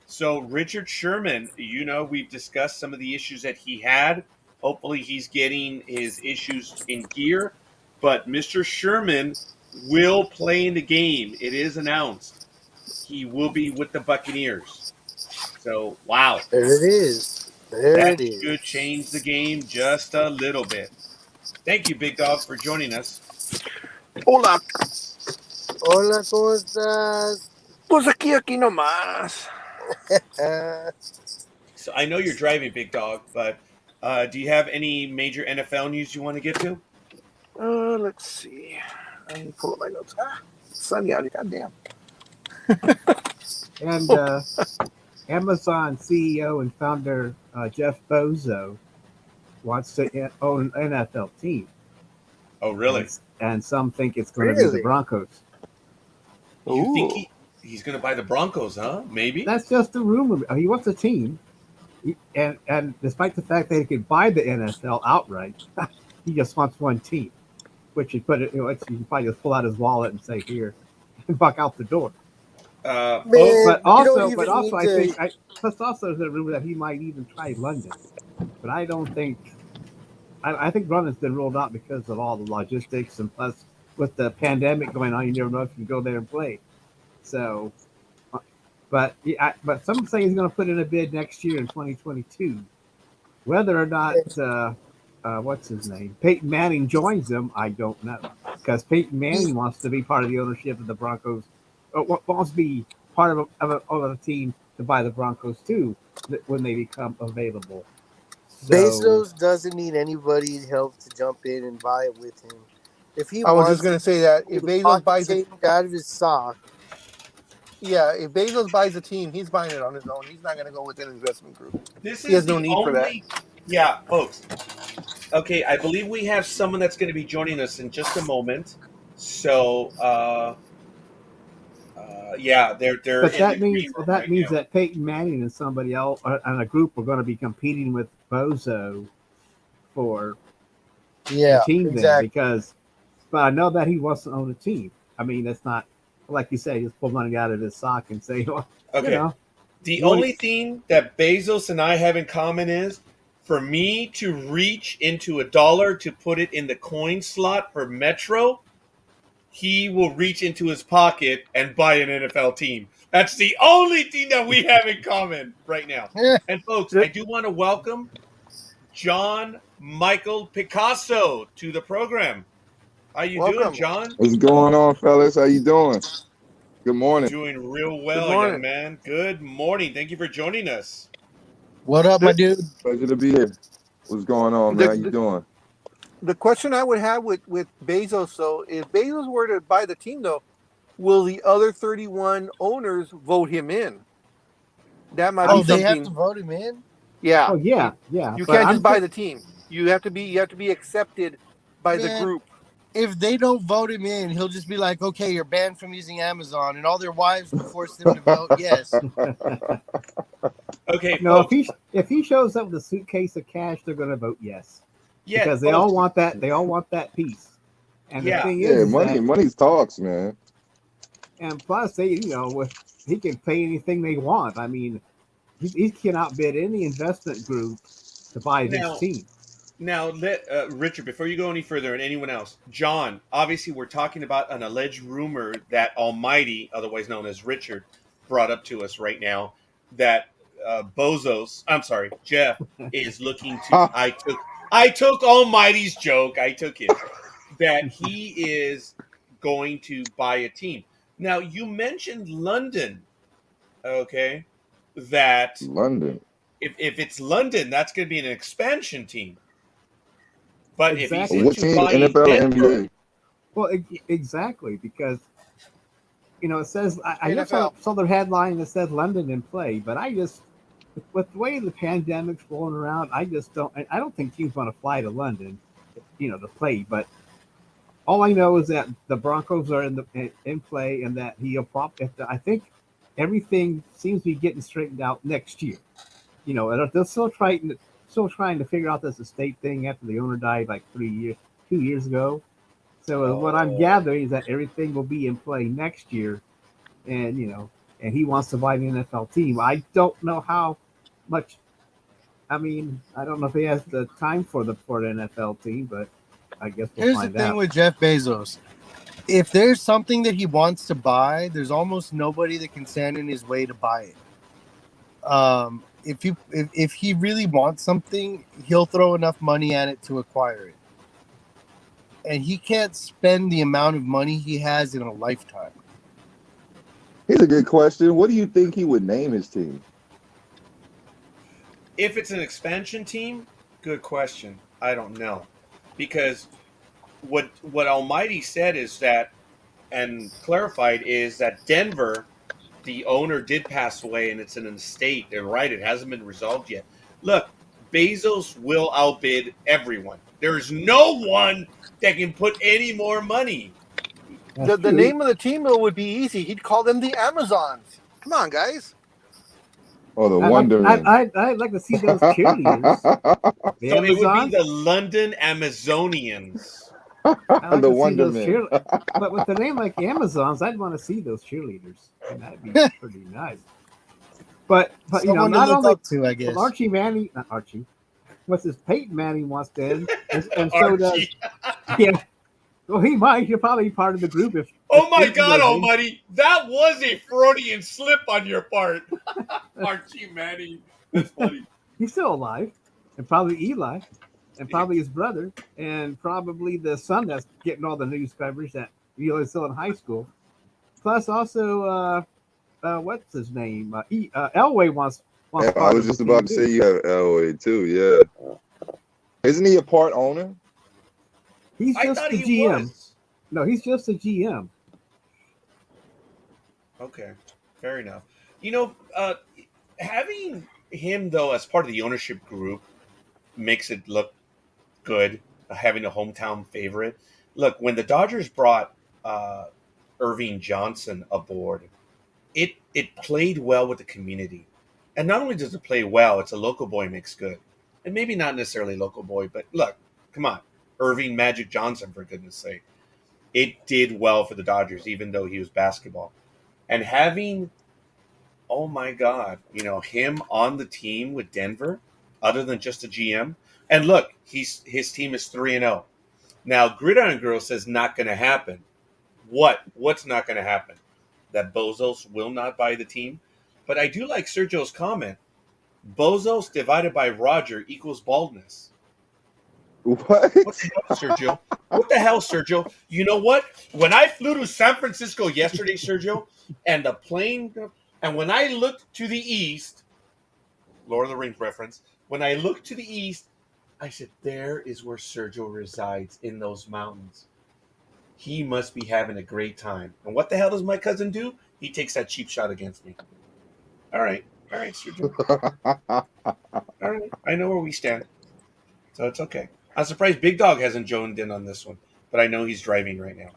Speaker 1: So Richard Sherman, we've discussed some of the issues that he had. Hopefully he's getting his issues in gear. But Mr. Sherman will play in the game. It is announced. He will be with the Buccaneers. So, wow.
Speaker 2: There it is.
Speaker 1: That should change the game just a little bit. Thank you, Big Dog, for joining us.
Speaker 4: Hola.
Speaker 2: Hola, ¿cómo estás?
Speaker 4: Pues aquí nomás.
Speaker 1: So I know you're driving, Big Dog, but do you have any major NFL news you want to get to?
Speaker 4: Let's see. I need to pull up my notes. Sunny out here. Goddamn.
Speaker 3: And Amazon CEO and founder Jeff Bezos wants to own an NFL team.
Speaker 1: Oh, really?
Speaker 3: And some think it's going to be the Broncos.
Speaker 1: You He's going to buy the Broncos, huh? Maybe.
Speaker 3: That's just a rumor. He wants a team, and despite the fact that he could buy the NFL outright, he just wants one team, which he put it. You can probably just pull out his wallet and say, "Here," and buck out the door.
Speaker 1: Folks,
Speaker 2: Man,
Speaker 3: But
Speaker 2: you don't
Speaker 3: also,
Speaker 2: even need
Speaker 3: I
Speaker 2: to.
Speaker 3: think plus also there's a rumor that he might even try London, but I don't think. I think London's been ruled out because of all the logistics, and plus with the pandemic going on, you never know if you can go there and play. So, but some say he's going to put in a bid next year in 2022. Whether or not what's his name, Peyton Manning joins them, I don't know, because Peyton Manning wants to be part of the ownership of the Broncos, or wants to be part of a team to buy the Broncos too when they become available. So
Speaker 2: Bezos doesn't need anybody's help to jump in and buy it with him. If he
Speaker 4: I was
Speaker 2: wants
Speaker 4: just going to say that
Speaker 2: to
Speaker 4: if Bezos
Speaker 2: pocket
Speaker 4: buys it,
Speaker 2: change out of his sock,
Speaker 4: if Bezos buys a team, he's buying it on his own. He's not going to go with an investment group.
Speaker 1: this
Speaker 4: He
Speaker 1: is
Speaker 4: has no
Speaker 1: the
Speaker 4: need for that.
Speaker 1: only. Yeah, folks. Okay, I believe we have someone that's going to be joining us in just a moment. So, yeah, they're.
Speaker 3: but
Speaker 1: in
Speaker 3: that
Speaker 1: the
Speaker 3: means
Speaker 1: green room
Speaker 3: that
Speaker 1: right
Speaker 3: means
Speaker 1: now.
Speaker 3: that Peyton Manning and somebody else and a group are going to be competing with Bozo for the
Speaker 2: yeah,
Speaker 3: team then,
Speaker 2: exactly.
Speaker 3: because but I know that he wants to own a team. I mean, it's not like you say, just pull money out of his sock and say, well,
Speaker 1: Okay. The
Speaker 3: you
Speaker 1: only thing that Bezos and I have in common is for me to reach into $1 to put it in the coin slot for Metro, he will reach into his pocket and buy an NFL team. That's the only thing that we have in common right now. And folks, I do want to welcome John Michael Picasso to the program. How you doing,
Speaker 4: Welcome.
Speaker 1: John?
Speaker 5: What's going on, fellas? How you doing? Good morning.
Speaker 1: Doing real
Speaker 4: Good
Speaker 1: well, young
Speaker 4: morning.
Speaker 1: man. Good morning. Thank you for joining us.
Speaker 2: What up, my
Speaker 4: The,
Speaker 2: dude?
Speaker 5: Pleasure to be here. What's going on, man? How you
Speaker 4: the,
Speaker 5: doing?
Speaker 4: the question I would have with Bezos, though, if Bezos were to buy the team, though, will the other 31 owners vote him in? That might be
Speaker 2: Oh, they have to
Speaker 4: something.
Speaker 2: vote him in.
Speaker 4: Yeah.
Speaker 3: oh yeah, yeah.
Speaker 4: You
Speaker 3: But
Speaker 4: can't
Speaker 3: I'm
Speaker 4: just buy
Speaker 3: sure,
Speaker 4: the team. You have to be accepted by the
Speaker 2: Man,
Speaker 4: group.
Speaker 2: if they don't vote him in, he'll just be like, "Okay, you're banned from using Amazon," and all their wives will force them to vote yes.
Speaker 1: Okay,
Speaker 3: no.
Speaker 1: folks.
Speaker 3: If he shows up with a suitcase of cash, they're going to vote yes,
Speaker 1: Yeah,
Speaker 3: because they
Speaker 1: folks.
Speaker 3: all want that. They all want that piece. And the
Speaker 1: Yeah.
Speaker 3: thing
Speaker 5: Yeah,
Speaker 3: is that,
Speaker 5: money talks, man.
Speaker 3: and plus they, he can pay anything they want. I mean, he can outbid any investment group to buy his
Speaker 1: Now,
Speaker 3: team.
Speaker 1: let Richard, before you go any further, and anyone else, John. Obviously, we're talking about an alleged rumor that Almighty, otherwise known as Richard, brought up to us right now that Jeff is looking to.
Speaker 5: Ha!
Speaker 1: I took Almighty's joke. I took it that he is going to buy a team. Now, you mentioned London, okay? That
Speaker 5: London.
Speaker 1: if it's London, that's going to be an expansion team. But if he's
Speaker 3: Exactly.
Speaker 5: What
Speaker 1: into
Speaker 5: team?
Speaker 1: buying
Speaker 5: NFL or
Speaker 1: Denver,
Speaker 5: NBA?
Speaker 3: Well, exactly, because it says I just
Speaker 4: NFL.
Speaker 3: saw the headline that says London in play, but with the way the pandemic's rolling around, I don't think teams want to fly to London, to play. But all I know is that the Broncos are in play, and that I think everything seems to be getting straightened out next year. And they're still trying to figure out this estate thing after the owner died like 2 years ago. So what I'm gathering is that everything will be in play next year, and he wants to buy the NFL team. I don't know how much. I mean, I don't know if he has the time for the NFL team, but I guess we'll
Speaker 2: Here's the
Speaker 3: find
Speaker 2: thing
Speaker 3: out.
Speaker 2: with Jeff Bezos. If there's something that he wants to buy, there's almost nobody that can stand in his way to buy it. If he really wants something, he'll throw enough money at it to acquire it. And he can't spend the amount of money he has in a lifetime.
Speaker 5: Here's a good question. What do you think he would name his team?
Speaker 1: if it's an expansion team, good question. I don't know, because what Almighty said is that, and clarified, is that Denver, the owner did pass away, and it's an estate. They're right; it hasn't been resolved yet. Look, Bezos will outbid everyone. There is no one that can put any more money.
Speaker 3: That's
Speaker 4: The
Speaker 3: true.
Speaker 4: name of the team though would be easy. He'd call them the Amazons. Come on, guys.
Speaker 5: Oh, the
Speaker 3: I'd like,
Speaker 5: Wonder Men.
Speaker 3: I'd like to see those cheerleaders. The
Speaker 1: So it would be
Speaker 3: Amazons.
Speaker 1: the London Amazonians.
Speaker 3: I like
Speaker 5: The
Speaker 3: to see
Speaker 5: Wonder
Speaker 3: those
Speaker 5: Men.
Speaker 3: But with the name like the Amazons, I'd want to see those cheerleaders, and that'd be pretty nice. But
Speaker 2: Someone to
Speaker 3: not
Speaker 2: look
Speaker 3: only
Speaker 2: up to, I guess.
Speaker 3: Archie Manning, not Archie. What's his Peyton Manning wants to end, and so does
Speaker 1: Archie.
Speaker 3: yeah. Well, he'll probably be part of the group if.
Speaker 1: Oh my
Speaker 3: Peyton
Speaker 1: God
Speaker 3: goes in.
Speaker 1: Almighty! That was a Freudian slip on your part, Archie Manning. That's funny.
Speaker 3: He's still alive, and probably Eli, and probably his brother, and probably the son that's getting all the news coverage that Eli's still in high school. Plus, also, what's his name? Elway wants.
Speaker 5: I
Speaker 3: part
Speaker 5: was
Speaker 3: of
Speaker 5: just
Speaker 3: the
Speaker 5: about
Speaker 3: team,
Speaker 5: to say
Speaker 3: too.
Speaker 5: you have Elway too. Yeah. Isn't he a part owner?
Speaker 3: He's
Speaker 1: I
Speaker 3: just
Speaker 1: thought
Speaker 3: the
Speaker 1: he
Speaker 3: GM.
Speaker 1: was.
Speaker 3: No, he's just a GM.
Speaker 1: Okay, fair enough. You know, having him though as part of the ownership group makes it look good. Having a hometown favorite. Look, when the Dodgers brought Irving Johnson aboard, it played well with the community, and not only does it play well, it's a local boy makes good, and maybe not necessarily local boy, but look, come on, Irving Magic Johnson, for goodness sake, it did well for the Dodgers, even though he was basketball, and having, oh my God, him on the team with Denver, other than just a GM, and look, his team is 3-0. Now, Gridiron Girl says not going to happen. What's not going to happen? That Bozos will not buy the team. But I do like Sergio's comment. Bozos divided by Roger equals baldness.
Speaker 5: What?
Speaker 1: What the hell, Sergio? What the hell, Sergio? You know what? When I flew to San Francisco yesterday, Sergio, and the plane, and when I looked to the east, Lord of the Rings reference, when I looked to the east, I said, there is where Sergio resides, in those mountains. He must be having a great time. And what the hell does my cousin do? He takes that cheap shot against me. All right, Sergio. All right, I know where we stand. So it's okay. I'm surprised Big Dog hasn't joined in on this one, but I know he's driving right now.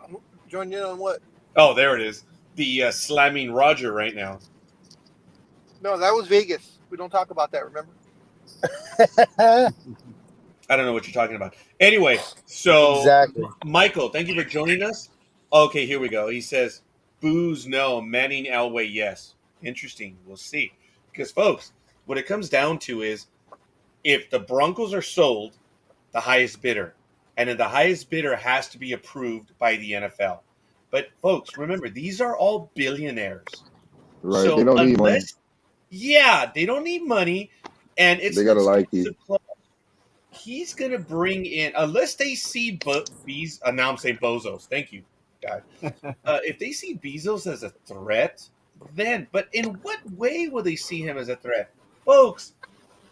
Speaker 4: Join in on what?
Speaker 1: Oh, there it is. The slamming Roger right now.
Speaker 4: No, that was Vegas. We don't talk about that, remember?
Speaker 1: I don't know what you're talking about. Anyway, so
Speaker 2: Exactly.
Speaker 1: Michael, thank you for joining us. Okay, here we go. He says, Booze, no. Manning, Elway, yes. Interesting. We'll see. Because, folks, what it comes down to is if the Broncos are sold, the highest bidder. And then the highest bidder has to be approved by the NFL. But, folks, remember, these are all billionaires.
Speaker 5: Right.
Speaker 1: So
Speaker 5: they don't need money.
Speaker 1: Yeah, they don't need money. And it's
Speaker 5: They gotta like you.
Speaker 1: He's going to bring in, unless they see now I'm saying Bozos. Thank you, God. If they see Bezos as a threat, then, but in what way will they see him as a threat? Folks,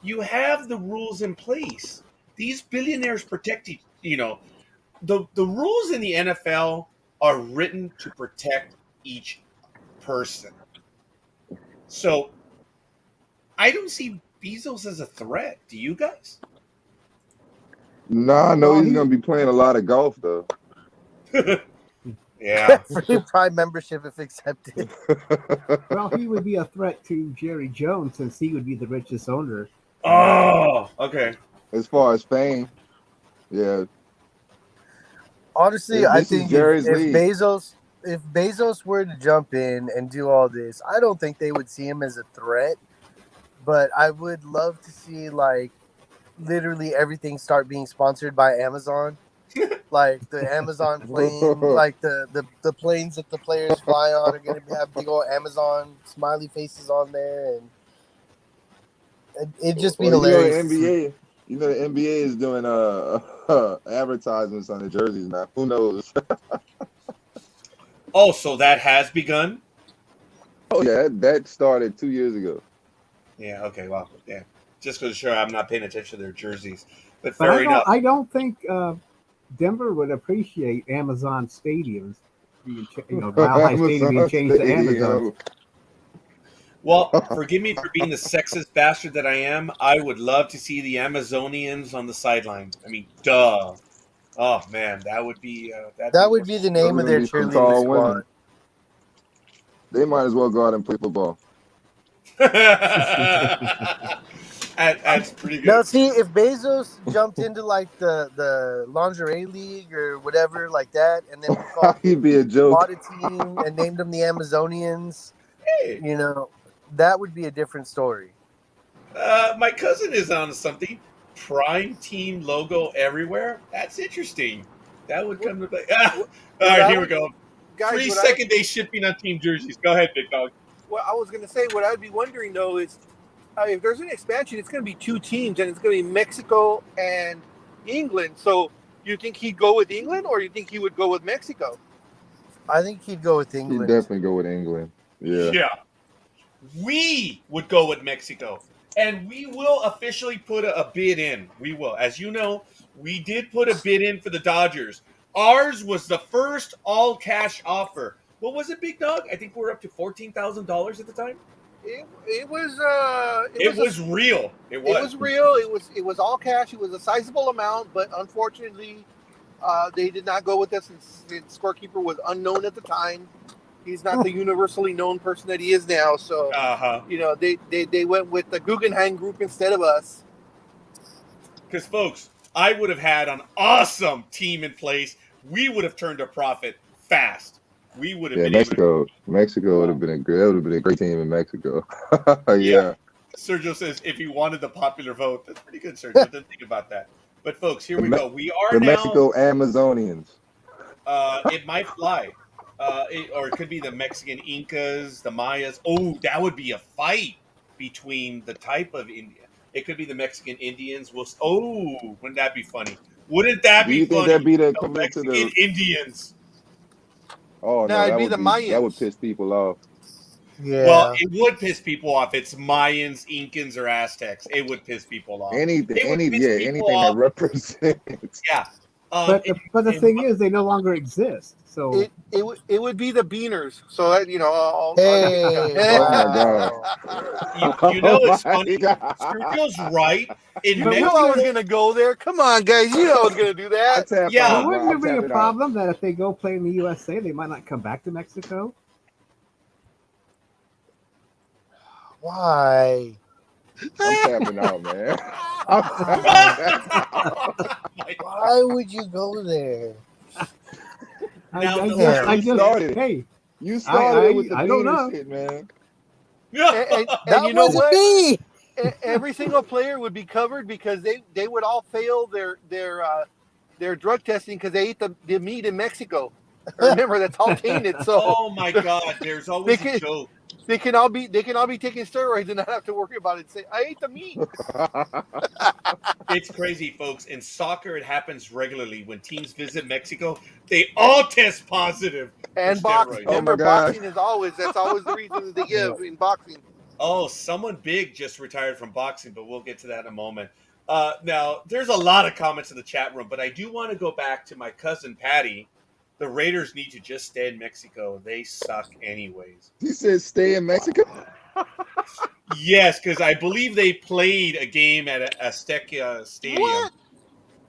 Speaker 1: you have the rules in place. These billionaires protect the rules in the NFL are written to protect each person. So I don't see Bezos as a threat. Do you guys?
Speaker 5: Nah, I know
Speaker 3: Well,
Speaker 5: he's gonna be playing a lot of golf though.
Speaker 1: Yeah.
Speaker 2: Free Prime membership if accepted.
Speaker 3: Well, he would be a threat to Jerry Jones since he would be the richest owner.
Speaker 1: Oh, okay.
Speaker 5: As far as fame, yeah.
Speaker 2: Honestly,
Speaker 5: This
Speaker 2: I
Speaker 5: is
Speaker 2: think
Speaker 5: Jerry's
Speaker 2: if
Speaker 5: league.
Speaker 2: Bezos were to jump in and do all this, I don't think they would see him as a threat. But I would love to see like literally everything start being sponsored by Amazon. Like the Amazon plane, like the planes that the players fly on are going to have big old Amazon smiley faces on there, and it'd just be
Speaker 5: Well,
Speaker 2: hilarious.
Speaker 5: the NBA is doing advertisements on the jerseys now. Who knows?
Speaker 1: Oh, so that has begun?
Speaker 5: Oh yeah, that started 2 years ago.
Speaker 1: Yeah, okay, wow. Yeah. Just because sure I'm not paying attention to their jerseys. But
Speaker 3: But
Speaker 1: fair enough.
Speaker 3: I don't think Denver would appreciate Amazon stadiums being, Mile High Stadium being changed to Amazon.
Speaker 1: Well, forgive me for being the sexist bastard that I am. I would love to see the Amazonians on the sideline. I mean, duh. Oh man, that would be
Speaker 2: That would be the name of
Speaker 5: Those are
Speaker 2: their
Speaker 5: gonna be some
Speaker 2: cheerleading
Speaker 5: tall
Speaker 2: squad.
Speaker 5: women. They might as well go out and play football.
Speaker 1: That's pretty
Speaker 2: Now,
Speaker 1: good.
Speaker 2: see, if Bezos jumped into like the lingerie league or whatever like that, and then we called
Speaker 5: He'd be a joke.
Speaker 2: bought a team and named them the Amazonians,
Speaker 1: Hey,
Speaker 2: you know, that would be a different story.
Speaker 1: my cousin is on something. Prime team logo everywhere. That's interesting. That would come to play. All right, here we go.
Speaker 4: Guys,
Speaker 1: Free
Speaker 4: what I-
Speaker 1: second day shipping on team jerseys. Go ahead, Big Dog.
Speaker 4: Well, I was going to say, what I'd be wondering though is, if there's an expansion, it's going to be 2 teams, and it's going to be Mexico and England. So, you think he'd go with England, or you think he would go with Mexico?
Speaker 2: I think he'd go with
Speaker 5: He'd
Speaker 2: England.
Speaker 5: definitely go with England. Yeah.
Speaker 1: We would go with Mexico. And we will officially put a bid in. We will. As you know, we did put a bid in for the Dodgers. Ours was the first all cash offer. What was it, Big Dog? I think we were up to $14,000 at the time.
Speaker 4: It was
Speaker 1: Real. It was.
Speaker 4: It was real. It was all cash. It was a sizable amount, but unfortunately, they did not go with us since the scorekeeper was unknown at the time. He's not the universally known person that he is now. So, they went with the Guggenheim Group instead of us.
Speaker 1: Because, folks, I would have had an awesome team in place. We would have turned a profit fast. We would have been
Speaker 5: Mexico would have been a great team in Mexico. Yeah.
Speaker 1: Sergio says if he wanted the popular vote. That's pretty good, Sergio. Didn't think about that. But, folks, here we go. We are
Speaker 5: the
Speaker 1: now
Speaker 5: Mexico Amazonians.
Speaker 1: It might fly. Or it could be the Mexican Incas, the Mayas. Oh, that would be a fight between the type of Indian. It could be the Mexican Indians. Wouldn't that be funny? Wouldn't that be funny?
Speaker 5: Do you think that'd be the
Speaker 1: Mexican Indians?
Speaker 5: Oh no,
Speaker 4: it'd be the Mayans.
Speaker 5: That would piss people off.
Speaker 2: Yeah.
Speaker 1: Well, it would piss people off. It's Mayans, Incans, or Aztecs. It would piss people off.
Speaker 5: Anything that represents.
Speaker 1: Yeah.
Speaker 3: But the thing is, they no longer exist. So
Speaker 4: it would be the Beaners. So that
Speaker 2: Hey,
Speaker 5: wow.
Speaker 1: You know it's funny. Sergio's right. In
Speaker 4: you knew I was gonna go there. Come on, guys. You know I was gonna do that.
Speaker 3: But wouldn't it be a problem that if they go play in the USA, they might not come back to Mexico?
Speaker 2: Why?
Speaker 5: I'm tapping out, man.
Speaker 2: Why would you go there?
Speaker 3: Hey,
Speaker 5: you started it with the
Speaker 3: I don't know.
Speaker 5: shit, man.
Speaker 4: And you know what?
Speaker 2: Me.
Speaker 4: Every single player would be covered because they would all fail their drug testing because they ate the meat in Mexico. Remember, that's all tainted. So
Speaker 1: oh my God, there's always a joke.
Speaker 4: They can all be taking steroids and not have to worry about it. Say, I ate the meat.
Speaker 1: It's crazy, folks. In soccer, it happens regularly. When teams visit Mexico, they all test positive.
Speaker 4: And boxing. Remember, boxing that's always the reason that they give in boxing.
Speaker 1: Oh, someone big just retired from boxing, but we'll get to that in a moment. Now, there's a lot of comments in the chat room, but I do want to go back to my cousin Patty. The Raiders need to just stay in Mexico. They suck anyways.
Speaker 5: He said stay in Mexico?
Speaker 1: Yes, because I believe they played a game at Azteca Stadium.
Speaker 4: What?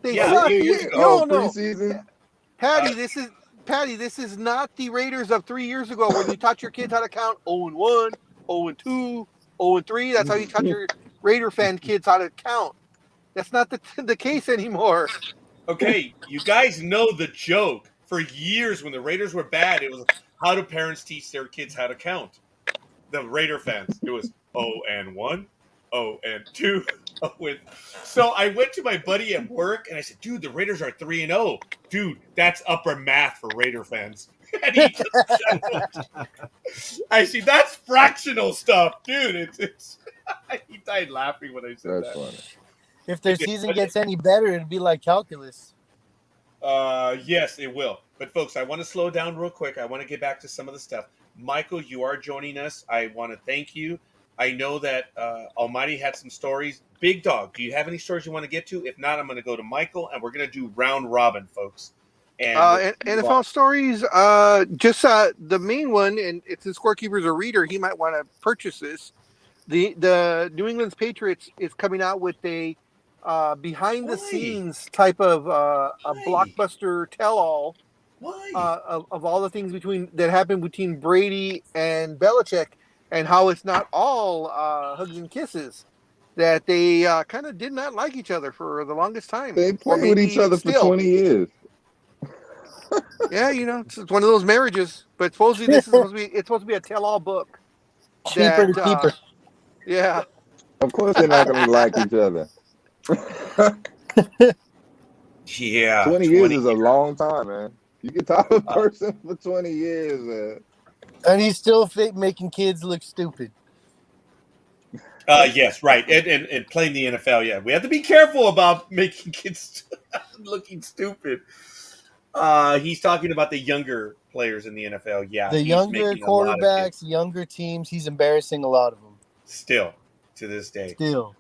Speaker 4: They suck. No.
Speaker 5: Preseason?
Speaker 4: Patty, this is not the Raiders of 3 years ago when you taught your kids how to count 0-1, 0-2, 0-3. That's how you taught your Raider fan kids how to count. That's not the case anymore.
Speaker 1: Okay, you guys know the joke. For years, when the Raiders were bad, it was how do parents teach their kids how to count? The Raider fans. It was 0-1, 0-2, 0. So I went to my buddy at work and I said, dude, the Raiders are 3-0. Dude, that's upper math for Raider fans. And he just I see, that's fractional stuff. Dude, it's he died laughing when I said
Speaker 5: that's
Speaker 1: that.
Speaker 5: Funny.
Speaker 2: If their season gets any better, it'd be like calculus.
Speaker 1: Yes, it will. But folks, I want to slow down real quick. I want to get back to some of the stuff. Michael, you are joining us. I want to thank you. I know that Almighty had some stories. Big Dog, do you have any stories you want to get to? If not, I'm going to go to Michael, and we're going to do round robin, folks. And
Speaker 4: NFL stories, just the main one, and if the scorekeeper's a reader, he might want to purchase this. The New England Patriots is coming out with a behind the
Speaker 1: Why?
Speaker 4: scenes type of a
Speaker 1: Why?
Speaker 4: blockbuster tell-all
Speaker 1: Why?
Speaker 4: of all the things that happened between Brady and Belichick, and how it's not all hugs and kisses. That they kind of did not like each other for the longest time,
Speaker 5: They
Speaker 4: or
Speaker 5: played with each
Speaker 4: maybe
Speaker 5: other for
Speaker 4: still.
Speaker 5: 20 years.
Speaker 4: Yeah, it's one of those marriages. But supposedly this is supposed to be a tell-all book.
Speaker 2: Cheaper to
Speaker 4: That
Speaker 2: keep her.
Speaker 4: yeah,
Speaker 5: Of course, they're not going to like each other.
Speaker 1: Yeah,
Speaker 5: 20 years is a long time, man. You can talk to a person for 20 years, man.
Speaker 2: And he's still making kids look stupid.
Speaker 1: Yes, right. And playing the NFL, yeah. We have to be careful about making kids looking stupid. He's talking about the younger players in the NFL. Yeah,
Speaker 2: The
Speaker 1: he's
Speaker 2: younger
Speaker 1: making a lot of kids.
Speaker 2: quarterbacks, younger teams, he's embarrassing a lot of them.
Speaker 1: Still, to this day.
Speaker 2: Still.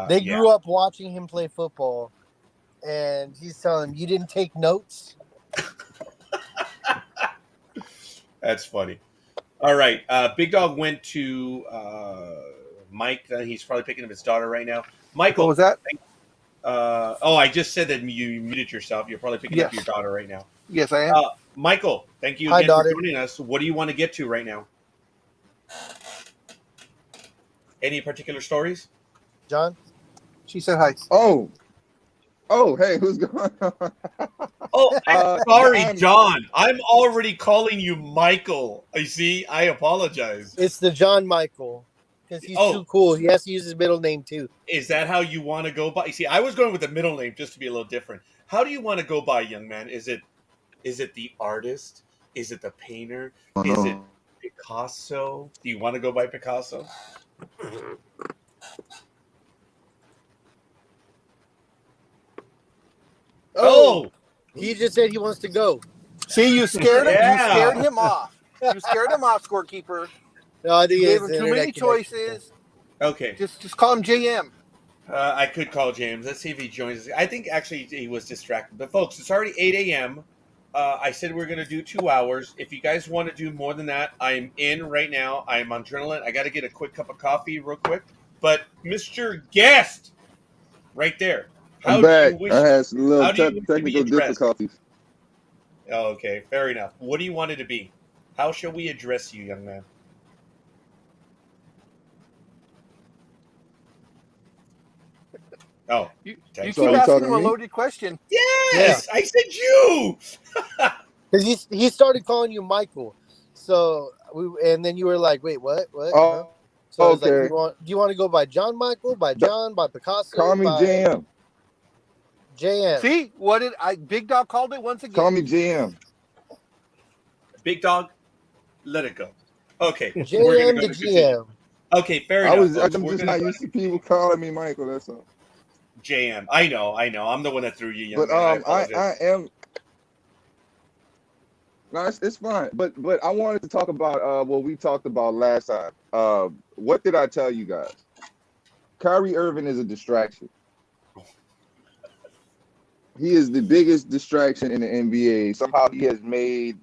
Speaker 2: They
Speaker 1: Yeah.
Speaker 2: grew up watching him play football, and he's telling them, you didn't take notes?
Speaker 1: That's funny. All right. Big Dog went to Mike. He's probably picking up his daughter right now. Michael.
Speaker 4: what was that?
Speaker 1: I just said that you muted yourself. You're probably picking up
Speaker 4: Yes.
Speaker 1: your daughter right now.
Speaker 4: Yes, I am.
Speaker 1: Michael, thank you
Speaker 2: Hi,
Speaker 1: again
Speaker 2: daughter.
Speaker 1: for joining us. What do you want to get to right now? Any particular stories?
Speaker 2: John?
Speaker 4: She said hi.
Speaker 5: Oh, hey, who's going on?
Speaker 1: Oh, I'm sorry,
Speaker 5: I'm-
Speaker 1: John. I'm already calling you Michael. You see, I apologize.
Speaker 2: It's the John Michael, because he's too cool. He has to use his middle name, too.
Speaker 1: Is that how you want to go by? You see, I was going with the middle name just to be a little different. How do you want to go by, young man? Is it the artist? Is it the painter? Is it Picasso? Do you want to go by Picasso? Oh,
Speaker 2: He just said he wants to go.
Speaker 4: See, you scared him.
Speaker 1: Yeah.
Speaker 4: You scared him off. You scared him off, scorekeeper.
Speaker 2: No, I think
Speaker 4: You
Speaker 2: it's
Speaker 4: gave him
Speaker 2: the
Speaker 4: too
Speaker 2: internet
Speaker 4: many
Speaker 2: connection.
Speaker 4: choices.
Speaker 1: okay.
Speaker 4: Just call him JM.
Speaker 1: I could call James. Let's see if he joins us. I think actually he was distracted. But folks, it's already 8 a.m. I said we're going to do 2 hours. If you guys want to do more than that, I'm in right now. I'm on adrenaline. I got to get a quick cup of coffee real quick. But Mr. Guest, right there.
Speaker 5: I'm back.
Speaker 1: Do you wish,
Speaker 5: I had some little
Speaker 1: how do you wish to be
Speaker 5: technical
Speaker 1: addressed?
Speaker 5: difficulties.
Speaker 1: Oh, okay, fair enough. What do you want it to be? How shall we address you, young man? Oh,
Speaker 4: You
Speaker 1: thanks.
Speaker 4: keep
Speaker 5: So you
Speaker 4: asking
Speaker 5: talking
Speaker 4: him
Speaker 5: to
Speaker 4: a
Speaker 5: me?
Speaker 4: loaded question.
Speaker 1: yes, I said you.
Speaker 2: Because he started calling you Michael. So, and then you were like, wait, what? What? Huh?
Speaker 5: Oh,
Speaker 2: So I was like,
Speaker 5: okay.
Speaker 2: do you want to go by John Michael, by John, by Picasso?
Speaker 5: Call me
Speaker 2: by
Speaker 5: JM.
Speaker 2: JM.
Speaker 4: See what did Big Dog called it once again?
Speaker 5: Call me JM.
Speaker 1: Big Dog, let it go. Okay, we're
Speaker 2: JM
Speaker 1: gonna
Speaker 2: the
Speaker 1: go to continue.
Speaker 2: GM.
Speaker 1: Okay, fair enough.
Speaker 5: I'm
Speaker 1: folks. We're
Speaker 5: just
Speaker 1: gonna
Speaker 5: not
Speaker 1: go
Speaker 5: used to people calling me Michael. That's all.
Speaker 1: JM. I know. I'm the one that threw you, young
Speaker 5: But
Speaker 1: man. I
Speaker 5: I
Speaker 1: apologize.
Speaker 5: am. No, it's fine. But I wanted to talk about what we talked about last time. What did I tell you guys? Kyrie Irving is a distraction. He is the biggest distraction in the NBA. Somehow he has made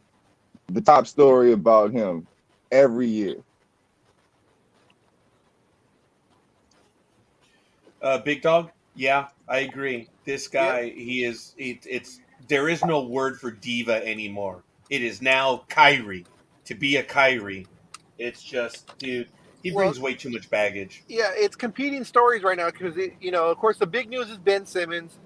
Speaker 5: the top story about him every year.
Speaker 1: Big Dog. Yeah, I agree. This guy, there is no word for diva anymore. It is now Kyrie. To be a Kyrie, it's just, dude, he brings way too much baggage.
Speaker 4: Yeah, it's competing stories right now because of course, the big news is Ben Simmons,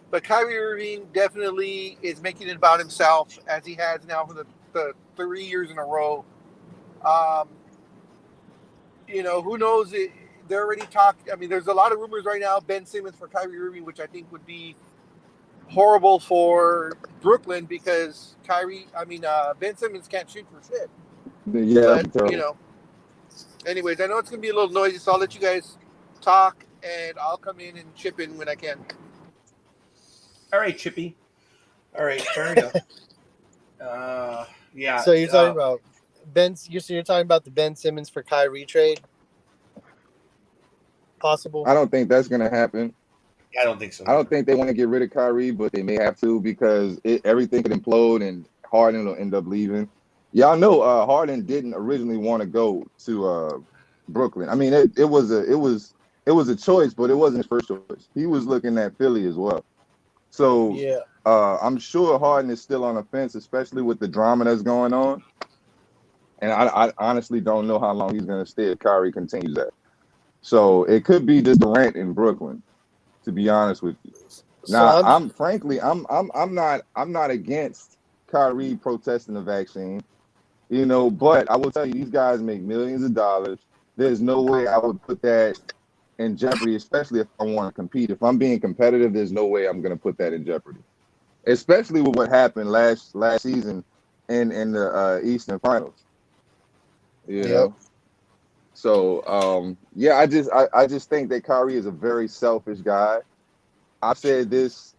Speaker 4: but Kyrie Irving definitely is making it about himself as he has now for the 3 years in a row. Who knows? They're already talking. I mean, there's a lot of rumors right now. Ben Simmons for Kyrie Irving, which I think would be horrible for Brooklyn because Ben Simmons can't shoot for shit.
Speaker 5: Yeah,
Speaker 4: But, anyways, I know it's going to be a little noisy, so I'll let you guys talk, and I'll come in and chip in when I can.
Speaker 1: All right, Chippy. All right, fair enough. Yeah.
Speaker 2: So you're talking about you're talking about the Ben Simmons for Kyrie trade? Possible?
Speaker 5: I don't think that's gonna happen.
Speaker 1: I don't think so.
Speaker 5: I don't think they want to get rid of Kyrie, but they may have to because everything could implode and Harden will end up leaving. Y'all know Harden didn't originally want to go to Brooklyn. I mean, it was it was a choice, but it wasn't his first choice. He was looking at Philly as well. So
Speaker 2: Yeah.
Speaker 5: I'm sure Harden is still on the fence, especially with the drama that's going on. And I honestly don't know how long he's going to stay if Kyrie continues that. So it could be just Durant in Brooklyn, to be honest with you.
Speaker 2: So
Speaker 5: Now,
Speaker 2: I'm
Speaker 5: I'm not against Kyrie protesting the vaccine, you know, but I will tell you, these guys make millions of dollars. There's no way I would put that in jeopardy, especially if I want to compete. If I'm being competitive, there's no way I'm going to put that in jeopardy, especially with what happened last season in the Eastern Finals. You
Speaker 2: Yep.
Speaker 5: know, so yeah, I just think that Kyrie is a very selfish guy. I've said this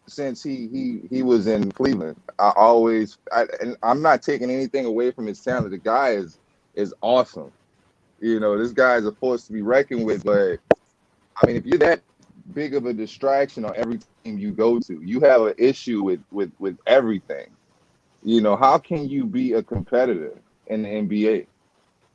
Speaker 5: since he was in Cleveland. And I'm not taking anything away from his talent. The guy is awesome. You know, this guy is a force to be reckoned with. But I mean, if you're that big of a distraction on every team you go to, you have an issue with everything. You know, how can you be a competitor in the NBA?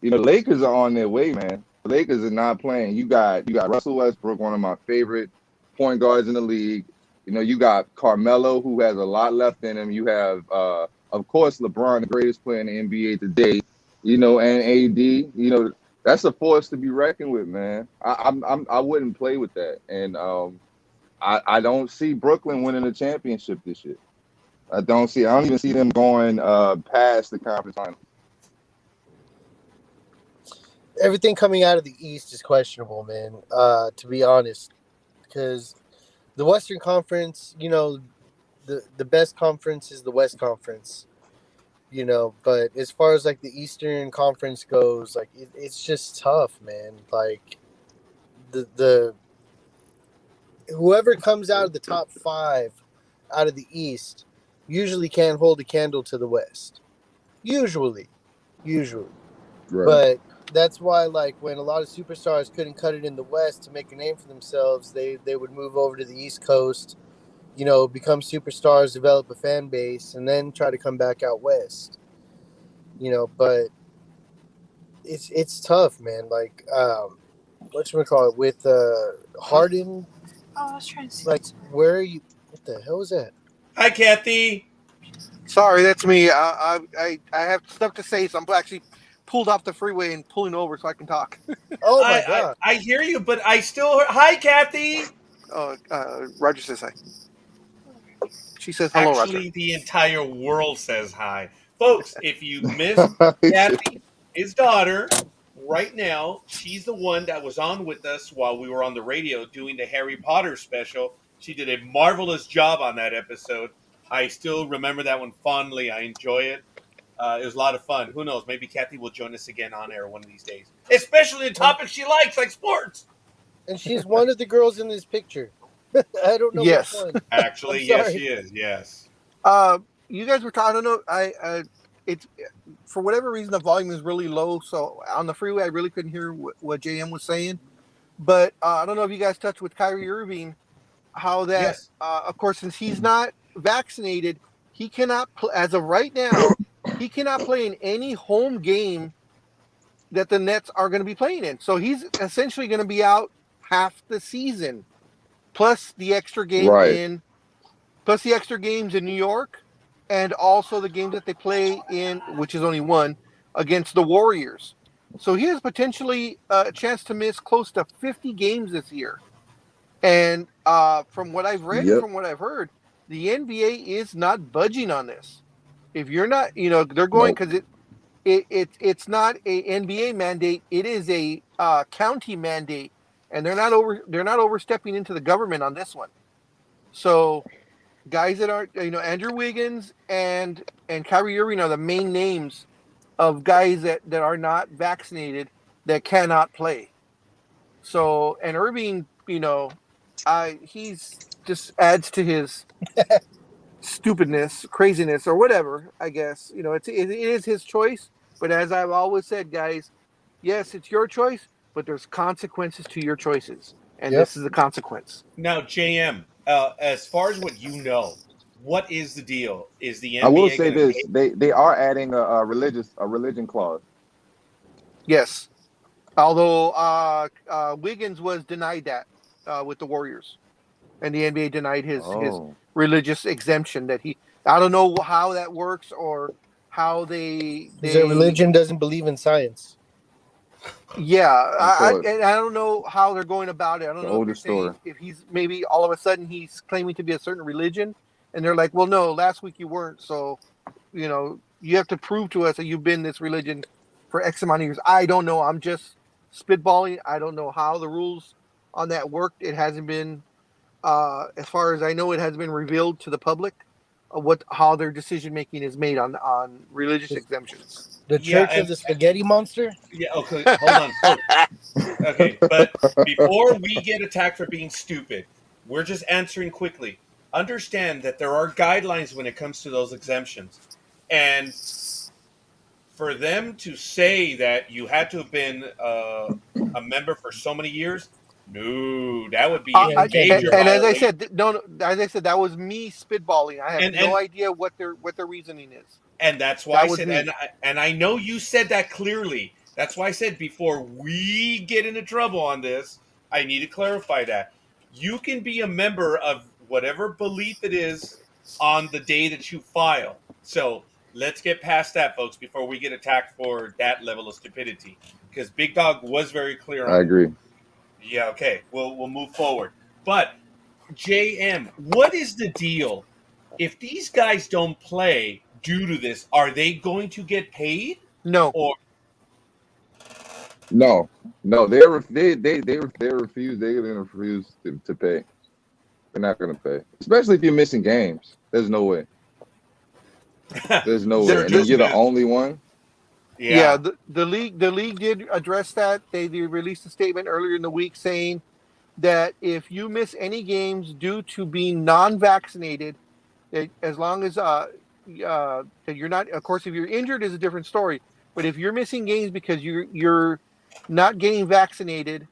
Speaker 5: You know, Lakers are on their way, man. The Lakers are not playing. You got Russell Westbrook, one of my favorite point guards in the league. You know, you got Carmelo, who has a lot left in him. You have, of course, LeBron, the greatest player in the NBA today. You know, and AD. You know, that's a force to be reckoned with, man. I wouldn't play with that, and I don't see Brooklyn winning a championship this year. I don't even see them going past the conference finals.
Speaker 2: Everything coming out of the East is questionable, man. To be honest, because the Western Conference, you know, the best conference is the West Conference, you know. But as far as like the Eastern Conference goes, like it's just tough, man. Like the whoever comes out of the top 5 out of the East usually can't hold a candle to the West. Usually.
Speaker 5: Right.
Speaker 2: But that's why, like, when a lot of superstars couldn't cut it in the West to make a name for themselves, they would move over to the East Coast, you know, become superstars, develop a fan base, and then try to come back out West. You know, but it's tough, man. Like, whatchamacallit, with Harden,
Speaker 6: Oh, I was trying to see.
Speaker 2: like, where are you? What the hell was that?
Speaker 1: Hi, Kathy.
Speaker 4: Sorry, that's me. I have stuff to say, so I'm actually pulled off the freeway and pulling over so I can talk.
Speaker 2: Oh my
Speaker 1: I,
Speaker 2: god!
Speaker 1: I hear you, but I still. Hi, Kathy.
Speaker 4: Roger says hi. She says hello, Roger.
Speaker 1: Actually, the entire world says hi. Folks, if you missed Kathy, his daughter, right now, she's the one that was on with us while we were on the radio doing the Harry Potter special. She did a marvelous job on that episode. I still remember that one fondly. I enjoy it. It was a lot of fun. Who knows? Maybe Kathy will join us again on air one of these days, especially the topics she likes, like sports.
Speaker 2: And she's one of the girls in this picture. I don't know
Speaker 4: Yes.
Speaker 2: which one.
Speaker 1: Actually,
Speaker 2: I'm
Speaker 1: yes,
Speaker 2: sorry.
Speaker 1: she is. Yes.
Speaker 4: You guys were talking. I don't know. It's for whatever reason the volume is really low, so on the freeway I really couldn't hear what JM was saying. But I don't know if you guys touched with Kyrie Irving, how that,
Speaker 1: Yes.
Speaker 4: of course, since he's not vaccinated, he cannot, as of right now, he cannot play in any home game that the Nets are going to be playing in. So he's essentially going to be out half the season, plus the extra game
Speaker 5: Right.
Speaker 4: plus the extra games in New York, and also the games that they play in, which is only one, against the Warriors. So he has potentially a chance to miss close to 50 games this year. And from what I've read and
Speaker 5: Yep.
Speaker 4: from what I've heard, the NBA is not budging on this. If you're not, you know, they're going,
Speaker 5: Nope.
Speaker 4: because it's not a NBA mandate. It is a county mandate, and they're not overstepping into the government on this one. So guys that aren't, you know, Andrew Wiggins and Kyrie Irving are the main names of guys that are not vaccinated that cannot play. So, and Irving, you know, he's just adds to his stupidness, craziness, or whatever. I guess, you know, it is his choice. But as I've always said, guys, yes, it's your choice, but there's consequences to your choices, and
Speaker 2: Yep.
Speaker 4: this is the consequence.
Speaker 1: Now, JM, as far as what you know, what is the deal? Is the
Speaker 5: I will
Speaker 1: NBA
Speaker 5: say
Speaker 1: going to
Speaker 5: this: they are adding a religion clause.
Speaker 4: Yes. Although Wiggins was denied that with the Warriors, and the NBA denied his religious exemption that he. I don't know how that works or how they.
Speaker 2: Their religion doesn't believe in science.
Speaker 4: Yeah,
Speaker 5: So
Speaker 4: and I don't know how they're going about it. I don't
Speaker 5: the
Speaker 4: know if
Speaker 5: older
Speaker 4: they're saying
Speaker 5: story.
Speaker 4: if he's maybe all of a sudden he's claiming to be a certain religion, and they're like, well, no, last week you weren't, so you have to prove to us that you've been this religion for X amount of years. I don't know. I'm just spitballing. I don't know how the rules on that worked. It hasn't been, as far as I know, it hasn't been revealed to the public how their decision making is made on religious exemptions.
Speaker 2: The Church of the Spaghetti Monster?
Speaker 1: Yeah, okay, hold on. Okay, but before we get attacked for being stupid, we're just answering quickly. Understand that there are guidelines when it comes to those exemptions. And for them to say that you had to have been a member for so many years, no, that would be a major
Speaker 4: and as I
Speaker 1: violation.
Speaker 4: said, as I said, that was me spitballing. I have no idea what their reasoning is.
Speaker 1: And that's why I said, and I know you said that clearly. That's why I said before we get into trouble on this, I need to clarify that. You can be a member of whatever belief it is on the day that you file. So let's get past that, folks, before we get attacked for that level of stupidity. Because Big Dog was very clear on it.
Speaker 5: I agree.
Speaker 1: Yeah, okay. We'll move forward. But JM, what is the deal? If these guys don't play due to this, are they going to get paid?
Speaker 4: No.
Speaker 1: Or
Speaker 5: no, they refuse. They're going to refuse to pay. They're not going to pay, especially if you're missing games. There's no way. There's no way. And then you're the only one.
Speaker 4: Yeah, the league did address that. They released a statement earlier in the week saying that if you miss any games due to being non-vaccinated, as long as that you're not, of course, if you're injured is a different story. But if you're missing games because you're not getting vaccinated,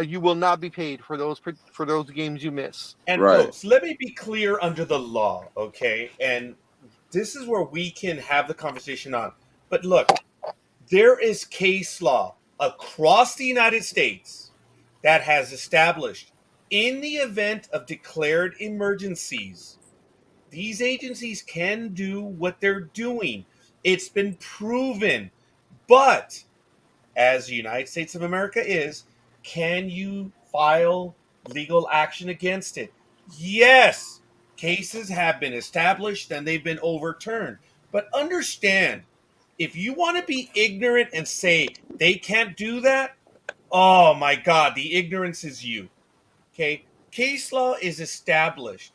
Speaker 4: you will not be paid for those games you miss.
Speaker 1: And folks, let me be clear under the law, okay? And this is where we can have the conversation on. But look, there is case law across the United States that has established in the event of declared emergencies, these agencies can do what they're doing. It's been proven. But as the United States of America is, can you file legal action against it? Yes. Cases have been established and they've been overturned. But understand, if you want to be ignorant and say they can't do that, oh my God, the ignorance is you. Okay? Case law is established.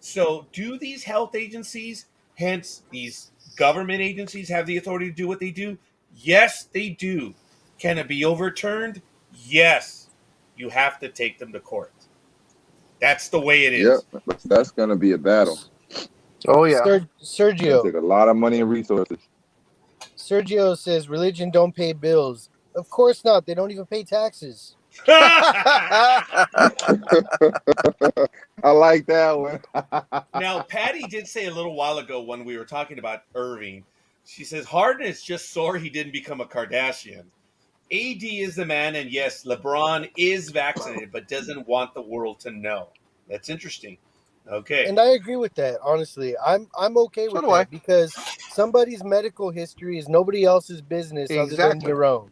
Speaker 1: So do these health agencies, hence these government agencies, have the authority to do what they do? Yes, they do. Can it be overturned? Yes. You have to take them to court. That's the way it is.
Speaker 5: Yep, but that's going to be a battle.
Speaker 4: Oh, yeah.
Speaker 2: Sergio.
Speaker 5: Take a lot of money and resources.
Speaker 2: Sergio says religion don't pay bills. Of course not. They don't even pay taxes.
Speaker 5: I like that one.
Speaker 1: Now, Patty did say a little while ago when we were talking about Irving, she says Harden is just sore he didn't become a Kardashian. AD is the man, and yes, LeBron is vaccinated, but doesn't want the world to know. That's interesting. Okay.
Speaker 2: And I agree with that, honestly. I'm okay with that because somebody's medical history is nobody else's business other than your own.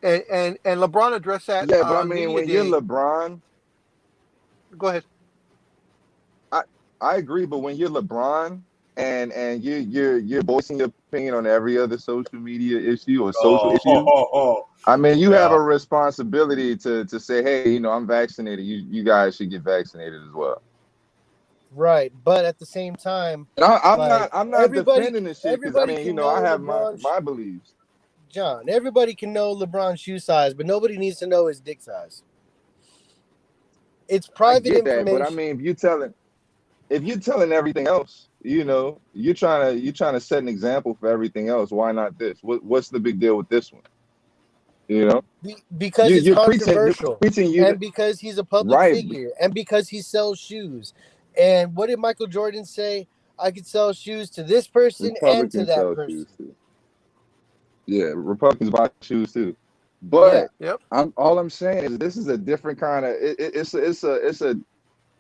Speaker 4: And LeBron addressed that.
Speaker 5: Yeah, but I mean, when you're LeBron,
Speaker 4: go ahead.
Speaker 5: I agree, but when you're LeBron and you're voicing your opinion on every other social media issue or social issue, I mean, you have a responsibility to say, hey, I'm vaccinated. You guys should get vaccinated as well.
Speaker 2: Right, but at the same time,
Speaker 5: I'm not defending this shit because I mean, I have my beliefs.
Speaker 2: John, everybody can know LeBron's shoe size, but nobody needs to know his dick size. It's private information.
Speaker 5: But I mean, if you're telling everything else, you're trying to set an example for everything else. Why not this? What's the big deal with this one?
Speaker 2: Because it's controversial, and because he's a public figure, and because he sells shoes. And what did Michael Jordan say? I could sell shoes to this person and to that person.
Speaker 5: Yeah, Republicans buy shoes too. But
Speaker 4: Yep.
Speaker 5: all I'm saying is this is a different kind of it's a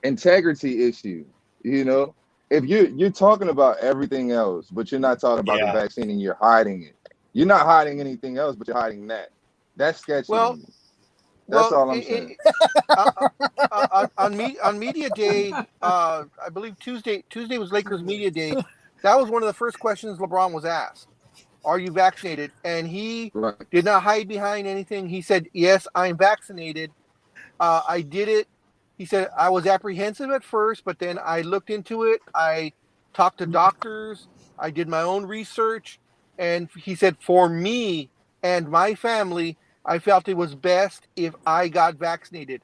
Speaker 5: integrity issue. You know, if you're talking about everything else, but you're not talking about the
Speaker 1: Yeah.
Speaker 5: vaccine and you're hiding it. You're not hiding anything else, but you're hiding that. That's sketchy to
Speaker 4: Well,
Speaker 5: me. That's
Speaker 4: well,
Speaker 5: all I'm saying.
Speaker 4: uh, on media day, I believe Tuesday was Lakers media day. That was one of the first questions LeBron was asked. Are you vaccinated? And he
Speaker 5: Right.
Speaker 4: did not hide behind anything. He said, yes, I'm vaccinated. I did it. He said, I was apprehensive at first, but then I looked into it. I talked to doctors. I did my own research. And he said, for me and my family, I felt it was best if I got vaccinated.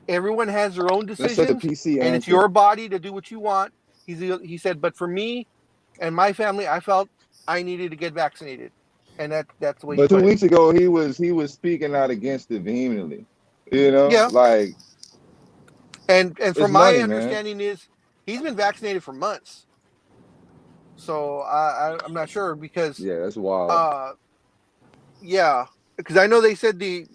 Speaker 4: Everyone has their own
Speaker 5: That's such a
Speaker 4: decisions,
Speaker 5: PC
Speaker 4: and it's
Speaker 5: answer.
Speaker 4: your body to do what you want. He said, but for me and my family, I felt I needed to get vaccinated, and that's the way he
Speaker 5: But two
Speaker 4: put it.
Speaker 5: weeks ago, he was speaking out against it vehemently. You know,
Speaker 4: Yeah,
Speaker 5: like
Speaker 4: and
Speaker 5: it's
Speaker 4: from my
Speaker 5: money, man.
Speaker 4: understanding is he's been vaccinated for months. So I'm not sure because
Speaker 5: Yeah, that's wild.
Speaker 4: uh yeah, because I know they said the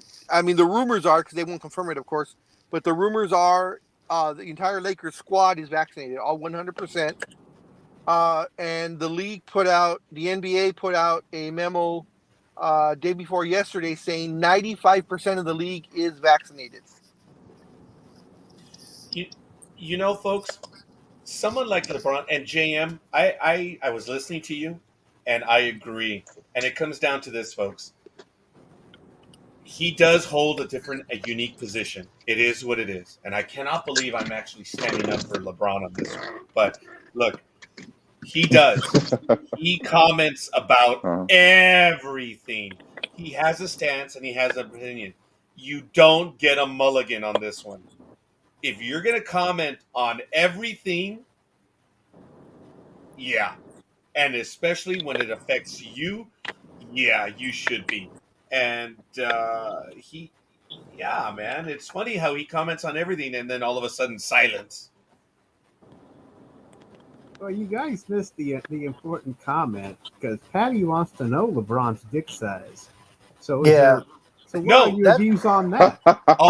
Speaker 4: rumors are, because they won't confirm it, of course, but the rumors are the entire Lakers squad is vaccinated, all 100%. And the NBA put out a memo day before yesterday saying 95% of the league is vaccinated.
Speaker 1: You know, folks, someone like LeBron and JM, I was listening to you, and I agree. And it comes down to this, folks. He does hold a unique position. It is what it is, and I cannot believe I'm actually standing up for LeBron on this one. But look, he does. He comments about
Speaker 5: Uh-huh.
Speaker 1: everything. He has a stance and he has an opinion. You don't get a mulligan on this one. If you're going to comment on everything, yeah. And especially when it affects you, yeah, you should be. And yeah, man, it's funny how he comments on everything and then all of a sudden silence.
Speaker 3: Well, you guys missed the important comment because Patty wants to know LeBron's dick size. So
Speaker 2: Yeah,
Speaker 3: so what are
Speaker 1: No,
Speaker 3: your
Speaker 2: that
Speaker 3: views on that?
Speaker 2: that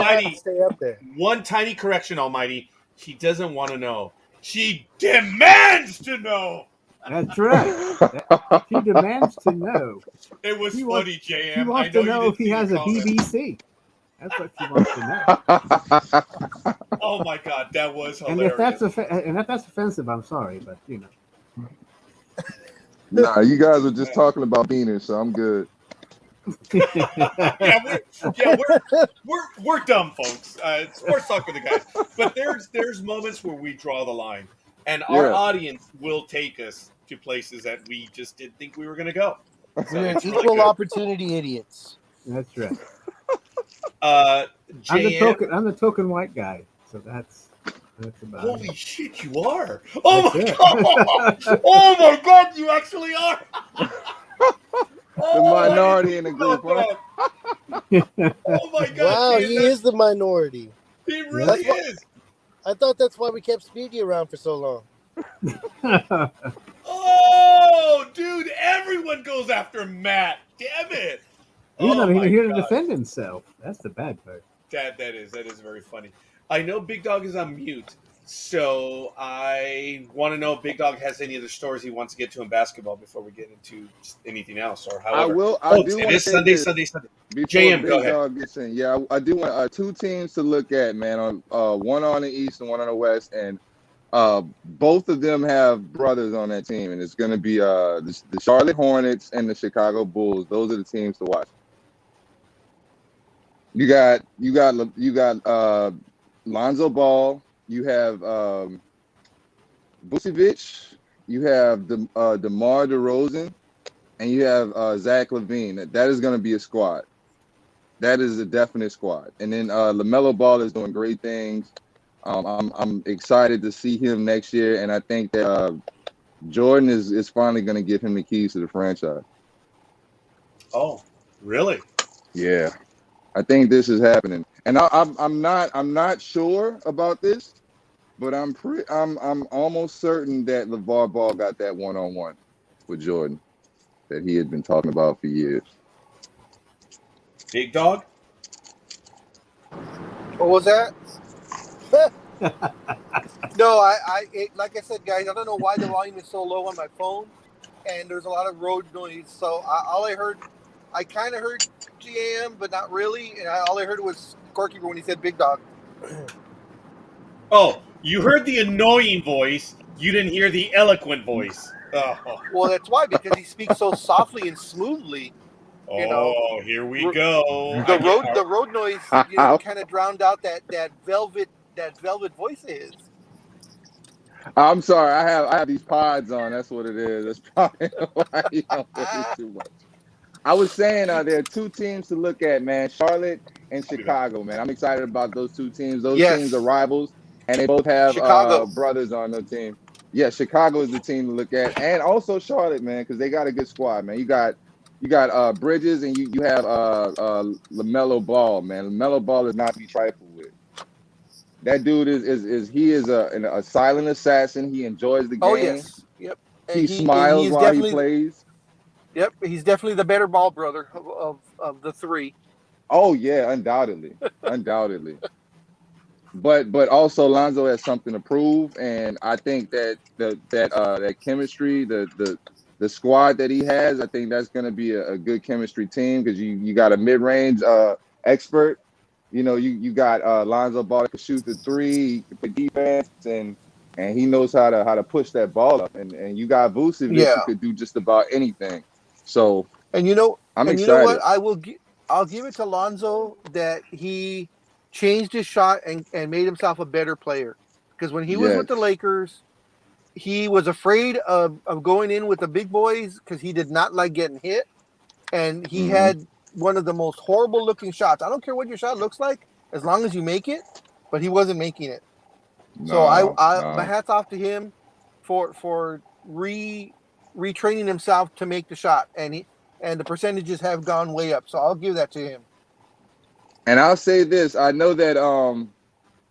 Speaker 2: had to
Speaker 1: Almighty,
Speaker 2: stay up there.
Speaker 1: one tiny correction, Almighty. She doesn't want to know. She demands to know.
Speaker 3: That's right. She demands to know.
Speaker 1: It was
Speaker 3: She wants
Speaker 1: funny,
Speaker 3: she
Speaker 1: JM. I
Speaker 3: wants to
Speaker 1: know you
Speaker 3: know if
Speaker 1: didn't
Speaker 3: he
Speaker 1: see the
Speaker 3: has a
Speaker 1: comment.
Speaker 3: BBC. That's what she wants to know.
Speaker 1: Oh my god, that was
Speaker 3: And if
Speaker 1: hilarious.
Speaker 3: that's offensive, I'm sorry, but you know.
Speaker 5: Nah, you guys were just talking about beaners, so I'm good.
Speaker 1: Yeah, we're dumb, folks. Sports talk with the guys, but there's moments where we draw the line, and our
Speaker 5: Yeah.
Speaker 1: audience will take us to places that we just didn't think we were going to go. So
Speaker 2: We're
Speaker 1: it's really
Speaker 2: equal
Speaker 1: good.
Speaker 2: opportunity idiots.
Speaker 3: That's right.
Speaker 1: Uh,
Speaker 3: I'm the
Speaker 1: JM,
Speaker 3: token white guy, so that's about
Speaker 1: holy
Speaker 3: it.
Speaker 1: shit, you are! Oh
Speaker 3: That's
Speaker 1: my god! Oh my god, you actually are!
Speaker 5: The
Speaker 1: Oh, I didn't
Speaker 5: minority
Speaker 1: think
Speaker 5: in the
Speaker 1: about
Speaker 5: group, huh?
Speaker 1: that. Oh my god,
Speaker 2: Wow,
Speaker 1: JM,
Speaker 2: he is the minority.
Speaker 1: he
Speaker 3: Yep.
Speaker 1: really is.
Speaker 2: I thought that's why we kept Speedy around for so long.
Speaker 1: Oh, dude, everyone goes after Matt. Damn it.
Speaker 3: He's
Speaker 1: Oh
Speaker 3: not even
Speaker 1: my
Speaker 3: here to
Speaker 1: god.
Speaker 3: defend himself. That's the bad part.
Speaker 1: That is very funny. I know Big Dog is on mute, so I want to know if Big Dog has any other stories he wants to get to in basketball before we get into anything else. Or
Speaker 5: I
Speaker 1: however,
Speaker 5: will. I
Speaker 1: folks,
Speaker 5: do
Speaker 1: it
Speaker 5: want to
Speaker 1: is
Speaker 5: say
Speaker 1: Sunday,
Speaker 5: this
Speaker 1: Sunday, Sunday.
Speaker 5: before
Speaker 1: JM, go
Speaker 5: Big
Speaker 1: ahead.
Speaker 5: Dog gets in. Yeah, I do want two teams to look at, man. On one on the East and one on the West, and both of them have brothers on that team, and it's going to be the Charlotte Hornets and the Chicago Bulls. Those are the teams to watch. You got Lonzo Ball. You have Vucevic. You have DeMar DeRozan, and you have Zach LaVine. That is going to be a squad. That is a definite squad. And then LaMelo Ball is doing great things. I'm excited to see him next year, and I think that Jordan is finally going to give him the keys to the franchise.
Speaker 1: Oh, really?
Speaker 5: Yeah, I think this is happening, and I'm not sure about this, but I'm almost certain that LeVar Ball got that one-on-one with Jordan. that he had been talking about for years.
Speaker 1: Big dog.
Speaker 4: What was that? No, like I said, guys, I don't know why the volume is so low on my phone, and there's a lot of road noise. So all I heard, I kind of heard GAM, but not really, and all I heard was Scorekeeper when he said Big Dog.
Speaker 1: Oh, you heard the annoying voice. You didn't hear the eloquent voice. Oh,
Speaker 4: Well, that's why, because he speaks so softly and smoothly. You know,
Speaker 1: here we go.
Speaker 4: the road noise, kind of drowned out that velvet voice of his.
Speaker 5: I'm sorry, I have these pods on. That's what it is. That's probably why you don't hear it too much. I was saying there are two teams to look at, man. Charlotte and Chicago, man. I'm excited about those two teams. Those teams are rivals, and they both have
Speaker 4: Chicago.
Speaker 5: brothers on their team. Yeah, Chicago is the team to look at, and also Charlotte, man, because they got a good squad, man. You got Bridges, and you have LaMelo Ball, man. LaMelo Ball is not to be trifled with. That dude is a silent assassin. He enjoys the game.
Speaker 4: Oh yes, yep. And
Speaker 5: he smiles while he plays.
Speaker 4: Yep, he's definitely the better ball brother of the three.
Speaker 5: Oh yeah, undoubtedly. But also Lonzo has something to prove, and I think that that chemistry, the squad that he has, I think that's going to be a good chemistry team, because you got a mid-range expert. You got Lonzo Ball that can shoot the three, he can play defense, and he knows how to push that ball up, and you got Vucevic who could do just about anything. So I'm excited.
Speaker 4: You know what? I'll give it to Lonzo that he changed his shot and made himself a better player. Because when he was with the Lakers, he was afraid of going in with the big boys because he did not like getting hit. And he had one of the most horrible looking shots. I don't care what your shot looks like, as long as you make it, but he wasn't making it. My hat's off to him for retraining himself to make the shot, and the percentages have gone way up. So I'll give that to him.
Speaker 5: And I'll say this: I know that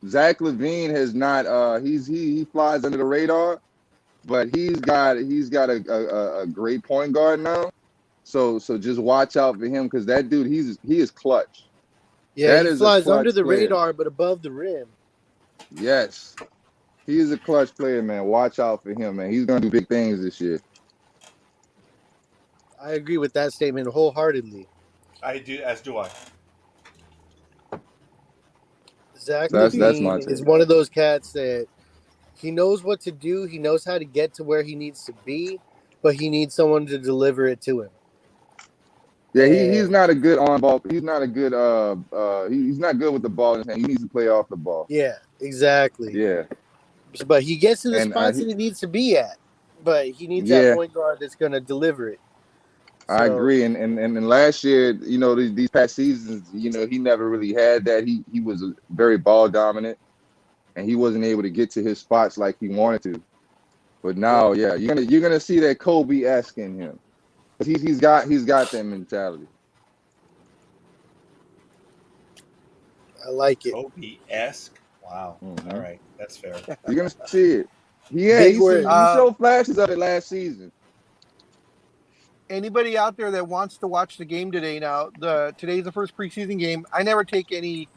Speaker 5: Zach LaVine has not. He flies under the radar, but he's got a great point guard now. So just watch out for him, because that dude he is clutch.
Speaker 2: Yeah, he flies under the radar but above the rim.
Speaker 5: Yes, he is a clutch player, man. Watch out for him, man. He's gonna do big things this year.
Speaker 2: I agree with that statement wholeheartedly.
Speaker 1: I do, as do I.
Speaker 2: Zach
Speaker 5: that's my
Speaker 2: LaVine is one of those cats that he knows what to do. He knows how to get to where he needs to be, but he needs someone to deliver it to him.
Speaker 5: Yeah, he's not a good on ball. He's not a good he's not good with the ball in his hand. He needs to play off the ball.
Speaker 2: Yeah, exactly.
Speaker 5: Yeah.
Speaker 2: But he gets to the spots that he needs to be at. But he needs that point guard that's going to deliver it. So,
Speaker 5: I agree. And last year, these past seasons, he never really had that. He was very ball dominant, and he wasn't able to get to his spots like he wanted to. But now, you're gonna see that Kobe-esque in him. He's got that mentality.
Speaker 2: I like it.
Speaker 1: Kobe-esque. Wow. Mm-hmm. All right, that's fair.
Speaker 5: You're gonna see it. He showed flashes of it last season.
Speaker 4: Anybody out there that wants to watch the game today? Now, today's the first preseason game. I never take any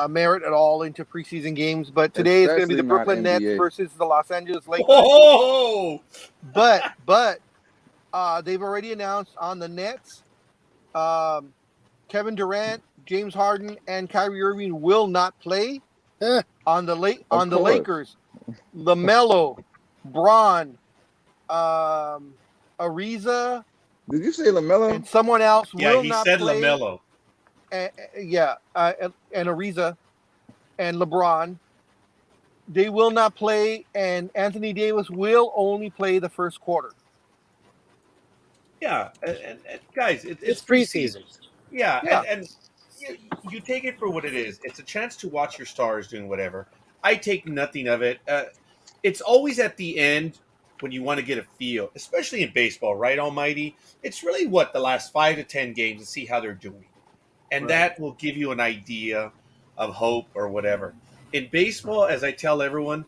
Speaker 4: merit at all into preseason games, but today is going to be the Brooklyn Nets versus the Los Angeles Lakers.
Speaker 1: Oh!
Speaker 4: But they've already announced on the Nets, Kevin Durant, James Harden, and Kyrie Irving will not play. On the Lakers, LaMelo, Braun, Ariza.
Speaker 5: Did you say LaMelo?
Speaker 4: And someone else will not play.
Speaker 1: Yeah, he said LaMelo.
Speaker 4: And Ariza and LeBron. They will not play, and Anthony Davis will only play the first quarter.
Speaker 1: Yeah, and guys, it's
Speaker 2: preseason.
Speaker 1: Yeah. And you take it for what it is. It's a chance to watch your stars doing whatever. I take nothing of it. It's always at the end when you want to get a feel, especially in baseball, right, Almighty? It's really the last 5 to 10 games to see how they're doing. And that will give you an idea of hope or whatever. In baseball, as I tell everyone,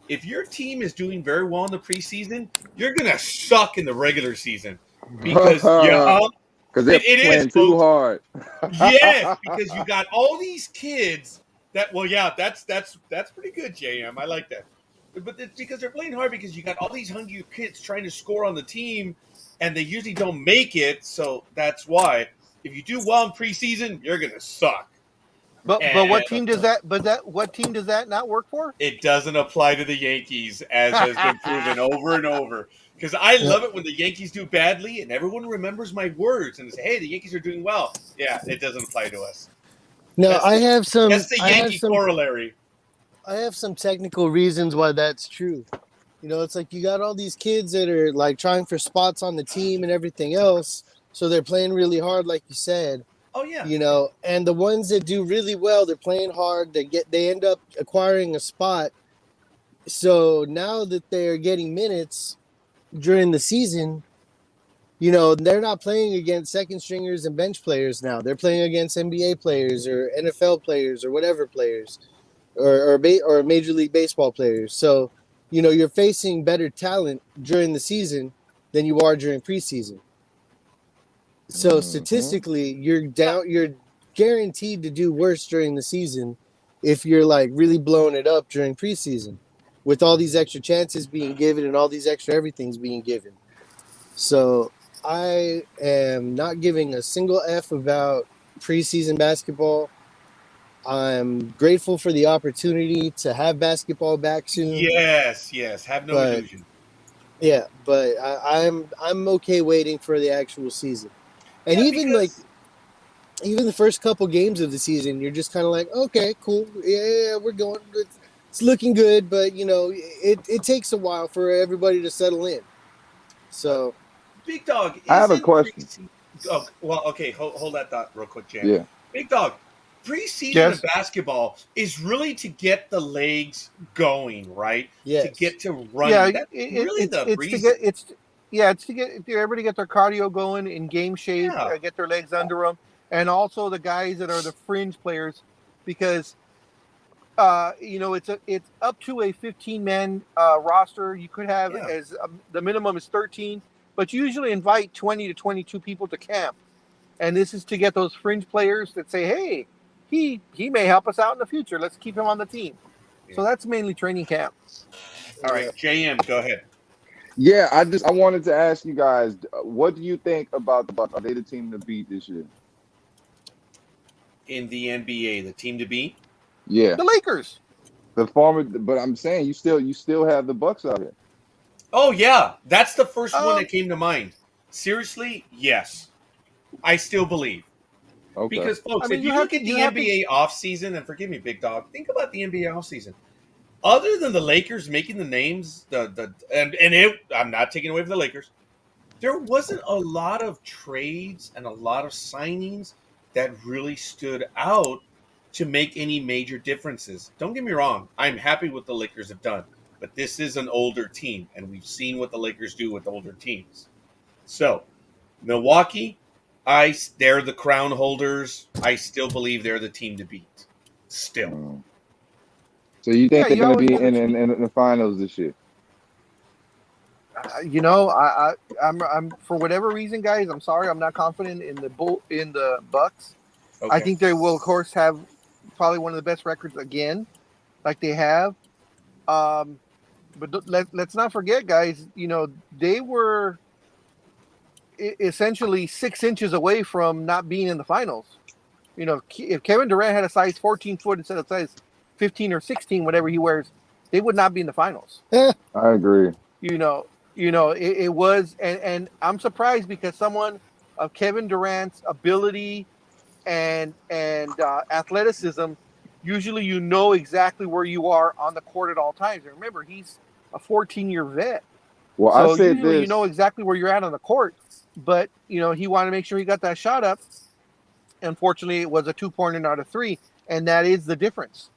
Speaker 1: if your team is doing very well in the preseason, you're gonna suck in the regular season because
Speaker 5: Because they're
Speaker 1: it is,
Speaker 5: playing too
Speaker 1: folks.
Speaker 5: hard.
Speaker 1: Yes, because you got all these kids that. Well, yeah, that's pretty good, JM. I like that. But it's because they're playing hard because you got all these hungry kids trying to score on the team, and they usually don't make it. So that's why if you do well in preseason, you're gonna suck.
Speaker 4: But
Speaker 1: And
Speaker 4: what team does that? What team does that not work for?
Speaker 1: it doesn't apply to the Yankees, as has been proven over and over. Because I
Speaker 2: Yeah.
Speaker 1: love it when the Yankees do badly, and everyone remembers my words and say, "Hey, the Yankees are doing well." Yeah, it doesn't apply to us.
Speaker 2: No,
Speaker 1: That's
Speaker 2: I
Speaker 1: the,
Speaker 2: have some.
Speaker 1: that's the
Speaker 2: I have
Speaker 1: Yankee
Speaker 2: some.
Speaker 1: corollary.
Speaker 2: I have some technical reasons why that's true. You know, it's like you got all these kids that are like trying for spots on the team and everything else, so they're playing really hard, like you said.
Speaker 1: Oh yeah,
Speaker 2: You know, and the ones that do really well, they're playing hard. They end up acquiring a spot. So now that they're getting minutes during the season, you know, they're not playing against second stringers and bench players now. They're playing against NBA players or NFL players or whatever players, or Major League Baseball players. So, you know, you're facing better talent during the season than you are during preseason. So
Speaker 5: Mhm.
Speaker 2: statistically, you're guaranteed to do worse during the season if you're like really blowing it up during preseason with all these extra chances being given and all these extra everything's being given. So I am not giving a single F about preseason basketball. I'm grateful for the opportunity to have basketball back soon,
Speaker 1: yes. Have no
Speaker 2: but
Speaker 1: illusion.
Speaker 2: yeah, but I'm okay waiting for the actual season. And
Speaker 1: Yeah,
Speaker 2: even
Speaker 1: because
Speaker 2: even the first couple games of the season, you're just kind of like, okay, cool, yeah, we're going. It's looking good, but you know, it takes a while for everybody to settle in.
Speaker 1: uh,
Speaker 2: So
Speaker 1: Big Dog
Speaker 5: I have a
Speaker 1: isn't
Speaker 5: question.
Speaker 1: preseason. Oh, well, okay, hold that thought real quick, Jam.
Speaker 5: Yeah.
Speaker 1: Big Dog, preseason in
Speaker 4: Yes.
Speaker 1: basketball is really to get the legs going, right? To
Speaker 2: yes,
Speaker 1: get to
Speaker 4: Yeah,
Speaker 1: running. That's really the
Speaker 4: it's to
Speaker 1: reason.
Speaker 4: get it's to get everybody to get their cardio going in game shape,
Speaker 1: Yeah.
Speaker 4: get their legs under them, and also the guys that are the fringe players, because you know it's up to a 15-man roster. You could have
Speaker 1: Yeah.
Speaker 4: as the minimum is 13, but you usually invite 20 to 22 people to camp, and this is to get those fringe players that say, hey, he may help us out in the future. Let's keep him on the team.
Speaker 1: Yeah.
Speaker 4: So that's mainly training camp.
Speaker 1: All
Speaker 2: yeah.
Speaker 1: right, JM, go ahead.
Speaker 5: Yeah, I wanted to ask you guys, what do you think about the Bucks? Are they the team to beat this year?
Speaker 1: In the NBA, the team to beat.
Speaker 5: Yeah.
Speaker 4: The Lakers.
Speaker 5: The former, but I'm saying you still have the Bucks out here.
Speaker 1: Oh yeah, that's the first one
Speaker 4: Um,
Speaker 1: that came to mind. Seriously, yes, I still believe.
Speaker 5: Okay.
Speaker 1: Because
Speaker 4: I
Speaker 1: folks,
Speaker 4: mean,
Speaker 1: if you look at
Speaker 4: you
Speaker 1: the
Speaker 4: have to.
Speaker 1: NBA offseason, and forgive me, Big Dog, think about the NBA offseason. Other than the Lakers making the names, I'm not taking away from the Lakers. There wasn't a lot of trades and a lot of signings that really stood out to make any major differences. Don't get me wrong, I'm happy with the Lakers have done, but this is an older team, and we've seen what the Lakers do with older teams. So, Milwaukee, they're the crown holders. I still believe they're the team to beat. Still.
Speaker 5: Mm. So you think
Speaker 4: Yeah,
Speaker 5: they're
Speaker 4: you
Speaker 5: going to
Speaker 4: always
Speaker 5: be
Speaker 4: got to
Speaker 5: in,
Speaker 4: treat.
Speaker 5: in the finals this year?
Speaker 4: You know, I'm for whatever reason, guys. I'm sorry, I'm not confident in the Bucks. I
Speaker 1: Okay.
Speaker 4: think they will, of course, have probably one of the best records again, like they have. Um, but let's not forget, guys. You know, they were essentially 6 inches away from not being in the finals. You know, if Kevin Durant had a size 14 foot instead of size 15 or 16, whatever he wears, they would not be in the finals.
Speaker 5: I agree.
Speaker 4: You know, it was, and I'm surprised because someone of Kevin Durant's ability and athleticism, usually you know exactly where you are on the court at all times. And remember, he's a 14-year vet,
Speaker 5: Well, I
Speaker 4: so
Speaker 5: said
Speaker 4: usually you know
Speaker 5: this.
Speaker 4: exactly where you're at on the court. But you know, he wanted to make sure he got that shot up. Unfortunately, it was a 2-pointer, not a three, and that is the difference.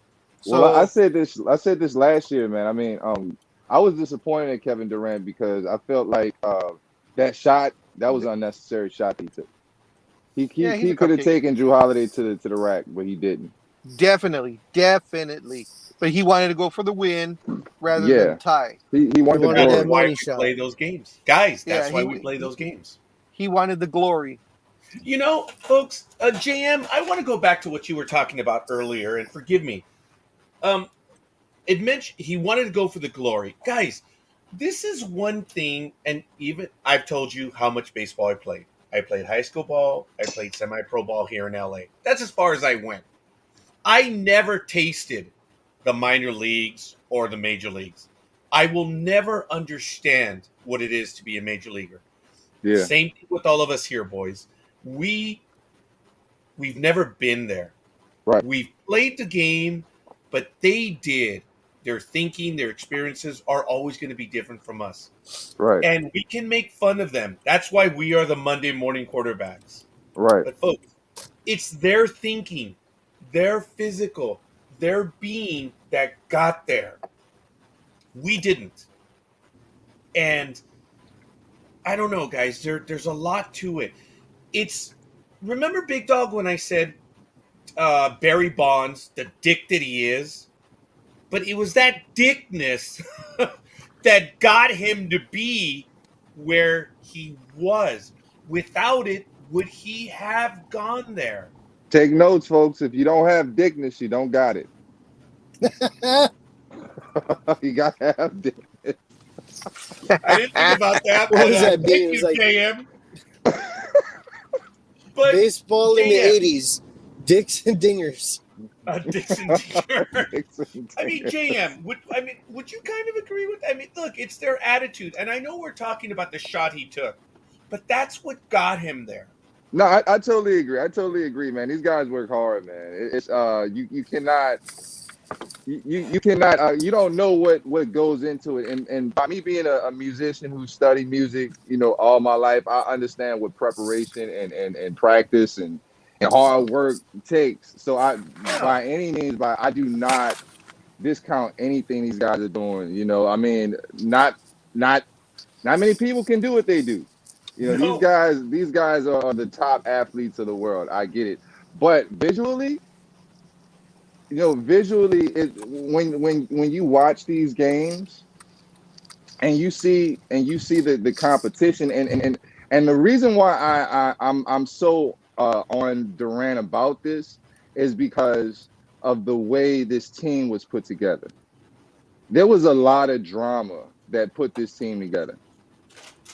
Speaker 5: Well, I
Speaker 4: So
Speaker 5: said this. I said this last year, man. I mean, I was disappointed in Kevin Durant because I felt like that was an unnecessary shot he took. He
Speaker 4: yeah,
Speaker 5: he,
Speaker 4: he's
Speaker 5: he
Speaker 4: a
Speaker 5: could have
Speaker 4: cupcake.
Speaker 5: taken Drew Holiday to the rack, but he didn't.
Speaker 4: Definitely. But he wanted to go for the win rather
Speaker 5: Yeah.
Speaker 4: than tie.
Speaker 5: He wanted the
Speaker 2: wanted
Speaker 1: That's
Speaker 2: that
Speaker 5: glory.
Speaker 1: why
Speaker 2: money
Speaker 1: we
Speaker 2: shot.
Speaker 1: play those games, guys. That's
Speaker 4: Yeah,
Speaker 1: why we play those games.
Speaker 4: he wanted the glory.
Speaker 1: You know, folks, JM, I want to go back to what you were talking about earlier, and forgive me. Um, it mentioned he wanted to go for the glory, guys. This is one thing, and even I've told you how much baseball I played. I played high school ball. I played semi-pro ball here in LA. That's as far as I went. I never tasted the minor leagues or the major leagues. I will never understand what it is to be a major leaguer.
Speaker 5: Yeah.
Speaker 1: Same thing with all of us here, boys. We we've never been there.
Speaker 5: Right.
Speaker 1: We've played the game, but they did. Their thinking, their experiences are always going to be different from us.
Speaker 5: Right.
Speaker 1: And we can make fun of them. That's why we are the Monday morning quarterbacks.
Speaker 5: Right.
Speaker 1: But folks, it's their thinking, their physical, their being that got there. We didn't. And I don't know, guys. There's a lot to it. It's remember Big Dog when I said Barry Bonds, the dick that he is? But it was that dickness that got him to be where he was. Without it, would he have gone there?
Speaker 5: Take notes, folks. If you don't have dickness, you don't got it. You gotta have dickness.
Speaker 1: I didn't think about that.
Speaker 2: What
Speaker 1: But,
Speaker 2: does that mean?
Speaker 1: thank
Speaker 2: It was
Speaker 1: you,
Speaker 2: like-
Speaker 1: JM. But
Speaker 2: Baseball in the
Speaker 1: JM.
Speaker 2: 80s. Dicks and dingers.
Speaker 1: Dixon Deer.
Speaker 5: Dixon
Speaker 1: I mean, JM, would you kind of agree with? I mean, look, it's their attitude, and I know we're talking about the shot he took, but that's what got him there.
Speaker 5: No, I totally agree. I totally agree, man. These guys work hard, man. It's you cannot you cannot you don't know what goes into it. And by me being a musician who studied music, all my life, I understand what preparation and practice and hard work takes. So by any means, I do not discount anything these guys are doing. I mean, not many people can do what they do.
Speaker 1: No.
Speaker 5: These guys are the top athletes of the world. I get it, but visually, when you watch these games and you see the competition and the reason why I'm so on Durant about this is because of the way this team was put together. There was a lot of drama that put this team together.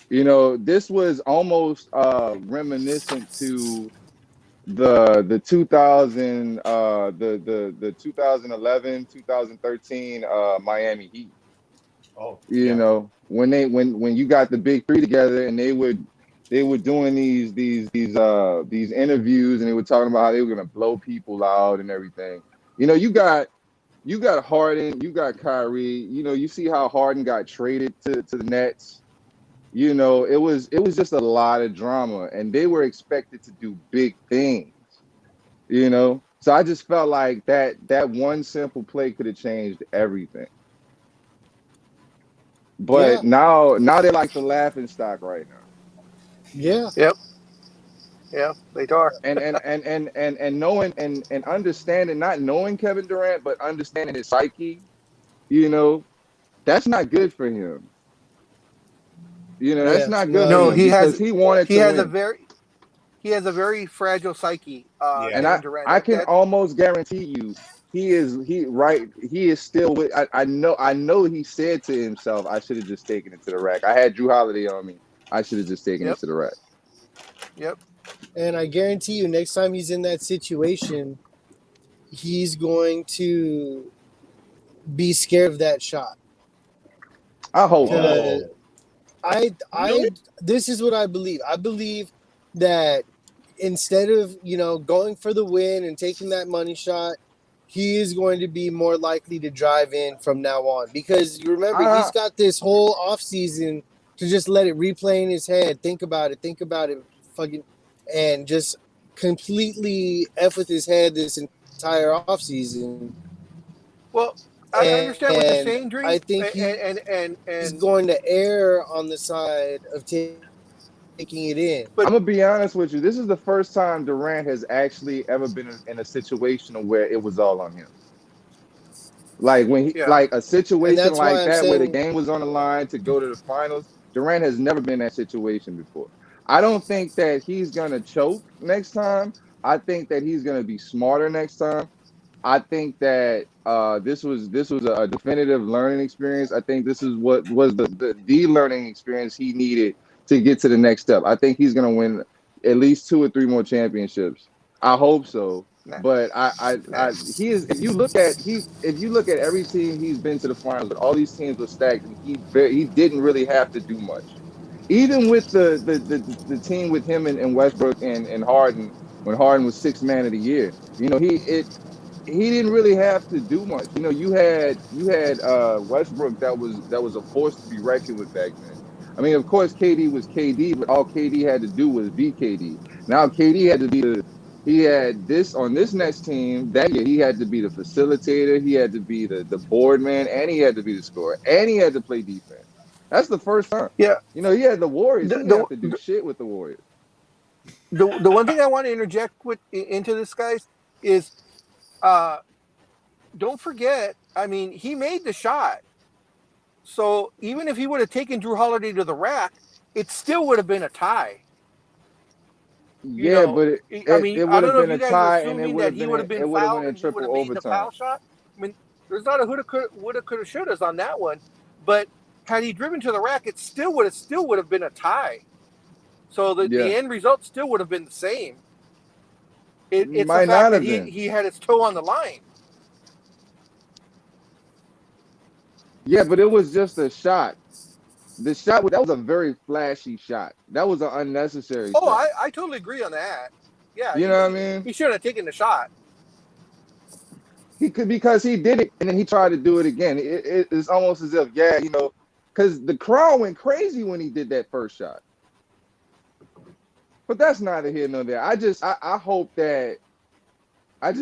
Speaker 5: This was almost reminiscent to the 2000 the 2011 2013 Miami Heat.
Speaker 1: Oh,
Speaker 5: When you got the big three together and they were doing these interviews and they were talking about how they were going to blow people out and everything. You got Harden, you got Kyrie. You see how Harden got traded to the Nets. It was just a lot of drama, and they were expected to do big things. So I just felt like that one simple play could have changed everything. But now they're like the laughing stock right now.
Speaker 2: Yeah.
Speaker 4: Yep. Yeah, they are.
Speaker 5: And knowing and understanding, not knowing Kevin Durant, but understanding his psyche, that's not good for him. That's not good.
Speaker 4: No,
Speaker 5: for him because he wanted to win.
Speaker 4: He has a very fragile psyche.
Speaker 5: And I can almost guarantee you, he is still with. I know he said to himself, I should have just taken it to the rack. I had Drew Holiday on me. I should have just taken it to the rack.
Speaker 4: Yep.
Speaker 2: And I guarantee you, next time he's in that situation, he's going to be scared of that shot.
Speaker 5: I hope.
Speaker 2: This is what I believe. I believe that instead of, going for the win and taking that money shot, he is going to be more likely to drive in from now on. Because remember, he's got this whole offseason to just let it replay in his head. Think about it, fucking, and just completely F with his head this entire offseason.
Speaker 4: Well, I understand what you're saying, Drew.
Speaker 2: I think he's going to err on the side of taking it in.
Speaker 5: But I'm gonna be honest with you. This is the first time Durant has actually ever been in a situation where it was all on him. Like when he,
Speaker 4: Yeah.
Speaker 5: like a situation
Speaker 2: that's why
Speaker 5: like
Speaker 2: I'm
Speaker 5: that where the
Speaker 2: saying-
Speaker 5: game was on the line to go to the finals. Durant has never been in that situation before. I don't think that he's gonna choke next time. I think that he's gonna be smarter next time. I think that this was a definitive learning experience. I think this is what was the learning experience he needed to get to the next step. I think he's gonna win at least 2 or 3 more championships. I hope so.
Speaker 4: Nah.
Speaker 5: But he is, if you look at every team he's been to the finals, but all these teams were stacked and he didn't really have to do much. Even with the team with him and Westbrook and Harden, when Harden was 6th man of the year, he didn't really have to do much. You had Westbrook that was a force to be reckoned with back then. I mean, of course, KD was KD, but all KD had to do was be KD. Now KD had to be he had this on this next team that year. He had to be the facilitator, he had to be the board man, and he had to be the scorer, and he had to play defense. That's the first time.
Speaker 4: Yeah.
Speaker 5: He had the Warriors. He didn't have to do
Speaker 4: The,
Speaker 5: shit with the Warriors.
Speaker 4: the one thing I want to interject into this, guys, is don't forget. I mean, he made the shot. So even if he would have taken Drew Holiday to the rack, it still would have been a tie.
Speaker 5: Yeah, but
Speaker 4: I
Speaker 5: it
Speaker 4: don't
Speaker 5: would have
Speaker 4: know if
Speaker 5: been
Speaker 4: you
Speaker 5: a
Speaker 4: guys
Speaker 5: tie,
Speaker 4: are
Speaker 5: and it
Speaker 4: assuming
Speaker 5: would
Speaker 4: that
Speaker 5: have
Speaker 4: he
Speaker 5: been
Speaker 4: would have been fouled and he would have
Speaker 5: triple
Speaker 4: made the foul
Speaker 5: overtime.
Speaker 4: shot. I mean, there's not a woulda, coulda, shouldas on that one. But had he driven to the rack, it still would have been a tie. So the end result still would have been the same. It's the
Speaker 5: Might
Speaker 4: fact
Speaker 5: not
Speaker 4: that
Speaker 5: have been.
Speaker 4: he had his toe on the line.
Speaker 5: Yeah, but it was just a shot. The shot that was a very flashy shot. That was an unnecessary
Speaker 4: Oh,
Speaker 5: shot.
Speaker 4: I totally agree on that. Yeah,
Speaker 5: You know what I mean?
Speaker 4: he shouldn't have taken the shot.
Speaker 5: He could, because he did it and then he tried to do it again. It's almost as if, because the crowd went crazy when he did that first shot. But that's neither here nor there. I hope that I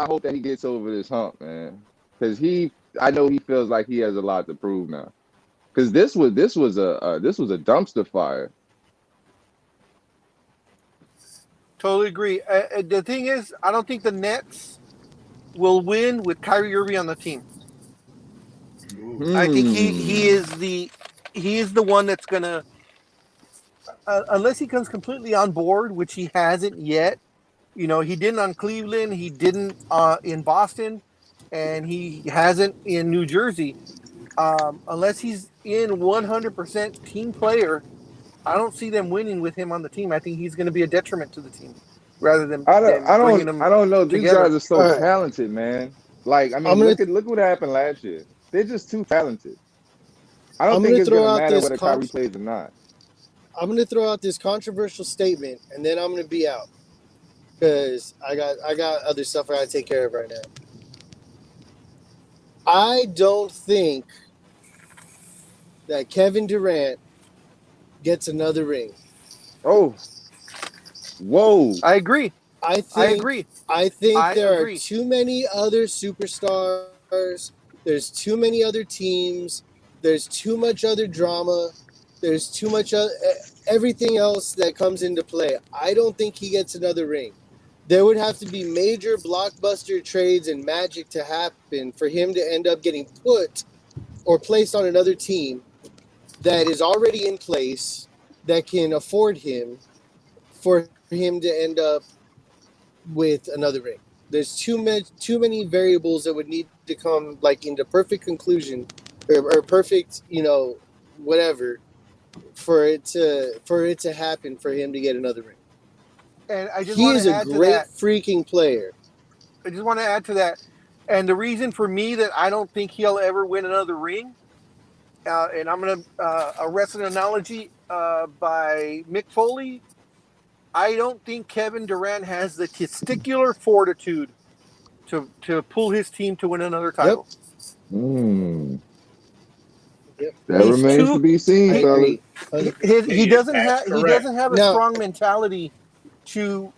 Speaker 5: hope that he gets over this hump, man. Because I know he feels like he has a lot to prove now. Because this was a dumpster fire.
Speaker 4: Totally agree. The thing is, I don't think the Nets will win with Kyrie Irving on the team. I think he is the one that's gonna, unless he comes completely on board, which he hasn't yet. He didn't on Cleveland, he didn't in Boston, and he hasn't in New Jersey. Unless he's in 100% team player, I don't see them winning with him on the team. I think he's going to be a detriment to the team rather than bringing them.
Speaker 5: I don't know. These
Speaker 4: together.
Speaker 5: guys are so talented, man. Like, I mean, look what happened last year. They're just too talented. I don't think it's going to matter whether Kyrie plays or not.
Speaker 2: I'm going to throw out this controversial statement, and then I'm going to be out because I got other stuff I got to take care of right now. I don't think that Kevin Durant gets another ring.
Speaker 5: Oh, whoa!
Speaker 4: I agree.
Speaker 2: I think there are too many other superstars. There's too many other teams. There's too much other drama. There's too much everything else that comes into play. I don't think he gets another ring. There would have to be major blockbuster trades and magic to happen for him to end up getting put or placed on another team that is already in place that can afford him for him to end up with another ring. There's too many variables that would need to come into perfect conclusion or perfect, whatever for it to happen for him to get another ring.
Speaker 4: And I just
Speaker 2: he
Speaker 4: want
Speaker 2: is
Speaker 4: to
Speaker 2: a
Speaker 4: add
Speaker 2: great
Speaker 4: to that.
Speaker 2: freaking player.
Speaker 4: I just want to add to that. And the reason for me that I don't think he'll ever win another ring, and I'm going to arrest an analogy by Mick Foley. I don't think Kevin Durant has the testicular fortitude to pull his team to win another title.
Speaker 2: Yep.
Speaker 5: That remains to be seen, fellas.
Speaker 4: He doesn't have a
Speaker 2: Now,
Speaker 4: strong mentality to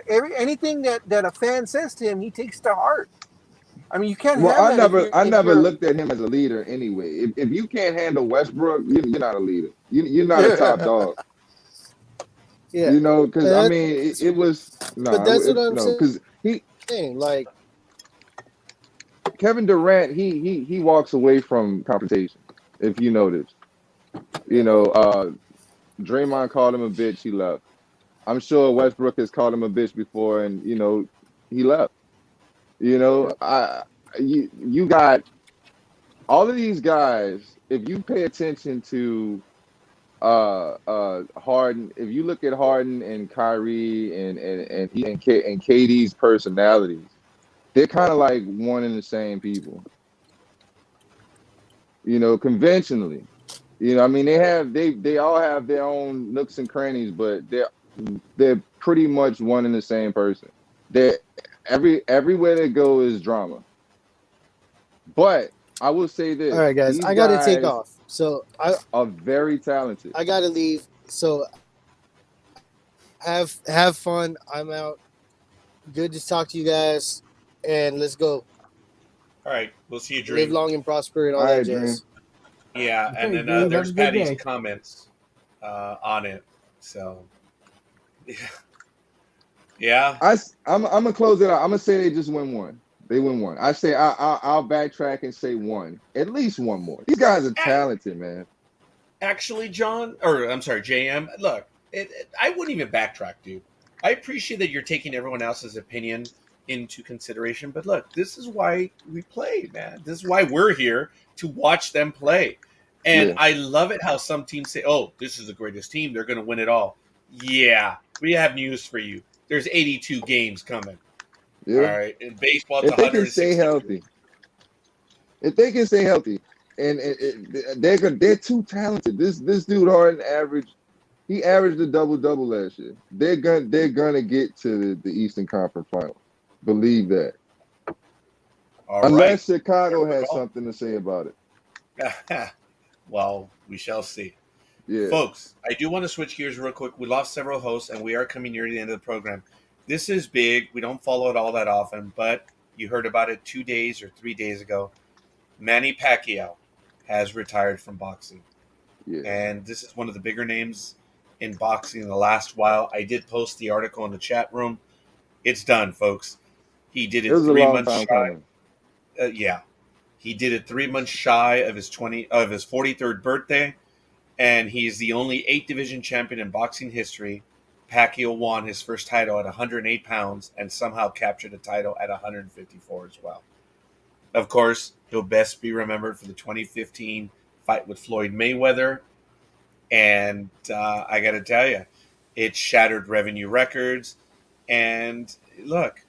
Speaker 4: anything that a fan says to him, he takes to heart. I mean, you can't have that.
Speaker 5: I never looked at him as a leader anyway. If you can't handle Westbrook, you're not a leader. You're not a top dog.
Speaker 2: Yeah.
Speaker 5: Because I mean, it was no.
Speaker 2: But that's what I'm
Speaker 5: saying. Because
Speaker 2: saying.
Speaker 5: Kevin Durant, he walks away from confrontation. If you notice, Draymond called him a bitch. He left. I'm sure Westbrook has called him a bitch before, and he left.
Speaker 2: Yep.
Speaker 5: You got all of these guys. If you pay attention to Harden, if you look at Harden and Kyrie and KD's personalities, they're kind of like one and the same people. Conventionally. I mean, they all have their own nooks and crannies, but they're pretty much one and the same person. They everywhere they go is drama. But I will say this:
Speaker 2: All right, guys,
Speaker 5: these
Speaker 2: I got to take
Speaker 5: guys
Speaker 2: off. So I
Speaker 5: are very talented.
Speaker 2: I got to leave. So have fun. I'm out. Good to talk to you guys, and let's go.
Speaker 1: All right, we'll see you,
Speaker 2: Live
Speaker 1: Dream.
Speaker 2: long and prosper and all
Speaker 5: All
Speaker 2: that
Speaker 5: right,
Speaker 2: jazz.
Speaker 1: Yeah,
Speaker 3: Okay,
Speaker 1: and then
Speaker 3: Dream,
Speaker 1: there's
Speaker 3: have a good
Speaker 1: Patty's
Speaker 3: day.
Speaker 1: comments on it. So, yeah.
Speaker 5: I'm gonna close it out. I'm gonna say they just win one. They win one. I say I'll backtrack and say one, at least one more. These guys are talented, man.
Speaker 1: Actually, John, or I'm sorry, JM. Look, I wouldn't even backtrack, dude. I appreciate that you're taking everyone else's opinion into consideration, but look, this is why we play, man. This is why we're here to watch them play. And
Speaker 5: Yeah.
Speaker 1: I love it how some teams say, "Oh, this is the greatest team; they're going to win it all." Yeah, we have news for you. There's 82 games coming.
Speaker 5: Yeah.
Speaker 1: All right, in baseball, it's
Speaker 5: If they can stay
Speaker 1: 160.
Speaker 5: healthy, and they're too talented. This dude Harden averaged a double last year. They're gonna get to the Eastern Conference Final. Believe that.
Speaker 1: All
Speaker 5: Unless
Speaker 1: right.
Speaker 5: Chicago has something to say about it.
Speaker 1: Well, we shall see.
Speaker 5: Yeah.
Speaker 1: Folks, I do want to switch gears real quick. We lost several hosts, and we are coming near the end of the program. This is big. We don't follow it all that often, but you heard about it 2 days or 3 days ago. Manny Pacquiao has retired from boxing.
Speaker 5: Yeah.
Speaker 1: And this is one of the bigger names in boxing in the last while. I did post the article in the chat room. It's done, folks. He did it,
Speaker 5: It was a
Speaker 1: 3
Speaker 5: long
Speaker 1: months
Speaker 5: time
Speaker 1: shy.
Speaker 5: coming.
Speaker 1: Yeah. He did it 3 months shy of his 43rd birthday. And he's the only 8-division champion in boxing history. Pacquiao won his first title at 108 pounds and somehow captured a title at 154 as well. Of course, he'll best be remembered for the 2015 fight with Floyd Mayweather. And I got to tell you, it shattered revenue records. And look,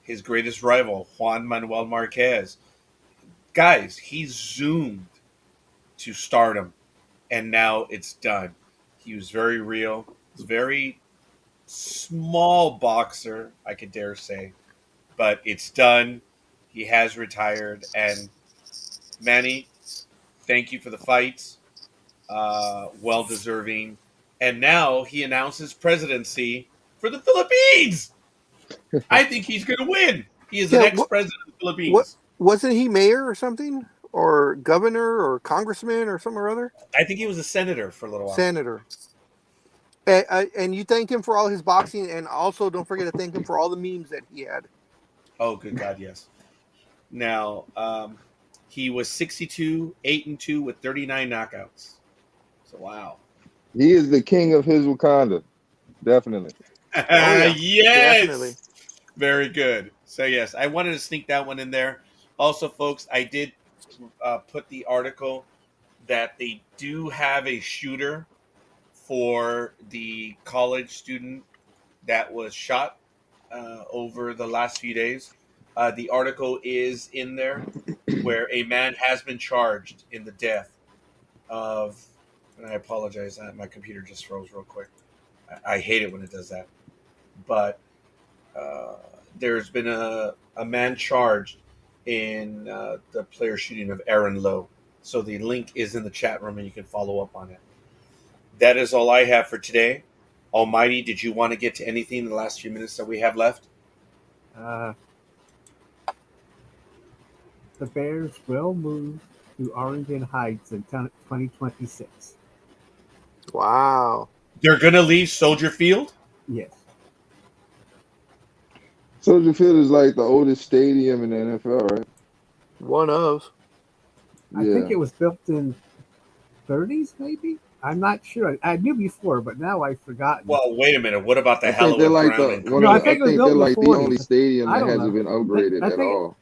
Speaker 1: his greatest rival, Juan Manuel Marquez. Guys, he zoomed to stardom. And now it's done. He was very real. He's a very small boxer, I could dare say. But it's done. He has retired. And Manny, thank you for the fights. Well deserving. And now he announces presidency for the Philippines. I think he's going to win. He is the next president of the
Speaker 4: What
Speaker 1: Philippines.
Speaker 4: wasn't he mayor or something, or governor or congressman or something or other?
Speaker 1: I think he was a senator for a little while.
Speaker 4: Senator. And you thank him for all his boxing, and also don't forget to thank him for all the memes that he had.
Speaker 1: Oh, good God, yes. Now, he was 62, 8-2 with 39 knockouts. So, wow.
Speaker 5: He is the king of his Wakanda. Definitely.
Speaker 4: yeah.
Speaker 1: Yes.
Speaker 4: Definitely.
Speaker 1: Very good. So, yes, I wanted to sneak that one in there. Also, folks, I did put the article that they do have a shooter for the college student that was shot over the last few days. The article is in there where a man has been charged in the death of, and I apologize, my computer just froze real quick. I hate it when it does that. But there's been a man charged in the player shooting of Aaron Lowe. So the link is in the chat room and you can follow up on it. That is all I have for today. Almighty, did you want to get to anything in the last few minutes that we have left?
Speaker 3: The Bears will move to Arlington Heights in 2026.
Speaker 4: Wow.
Speaker 1: They're going to leave Soldier Field?
Speaker 3: Yes.
Speaker 5: Soldier Field is like the oldest stadium in the NFL, right?
Speaker 4: One of.
Speaker 3: I think
Speaker 5: Yeah.
Speaker 3: it was built in 30s, maybe. I'm not sure. I knew before, but now I've forgotten.
Speaker 1: Well, wait a minute. What about the
Speaker 5: I think they're
Speaker 1: hallowed
Speaker 5: like
Speaker 1: ground
Speaker 5: the
Speaker 1: in
Speaker 5: one
Speaker 3: No,
Speaker 5: of
Speaker 3: I
Speaker 5: the.
Speaker 1: Green
Speaker 5: I
Speaker 3: think
Speaker 1: Bay?
Speaker 3: it was
Speaker 5: think
Speaker 3: built
Speaker 5: they're
Speaker 3: in the
Speaker 5: like the only
Speaker 3: 40s.
Speaker 5: stadium
Speaker 3: I
Speaker 5: that
Speaker 3: don't
Speaker 5: hasn't
Speaker 3: know.
Speaker 5: been upgraded
Speaker 3: I
Speaker 5: at
Speaker 3: think
Speaker 5: all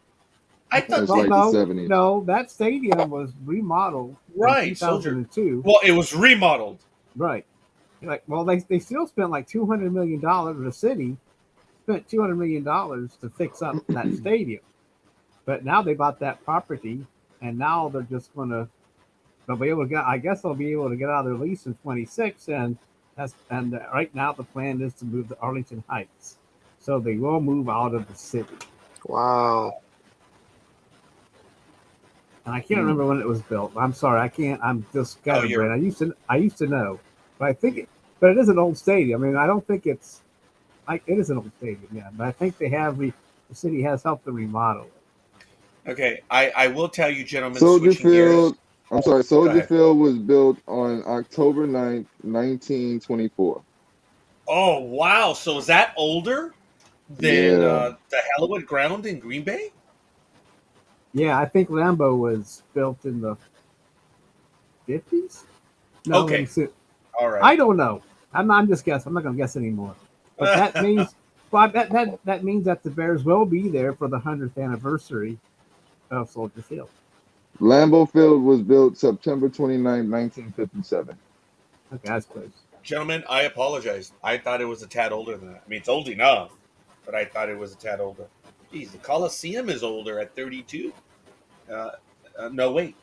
Speaker 1: I thought
Speaker 5: since
Speaker 3: well,
Speaker 5: like the
Speaker 3: no,
Speaker 5: 70s.
Speaker 3: no, that stadium was remodeled in
Speaker 1: right, Soldier.
Speaker 3: 2002.
Speaker 1: Well, it was remodeled.
Speaker 3: Right. Like, well, they still spent like $200 million. The city spent $200 million to fix up that stadium. But now they bought that property, and now they're just gonna they'll be able to get. I guess they'll be able to get out of their lease in 26, and right now the plan is to move to Arlington Heights, so they will move out of the city.
Speaker 4: Wow.
Speaker 3: And I can't
Speaker 5: Hmm.
Speaker 3: remember when it was built. I'm sorry, I can't. I'm just
Speaker 1: Oh,
Speaker 3: scatterbrained. I used to know, but I think but it is an old stadium. I mean, I don't think it's like it is an old stadium, yeah. But I think the city has helped to remodel it.
Speaker 1: Okay, I will tell you, gentlemen,
Speaker 5: Soldier
Speaker 1: switching gears.
Speaker 5: Field. I'm
Speaker 1: Oh,
Speaker 5: sorry.
Speaker 1: go
Speaker 5: Soldier
Speaker 1: ahead.
Speaker 5: Field was built on October 9th, 1924.
Speaker 1: Oh, wow. So is that older than
Speaker 5: Yeah.
Speaker 1: the hallowed ground in Green Bay?
Speaker 3: Yeah, I think Lambeau was built in the 50s. No, let me
Speaker 1: Okay,
Speaker 3: see.
Speaker 1: all right.
Speaker 3: I don't know. I'm just guessing. I'm not going to guess anymore. But that means, well, that means that the Bears will be there for the 100th anniversary of Soldier Field.
Speaker 5: Lambeau Field was built September 29th, 1957.
Speaker 3: Okay, that's close.
Speaker 1: Gentlemen, I apologize. I thought it was a tad older than that. I mean, it's old enough, but I thought it was a tad older. Geez, the Coliseum is older at 32. Uh, no, wait.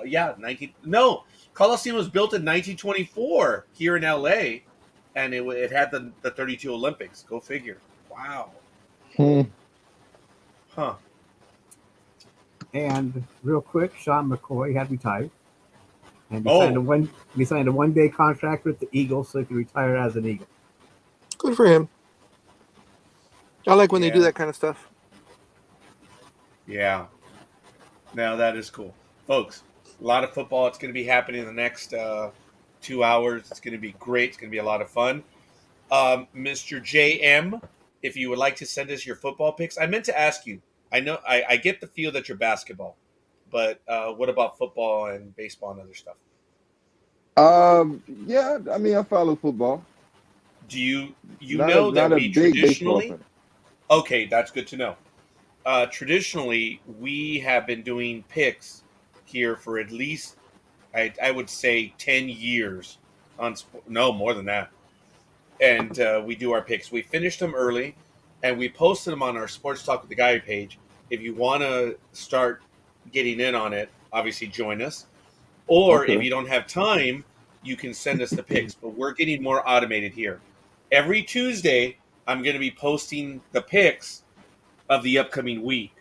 Speaker 1: Yeah, 19. No, Coliseum was built in 1924 here in LA, and it had the 32 Olympics. Go figure. Wow.
Speaker 5: Hmm.
Speaker 1: Huh.
Speaker 3: And real quick, Sean McCoy had retired, and
Speaker 1: Oh,
Speaker 3: he signed a 1-day contract with the Eagles, so he could retire as an Eagle.
Speaker 4: Good for him. I like when they do
Speaker 1: yeah.
Speaker 4: that kind of stuff.
Speaker 1: Yeah. Now that is cool. Folks, a lot of football. It's going to be happening in the next 2 hours. It's going to be great. It's going to be a lot of fun. Mr. JM, if you would like to send us your football picks, I meant to ask you. I know I get the feel that you're basketball, but what about football and baseball and other stuff?
Speaker 5: Yeah. I mean, I follow football.
Speaker 1: Do you
Speaker 5: Not a
Speaker 1: know that
Speaker 5: not a
Speaker 1: we
Speaker 5: big baseball
Speaker 1: traditionally?
Speaker 5: fan.
Speaker 1: Okay, that's good to know. Traditionally, we have been doing picks here for at least I would say 10 years on no more than that, and we do our picks. We finished them early, and we posted them on our Sports Talk with the Guy page. If you want to start getting in on it, obviously join us. Or if
Speaker 5: Okay.
Speaker 1: you don't have time, you can send us the picks. But we're getting more automated here. Every Tuesday, I'm going to be posting the picks of the upcoming week.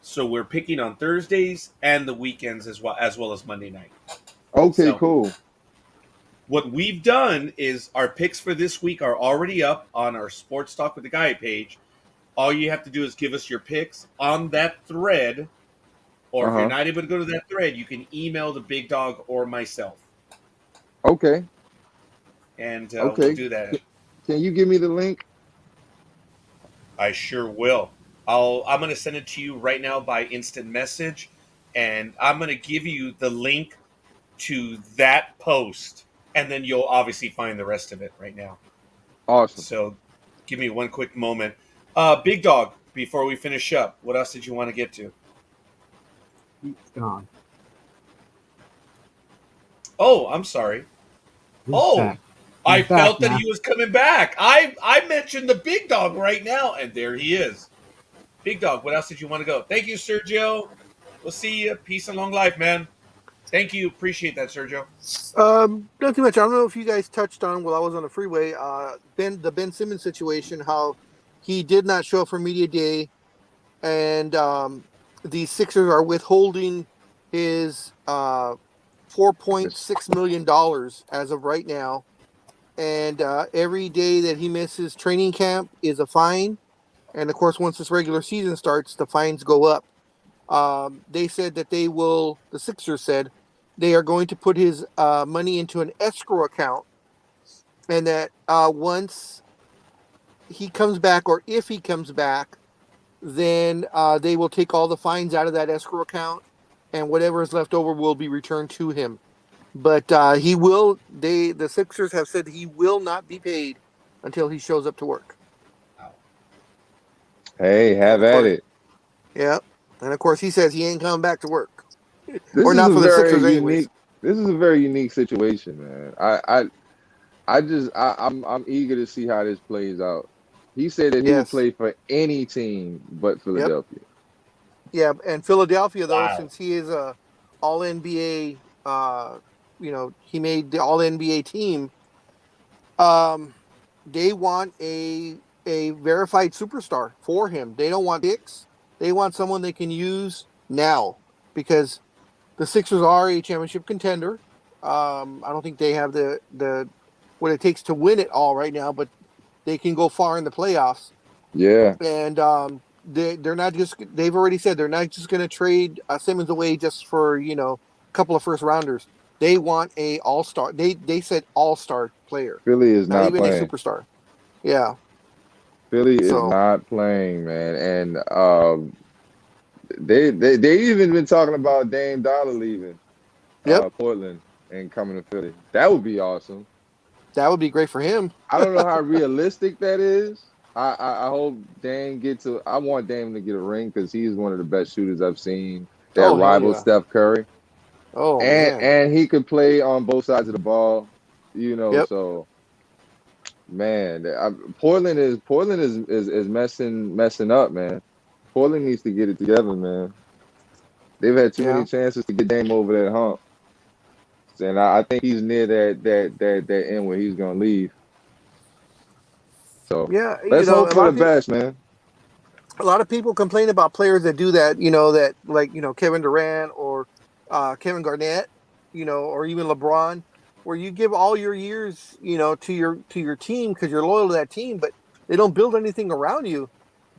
Speaker 1: So we're picking on Thursdays and the weekends as well as Monday night.
Speaker 5: Okay.
Speaker 1: So
Speaker 5: Cool.
Speaker 1: what we've done is our picks for this week are already up on our Sports Talk with the Guy page. All you have to do is give us your picks on that thread, or
Speaker 5: Uh
Speaker 1: if you're
Speaker 5: huh.
Speaker 1: not able to go to that thread, you can email the big dog or myself,
Speaker 5: Okay.
Speaker 1: and we'll
Speaker 5: Okay.
Speaker 1: do that.
Speaker 5: Can you give me the link?
Speaker 1: I sure will. I'm going to send it to you right now by instant message, and I'm going to give you the link to that post, and then you'll obviously find the rest of it right now.
Speaker 5: Awesome.
Speaker 1: So give me one quick moment. Big Dog, before we finish up, what else did you want to get to?
Speaker 3: He's gone.
Speaker 1: Oh, I'm sorry.
Speaker 3: He's
Speaker 1: Oh,
Speaker 3: back.
Speaker 1: I
Speaker 3: He's
Speaker 1: felt
Speaker 3: back
Speaker 1: that
Speaker 3: now.
Speaker 1: he was coming back. I mentioned the Big Dog right now, and there he is. Big Dog, what else did you want to go? Thank you, Sergio. We'll see you. Peace and long life, man. Thank you. Appreciate that, Sergio.
Speaker 4: Not too much. I don't know if you guys touched on while I was on the freeway, the Ben Simmons situation, how he did not show up for media day, and the Sixers are withholding his $4.6 million as of right now, and every day that he misses training camp is a fine, and of course, once this regular season starts, the fines go up. They said that the Sixers said they are going to put his money into an escrow account, and that once he comes back, or if he comes back, then they will take all the fines out of that escrow account, and whatever is left over will be returned to him. But he will. The Sixers have said he will not be paid until he shows up to work.
Speaker 5: Hey,
Speaker 4: And
Speaker 5: have
Speaker 4: of
Speaker 5: at
Speaker 4: course,
Speaker 5: it.
Speaker 4: yeah. And of course, he says he ain't coming back to work,
Speaker 5: This
Speaker 4: or
Speaker 5: is
Speaker 4: not
Speaker 5: a
Speaker 4: for the
Speaker 5: very
Speaker 4: Sixers, anyways.
Speaker 5: unique. This is a very unique situation, man. I'm eager to see how this plays out. He said that he would
Speaker 4: Yes.
Speaker 5: play for any team but
Speaker 4: Yep.
Speaker 5: Philadelphia.
Speaker 4: Yeah. And Philadelphia, though,
Speaker 1: Wow.
Speaker 4: since he is a All NBA, he made the All NBA team. Um, they want a verified superstar for him. They don't want picks. They want someone they can use now because the Sixers are a championship contender. I don't think they have the what it takes to win it all right now, but they can go far in the playoffs.
Speaker 5: Yeah,
Speaker 4: And they're not just. They've already said they're not just going to trade Simmons away just for a couple of first rounders. They want a all star. They said all star player,
Speaker 5: Philly is
Speaker 4: not
Speaker 5: not
Speaker 4: even a
Speaker 5: playing.
Speaker 4: superstar. Yeah.
Speaker 5: Philly is
Speaker 4: So
Speaker 5: not playing, man. And they even been talking about Dame Dollar leaving
Speaker 4: yep,
Speaker 5: Portland and coming to Philly. That would be awesome.
Speaker 4: that would be great for him.
Speaker 5: I don't know how realistic that is. I hope Dame gets a. I want Dame to get a ring because he's one of the best shooters I've seen that
Speaker 4: Oh hell
Speaker 5: rivals
Speaker 4: yeah.
Speaker 5: Steph Curry,
Speaker 4: Oh
Speaker 5: and
Speaker 4: man.
Speaker 5: and he could play on both sides of the ball.
Speaker 4: Yep.
Speaker 5: So man, Portland is messing up, man. Portland needs to get it together, man. They've had too many
Speaker 4: Yeah.
Speaker 5: chances to get Dame over that hump, and I think he's near that end where he's gonna leave. So
Speaker 4: Yeah.
Speaker 5: let's hope for the best, man.
Speaker 4: A lot of people complain about players that do that. That like Kevin Durant or Kevin Garnett, or even LeBron, where you give all your years, to your team because you're loyal to that team, but they don't build anything around you.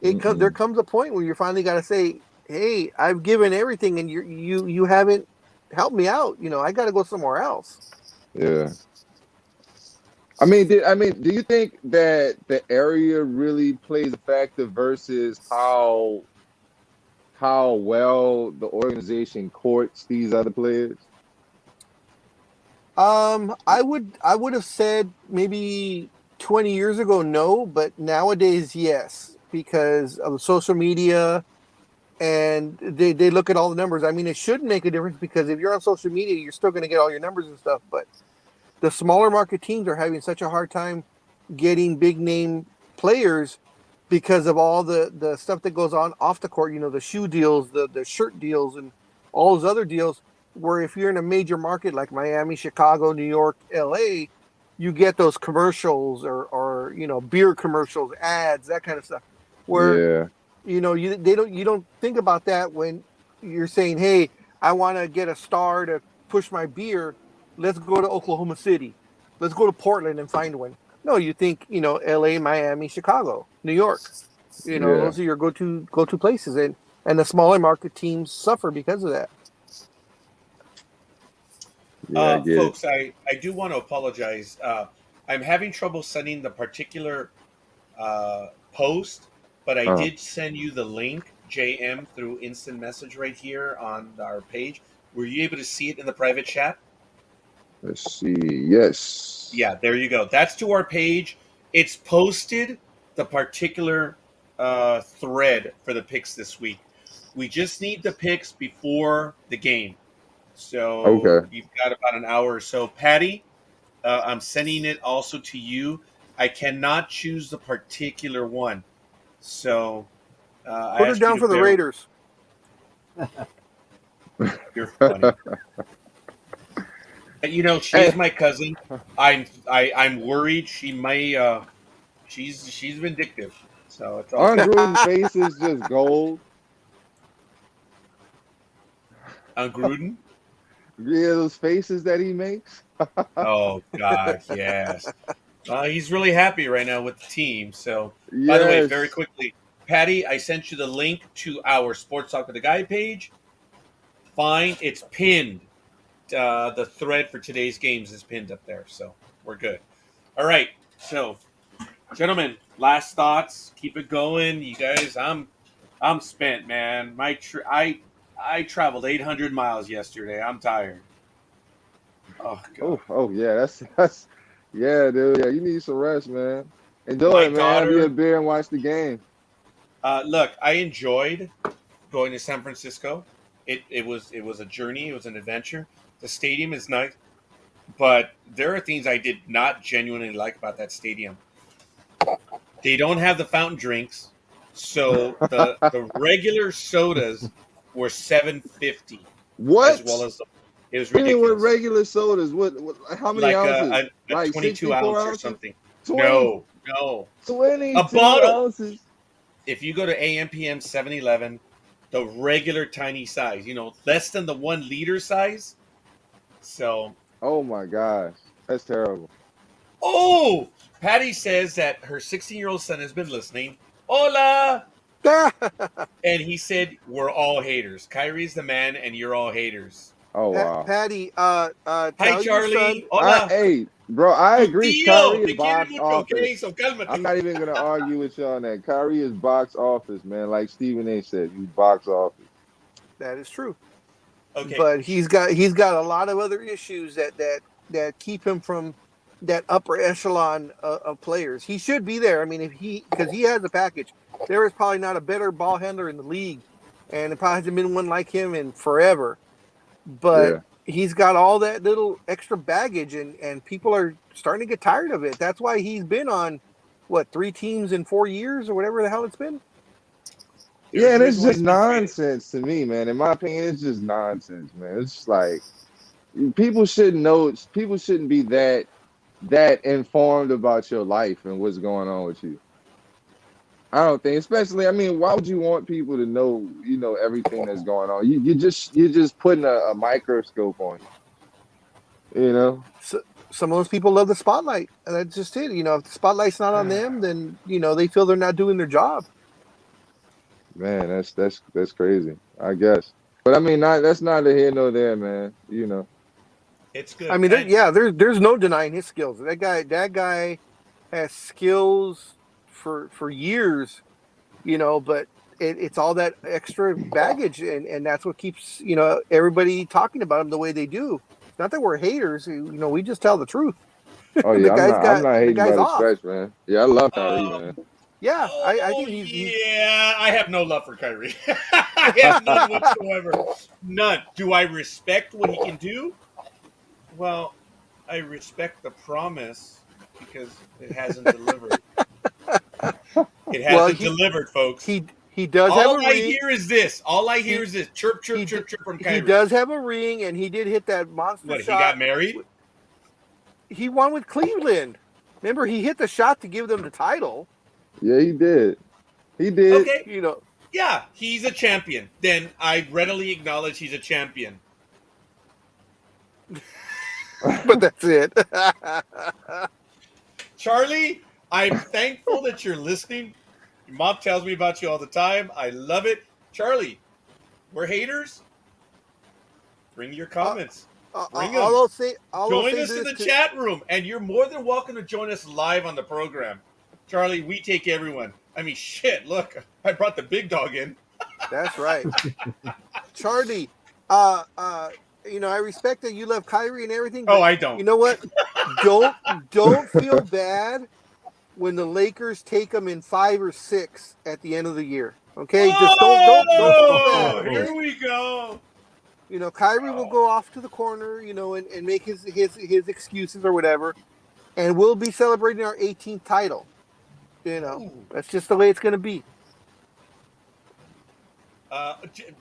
Speaker 4: There
Speaker 5: Mm-mm.
Speaker 4: comes a point where you finally got to say, "Hey, I've given everything, and you haven't helped me out. I got to go somewhere else."
Speaker 5: Yeah. Do you think that the area really plays a factor versus how well the organization courts these other players?
Speaker 4: I would have said maybe 20 years ago no, but nowadays yes, because of social media, and they look at all the numbers. I mean, it should make a difference because if you're on social media, you're still going to get all your numbers and stuff. But the smaller market teams are having such a hard time getting big name players because of all the stuff that goes on off the court. The shoe deals, the shirt deals, and all those other deals. Where if you're in a major market like Miami, Chicago, New York, LA, you get those commercials or beer commercials, ads, that kind of stuff. Where
Speaker 5: Yeah,
Speaker 4: you don't think about that when you're saying, hey, I want to get a star to push my beer. Let's go to Oklahoma City. Let's go to Portland and find one. No, you think LA, Miami, Chicago, New York.
Speaker 5: yeah,
Speaker 4: Those are your go to places, and the smaller market teams suffer because of that.
Speaker 5: yeah. I get it.
Speaker 1: Folks, I do want to apologize. I'm having trouble sending the particular post, but I
Speaker 5: Uh,
Speaker 1: did send you the link, JM, through instant message right here on our page. Were you able to see it in the private chat?
Speaker 5: let's see. Yes.
Speaker 1: Yeah, there you go. That's to our page. It's posted the particular thread for the picks this week. We just need the picks before the game. So
Speaker 5: Okay.
Speaker 1: you've got about an hour or so. Patty, I'm sending it also to you. I cannot choose the particular one. So I
Speaker 4: Put her
Speaker 1: ask you
Speaker 4: down
Speaker 1: to
Speaker 4: for the
Speaker 1: bear.
Speaker 4: Raiders.
Speaker 1: You're funny. She is
Speaker 5: Hey,
Speaker 1: my cousin. I'm worried she may. She's vindictive. So it's all
Speaker 5: on
Speaker 1: good.
Speaker 5: Gruden's face is just gold.
Speaker 1: On Gruden.
Speaker 5: Yeah, those faces that he makes.
Speaker 1: Oh God, yes. He's really happy right now with the team. So, by the way, very
Speaker 5: Yes.
Speaker 1: quickly, Patty, I sent you the link to our Sports Talk with the Guy page. Fine, it's pinned. The thread for today's games is pinned up there, so we're good. All right, so gentlemen, last thoughts. Keep it going, you guys. I'm spent, man. I traveled 800 miles yesterday. I'm tired. Oh god.
Speaker 5: Oh yeah, that's yeah, dude. Yeah, you need some rest, man. Enjoy
Speaker 1: My
Speaker 5: it, man. Have you a
Speaker 1: daughter.
Speaker 5: beer and watch the game.
Speaker 1: Look, I enjoyed going to San Francisco. It was a journey. It was an adventure. The stadium is nice, but there are things I did not genuinely like about that stadium. They don't have the fountain drinks, so the regular sodas were $7.50, as well
Speaker 5: What?
Speaker 1: as it was
Speaker 5: What do you mean with
Speaker 1: ridiculous.
Speaker 5: regular sodas? What how many
Speaker 1: Like
Speaker 5: ounces?
Speaker 1: a
Speaker 5: Like
Speaker 1: 22
Speaker 5: 64
Speaker 1: ounce or
Speaker 5: ounces?
Speaker 1: something.
Speaker 5: 20,
Speaker 1: No, no, a
Speaker 5: 22
Speaker 1: bottle.
Speaker 5: ounces.
Speaker 1: If you go to AMPM 7-Eleven, the regular tiny size, less than the 1 liter size. So,
Speaker 5: Oh my gosh. That's terrible.
Speaker 1: oh, Patty says that her 16-year-old son has been listening. Hola. And he said, we're all haters. Kyrie's the man, and you're all haters.
Speaker 5: Oh wow.
Speaker 4: Patty,
Speaker 1: Hi,
Speaker 4: tell your son.
Speaker 1: Charlie. Hola.
Speaker 5: Hey, bro, I
Speaker 1: Tu
Speaker 5: agree.
Speaker 1: tío.
Speaker 5: Kyrie is
Speaker 1: Te quiere
Speaker 5: box
Speaker 1: mucho,
Speaker 5: office.
Speaker 1: okay? So cálmate.
Speaker 5: I'm not even gonna argue with you on that. Kyrie is box office, man. Like Stephen A said, he's box office.
Speaker 4: That is true,
Speaker 1: Okay.
Speaker 4: but he's got a lot of other issues that keep him from that upper echelon of players. He should be there. I mean, because he has a package. There is probably not a better ball handler in the league, and it probably hasn't been one like him in forever. But
Speaker 5: Yeah.
Speaker 4: he's got all that little extra baggage, and people are starting to get tired of it. That's why he's been on what 3 teams in 4 years or whatever the hell it's been.
Speaker 1: There's
Speaker 5: Yeah,
Speaker 1: a
Speaker 5: and it's
Speaker 1: reason why
Speaker 5: just
Speaker 1: he's been traded.
Speaker 5: nonsense to me, man. In my opinion, it's just nonsense, man. It's just like people shouldn't know. People shouldn't be that informed about your life and what's going on with you. I don't think, especially. I mean, why would you want people to know, everything that's going on? You're just putting a microscope on you.
Speaker 4: So, some of those people love the spotlight, and that's just it. If the spotlight's not on them, then they feel they're not doing their job.
Speaker 5: Man, that's crazy. I guess, but I mean, that's neither here nor there, man.
Speaker 1: It's
Speaker 4: I
Speaker 1: good.
Speaker 4: mean,
Speaker 1: And
Speaker 4: there's no denying his skills. That guy has skills for years, but it's all that extra baggage, and that's what keeps everybody talking about him the way they do. It's not that we're haters, we just tell the truth.
Speaker 5: Oh
Speaker 4: the
Speaker 5: yeah, I'm
Speaker 4: guy's
Speaker 5: not. I'm
Speaker 4: got
Speaker 5: not
Speaker 4: the
Speaker 5: hating
Speaker 4: guy's
Speaker 5: by the
Speaker 4: off.
Speaker 5: stretch, man. Yeah, I love Kyrie, man.
Speaker 1: um,
Speaker 4: Yeah, I
Speaker 1: oh
Speaker 4: think he's
Speaker 1: yeah, I have no love for Kyrie. I have none whatsoever. None. Do I respect what he can do? Well, I respect the promise because it hasn't delivered. It
Speaker 4: well
Speaker 1: hasn't delivered, folks.
Speaker 4: he does have
Speaker 1: All
Speaker 4: a
Speaker 1: I
Speaker 4: ring.
Speaker 1: hear is this. All I hear
Speaker 4: He
Speaker 1: is this. Chirp, chirp,
Speaker 4: he
Speaker 1: chirp, chirp from
Speaker 4: he
Speaker 1: Kyrie.
Speaker 4: does have a ring, and he did hit that monster
Speaker 1: What, he got
Speaker 4: shot.
Speaker 1: married?
Speaker 4: He won with Cleveland. Remember, he hit the shot to give them the title.
Speaker 5: Yeah, he did. He did.
Speaker 1: Okay. Yeah, he's a champion. Then I readily acknowledge he's a champion.
Speaker 4: But that's it.
Speaker 1: Charlie, I'm thankful that you're listening. Your mom tells me about you all the time. I love it. Charlie, we're haters. Bring your comments. Bring them.
Speaker 4: I'll say
Speaker 1: Join us in
Speaker 4: this
Speaker 1: the chat room, and you're more than welcome to join us live on the program. Charlie, we take everyone. I mean, shit, look, I brought the big dog in.
Speaker 4: That's right. Charlie, I respect that you love Kyrie and everything. But
Speaker 1: I don't.
Speaker 4: You know what? Don't feel bad when the Lakers take them in 5 or 6 at the end of the year. Okay, just don't feel bad. Okay?
Speaker 1: Here we go.
Speaker 4: Kyrie will go off to the corner, and make his excuses or whatever, and we'll be celebrating our 18th title. That's just the way it's going to be.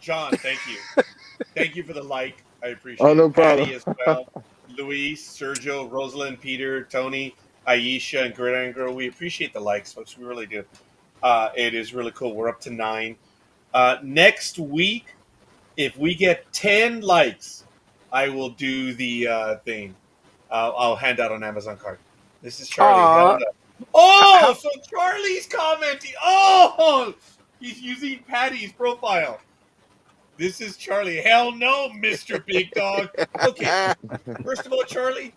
Speaker 1: John, thank you. Thank you for the like. I appreciate
Speaker 5: Oh, no
Speaker 1: it. Patty
Speaker 5: problem.
Speaker 1: as well. Luis, Sergio, Rosalind, Peter, Tony, Aisha, and Gridiron Girl. We appreciate the likes, folks. We really do. It is really cool. We're up to 9. Next week, if we get 10 likes, I will do the thing. I'll hand out an Amazon card. This is Charlie. Oh, so Charlie's commenting. Oh, he's using Patty's profile. This is Charlie. Hell no, Mr. Big Dog. Okay. First of all, Charlie,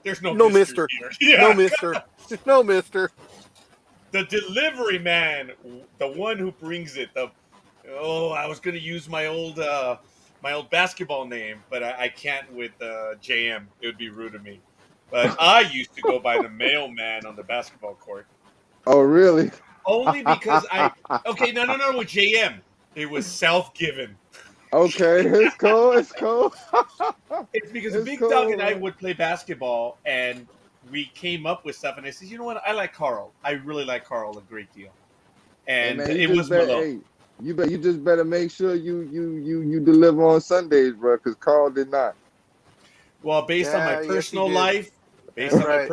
Speaker 1: there's no,
Speaker 4: No,
Speaker 1: mister
Speaker 4: mister.
Speaker 1: here. Yeah.
Speaker 4: No, mister. No, mister.
Speaker 1: the delivery man, the one who brings it. I was going to use my old basketball name, but I can't with JM. It would be rude of me. But I used to go by the mailman on the basketball court.
Speaker 5: Oh, really?
Speaker 1: Only because okay, no, with JM. It was self-given.
Speaker 5: Okay, it's cool. It's cool.
Speaker 1: It's because
Speaker 5: It's
Speaker 1: Big Dog
Speaker 5: cool,
Speaker 1: and I
Speaker 5: man.
Speaker 1: would play basketball, and we came up with stuff. And I said, you know what? I like Carl. I really like Carl a great deal.
Speaker 5: Hey,
Speaker 1: And
Speaker 5: man, you
Speaker 1: it
Speaker 5: just
Speaker 1: was
Speaker 5: better.
Speaker 1: Malone.
Speaker 5: Hey, you just better make sure you deliver on Sundays, bro. Because Carl did not.
Speaker 1: Well, based on my
Speaker 4: Yeah, yes, he
Speaker 1: personal
Speaker 4: did.
Speaker 1: life,
Speaker 4: That's right.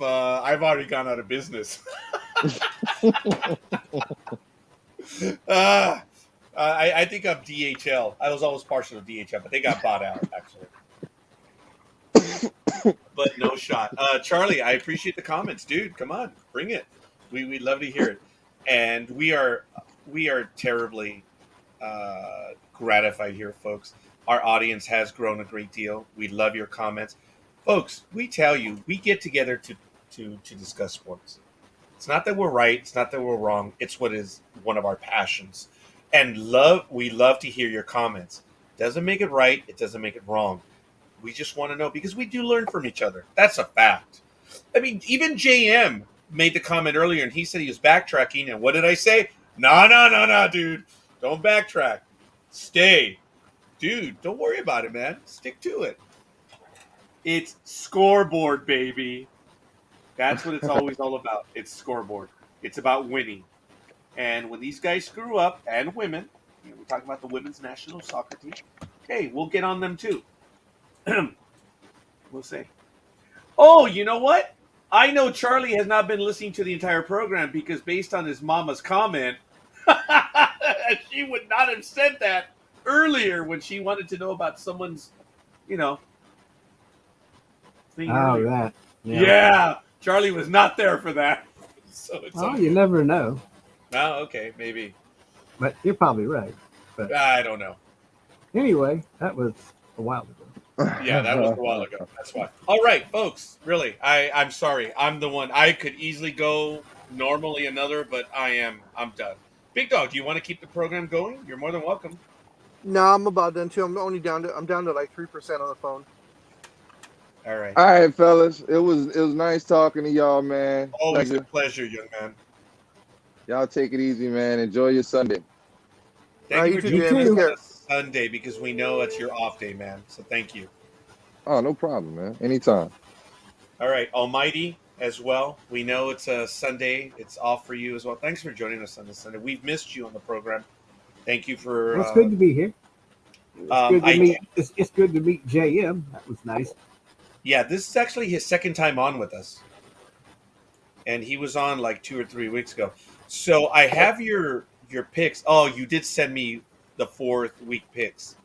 Speaker 1: I've already gone out of business. uh, I think I'm DHL. I was always partial to DHL, but they got bought out actually. But no shot. Charlie, I appreciate the comments, dude. Come on, bring it. We'd love to hear it, and we are terribly gratified here, folks. Our audience has grown a great deal. We love your comments, folks. We tell you, we get together to discuss sports. It's not that we're right. It's not that we're wrong. It's what is one of our passions, and we love to hear your comments. Doesn't make it right. It doesn't make it wrong. We just want to know because we do learn from each other. That's a fact. I mean, even JM made the comment earlier, and he said he was backtracking. And what did I say? No, dude. Don't backtrack. Stay. Dude, don't worry about it, man. Stick to it. It's scoreboard, baby. That's what it's always all about. It's scoreboard. It's about winning. And when these guys screw up, and women, we're talking about the women's national soccer team, hey, we'll get on them too. We'll see. Oh, you know what? I know Charlie has not been listening to the entire program because based on his mama's comment, she would not have said that earlier when she wanted to know about someone's, you know, thing
Speaker 3: Oh,
Speaker 1: earlier.
Speaker 3: that.
Speaker 1: Yeah, Charlie was not there for that. So it's
Speaker 3: Oh,
Speaker 1: okay.
Speaker 3: you never know,
Speaker 1: Oh, okay, maybe.
Speaker 3: but you're probably right. But
Speaker 1: I don't know.
Speaker 3: anyway, that was a while ago.
Speaker 1: Yeah, that was a while ago. That's why. All right, folks. Really, I'm sorry. I'm the one. I could easily go normally another, but I'm done. Big Dog, do you want to keep the program going? You're more than welcome.
Speaker 4: No, I'm about done too. I'm down to like 3% on the phone.
Speaker 1: All right.
Speaker 5: All right, fellas. It was nice talking to y'all, man.
Speaker 1: Always a
Speaker 5: Pleasure.
Speaker 1: pleasure, young man.
Speaker 5: Y'all take it easy, man. Enjoy your Sunday.
Speaker 1: Thank you
Speaker 4: You
Speaker 1: for
Speaker 4: too,
Speaker 3: You
Speaker 1: joining
Speaker 4: Jim.
Speaker 1: us
Speaker 4: Take
Speaker 3: too.
Speaker 1: on
Speaker 4: care.
Speaker 1: a Sunday because we know it's your off day, man. So thank you.
Speaker 5: Oh, no problem, man. Anytime.
Speaker 1: All right, Almighty as well. We know it's a Sunday. It's off for you as well. Thanks for joining us on this Sunday. We've missed you on the program. Thank you for.
Speaker 3: Well, it's good to be here. It's good to
Speaker 1: I
Speaker 3: meet. It's good to meet JM. That was nice.
Speaker 1: Yeah, this is actually his second time on with us, and he was on like 2 or 3 weeks ago. So I have your picks. Oh, you did send me the 4th week picks.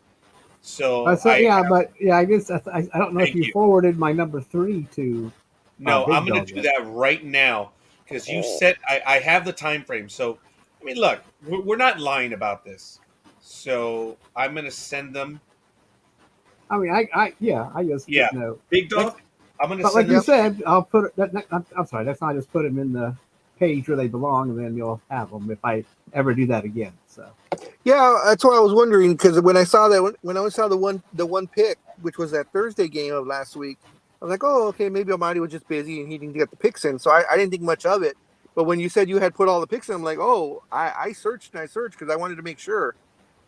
Speaker 1: So
Speaker 3: So yeah, but yeah, I guess I don't know if
Speaker 1: thank
Speaker 3: you
Speaker 1: you.
Speaker 3: forwarded my number 3 to
Speaker 1: No, I'm
Speaker 3: Big
Speaker 1: going
Speaker 3: Dog
Speaker 1: to do
Speaker 3: yet.
Speaker 1: that right now because you said I have the time frame. So I mean, look, we're not lying about this. So I'm going to send them.
Speaker 3: I mean, I just
Speaker 1: Yeah,
Speaker 3: didn't know.
Speaker 1: Big Dog. I'm going to
Speaker 3: But like
Speaker 1: send
Speaker 3: you
Speaker 1: them.
Speaker 3: said, I'll put it. I'm sorry, that's not I just put them in the page where they belong, and then you'll have them if I ever do that again. So
Speaker 4: Yeah, that's what I was wondering because when I saw that when I saw the one pick, which was that Thursday game of last week, I was like, oh, okay, maybe Almighty was just busy and he didn't get the picks in. So I didn't think much of it. But when you said you had put all the picks in, I'm like, oh, I searched and I searched because I wanted to make sure,